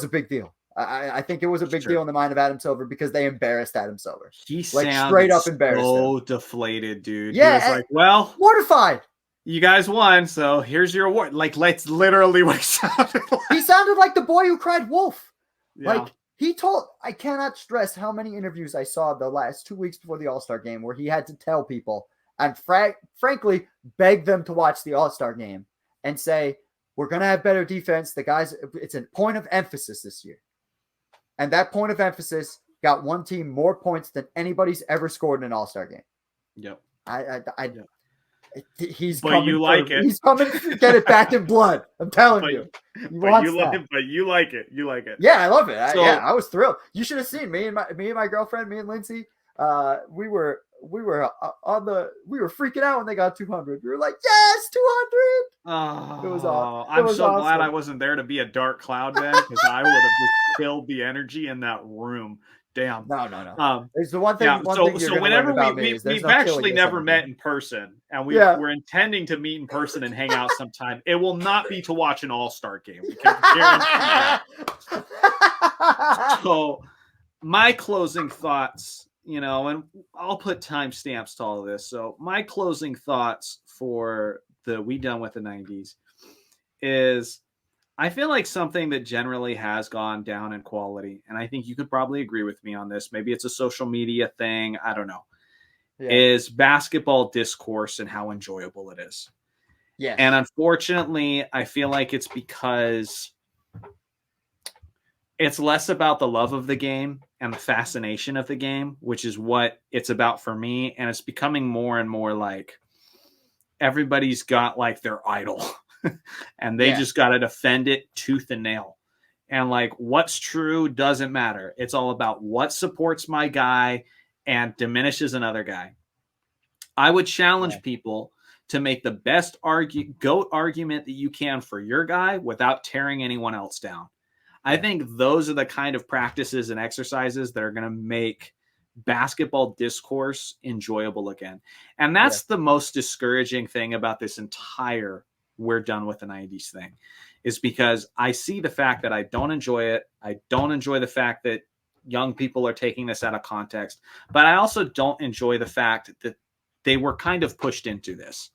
Speaker 2: big deal. I think it was a big deal in the mind of Adam Silver because they embarrassed Adam Silver.
Speaker 1: He straight up embarrassed him. Deflated, dude.
Speaker 2: Yeah,
Speaker 1: he was like, well,
Speaker 2: mortified.
Speaker 1: You guys won, so here's your award. Let's literally what he sounded like.
Speaker 2: He sounded like the boy who cried wolf.
Speaker 1: Yeah.
Speaker 2: I cannot stress how many interviews I saw the last 2 weeks before the All-Star game where he had to tell people and frankly beg them to watch the All-Star game and say, we're going to have better defense. The guys, it's a point of emphasis this year. And that point of emphasis got one team more points than anybody's ever scored in an All-Star game.
Speaker 1: Yep.
Speaker 2: He's
Speaker 1: but you like it.
Speaker 2: He's coming to get it back in blood. I'm telling you.
Speaker 1: But you like it. You like it.
Speaker 2: Yeah, I love it. I was thrilled. You should have seen me and my girlfriend, me and Lindsay. We were freaking out when they got 200. We were like, yes, 200.
Speaker 1: Oh, it was awesome. I'm so glad I wasn't there to be a dark cloud then, because I would have just killed the energy in that room. Damn.
Speaker 2: No. There's the one thing.
Speaker 1: Yeah, so whenever we've actually never met in person, and we're intending to meet in person and hang out sometime. It will not be to watch an All-Star game. We can guarantee that. So my closing thoughts, and I'll put timestamps to all of this. So my closing thoughts for the We Done With the 90s is, I feel like something that generally has gone down in quality, and I think you could probably agree with me on this, maybe it's a social media thing, I don't know, is basketball discourse and how enjoyable it is.
Speaker 2: Yeah.
Speaker 1: And unfortunately, I feel like it's because it's less about the love of the game and the fascination of the game, which is what it's about for me, and it's becoming more and more like, everybody's got like their idol and they just got to defend it tooth and nail. And like what's true doesn't matter. It's all about what supports my guy and diminishes another guy. I would challenge people to make the best GOAT argument that you can for your guy without tearing anyone else down. I think those are the kind of practices and exercises that are going to make basketball discourse enjoyable again. And that's the most discouraging thing about this entire we're done with the 90s thing, is because I see the fact that I don't enjoy it. I don't enjoy the fact that young people are taking this out of context, but I also don't enjoy the fact that they were kind of pushed into this.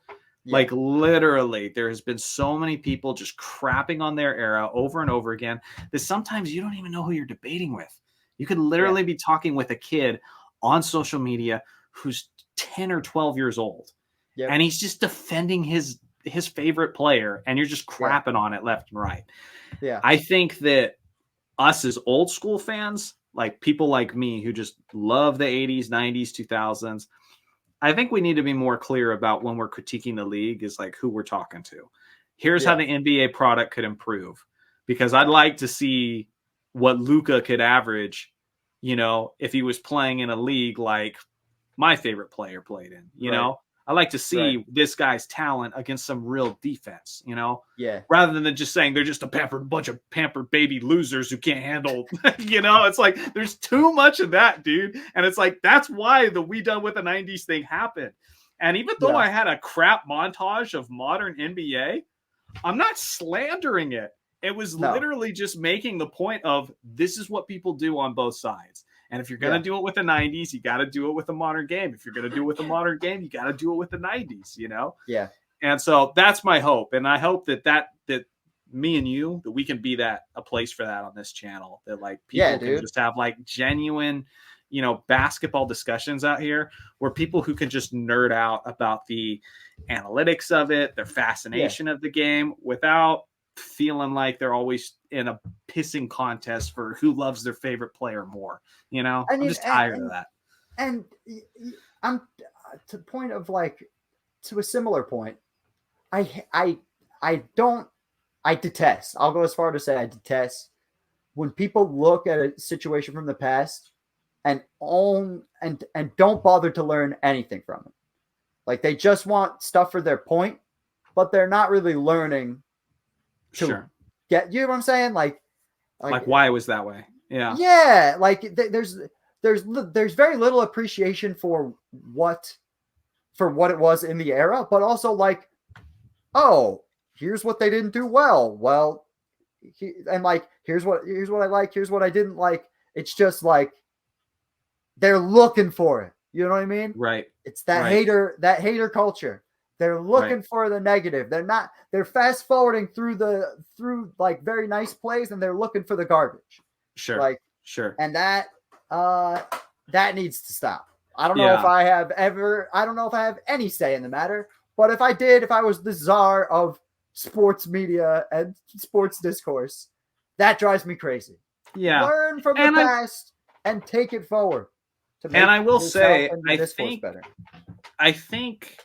Speaker 1: Like literally, there has been so many people just crapping on their era over and over again that sometimes you don't even know who you're debating with. You could literally be talking with a kid on social media who's 10 or 12 years old, and he's just defending his favorite player, and you're just crapping on it left and right.
Speaker 2: Yeah.
Speaker 1: I think that us as old school fans, like people like me who just love the 80s, 90s, 2000s, I think we need to be more clear about when we're critiquing the league is like who we're talking to. Here's how the NBA product could improve, because I'd like to see what Luka could average, you know, if he was playing in a league like my favorite player played in, you know. I like to see this guy's talent against some real defense, you know, rather than just saying they're just a bunch of pampered baby losers who can't handle, you know, it's like there's too much of that, dude. And it's like, that's why the we done with the 90s thing happened. And even though I had a crap montage of modern NBA, I'm not slandering it. It was literally just making the point of this is what people do on both sides. And if you're going to do it with the 90s, you got to do it with a modern game. If you're going to do it with a modern game, you got to do it with the 90s, you know?
Speaker 2: Yeah.
Speaker 1: And so that's my hope. And I hope that me and you, that we can be a place for that on this channel, that like people can just have like genuine, you know, basketball discussions out here where people who can just nerd out about the analytics of it, their fascination of the game without feeling like they're always in a pissing contest for who loves their favorite player more. You know, I'm just tired of that.
Speaker 2: And I'm to the point of like, to a similar point, I detest, I'll go as far to say I detest when people look at a situation from the past and don't bother to learn anything from it. Like they just want stuff for their point, but they're not really learning to get, you know what I'm saying? Like
Speaker 1: why it was that way. Yeah.
Speaker 2: Yeah. Like there's very little appreciation for what it was in the era, but also like, oh, here's what they didn't do well. Well, and like, here's what I like. Here's what I didn't like. It's just like, they're looking for it. You know what I mean?
Speaker 1: Right.
Speaker 2: It's that hater culture. They're looking for the negative. They're fast forwarding through like very nice plays, and they're looking for the garbage.
Speaker 1: Sure.
Speaker 2: And that needs to stop. I don't know if I have any say in the matter, but if I was the czar of sports media and sports discourse, that drives me crazy.
Speaker 1: Yeah.
Speaker 2: Learn from the past and take it forward.
Speaker 1: And I will say, I think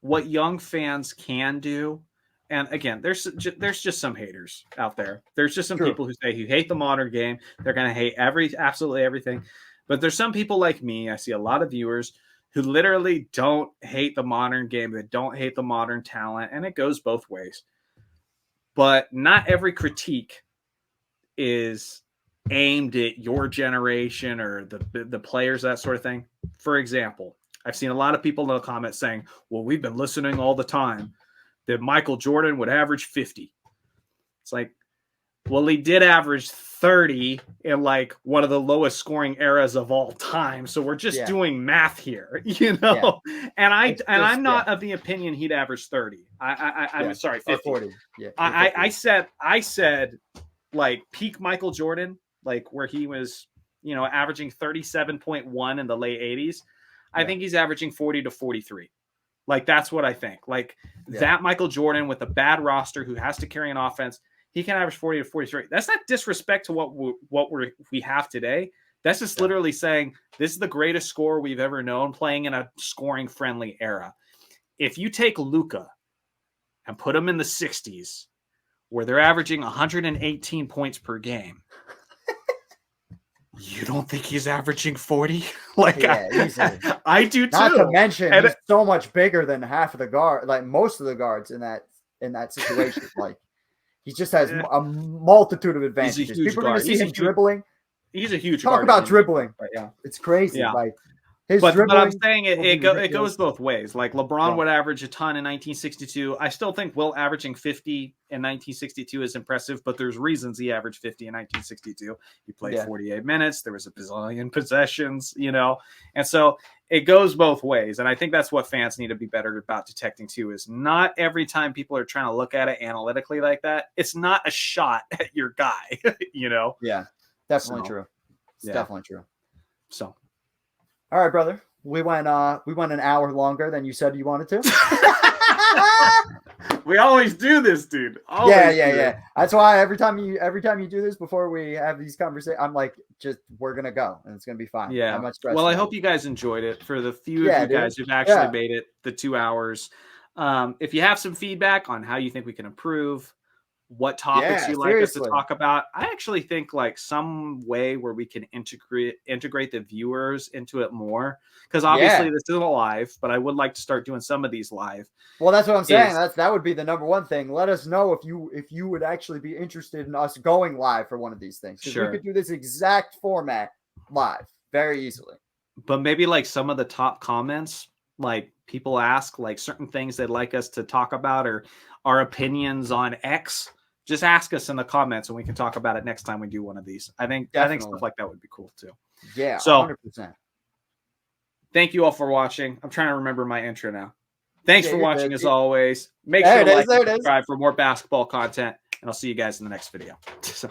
Speaker 1: what young fans can do, and again, there's just some haters out there. There's just some people who hate the modern game. They're going to hate absolutely everything. But there's some people like me, I see a lot of viewers who literally don't hate the modern game. They don't hate the modern talent, and it goes both ways. But not every critique is aimed at your generation or the players, that sort of thing. For example, I've seen a lot of people in the comments saying, well, we've been listening all the time that Michael Jordan would average 50. It's like, well, he did average 30 in like one of the lowest scoring eras of all time. So we're just doing math here, you know? Yeah. And I'm not of the opinion he'd average 30. I'm sorry, 50. 40. Yeah. I said like peak Michael Jordan, like where he was, you know, averaging 37.1 in the late 80s. I think he's averaging 40 to 43. Like, that's what I think. Like, that Michael Jordan with a bad roster who has to carry an offense, he can average 40 to 43. That's not disrespect to what we have today. That's just literally saying this is the greatest scorer we've ever known playing in a scoring-friendly era. if you take Luka and put him in the 60s, where they're averaging 118 points per game, you don't think he's averaging 40?
Speaker 2: Easily.
Speaker 1: I do too.
Speaker 2: Not to mention, he's so much bigger than half of the guard, like most of the guards in that situation. Like, he just has a multitude of advantages. People are going to see him dribbling.
Speaker 1: He's a huge
Speaker 2: talk about dribbling.
Speaker 1: Yeah,
Speaker 2: it's crazy.
Speaker 1: Yeah.
Speaker 2: Like, his
Speaker 1: but
Speaker 2: dribbling.
Speaker 1: I'm saying it goes both ways. Like, LeBron would average a ton in 1962. I still think Wilt averaging 50 in 1962 is impressive, but there's reasons he averaged 50 in 1962. He played 48 minutes. There was a bazillion possessions, and so it goes both ways. And I think that's what fans need to be better about detecting too, is not every time people are trying to look at it analytically like that, it's not a shot at your guy,
Speaker 2: Yeah, definitely true. It's definitely true.
Speaker 1: So.
Speaker 2: All right, brother. We went an hour longer than you said you wanted to.
Speaker 1: We always do this, dude.
Speaker 2: Yeah. That's why every time you do this before we have these conversations, I'm like, we're gonna go and it's gonna be fine.
Speaker 1: Yeah. Well, I hope you guys enjoyed it. For the few of you guys who've actually made it the 2 hours, if you have some feedback on how you think we can improve, what topics you like us to talk about, I actually think like some way where we can integrate the viewers into it more, because obviously this isn't live, but I would like to start doing some of these live.
Speaker 2: Well, that's what I'm saying. That would be the number one thing. Let us know if you would actually be interested in us going live for one of these things.
Speaker 1: Sure.
Speaker 2: We could do this exact format live very easily.
Speaker 1: But maybe like some of the top comments, like people ask like certain things they'd like us to talk about, or our opinions on X. Just ask us in the comments and we can talk about it next time we do one of these. I think stuff like that would be cool too.
Speaker 2: Yeah,
Speaker 1: so
Speaker 2: 100%.
Speaker 1: Thank you all for watching. I'm trying to remember my intro now. Thanks for watching as always. Make sure to like and subscribe for more basketball content, and I'll see you guys in the next video. So.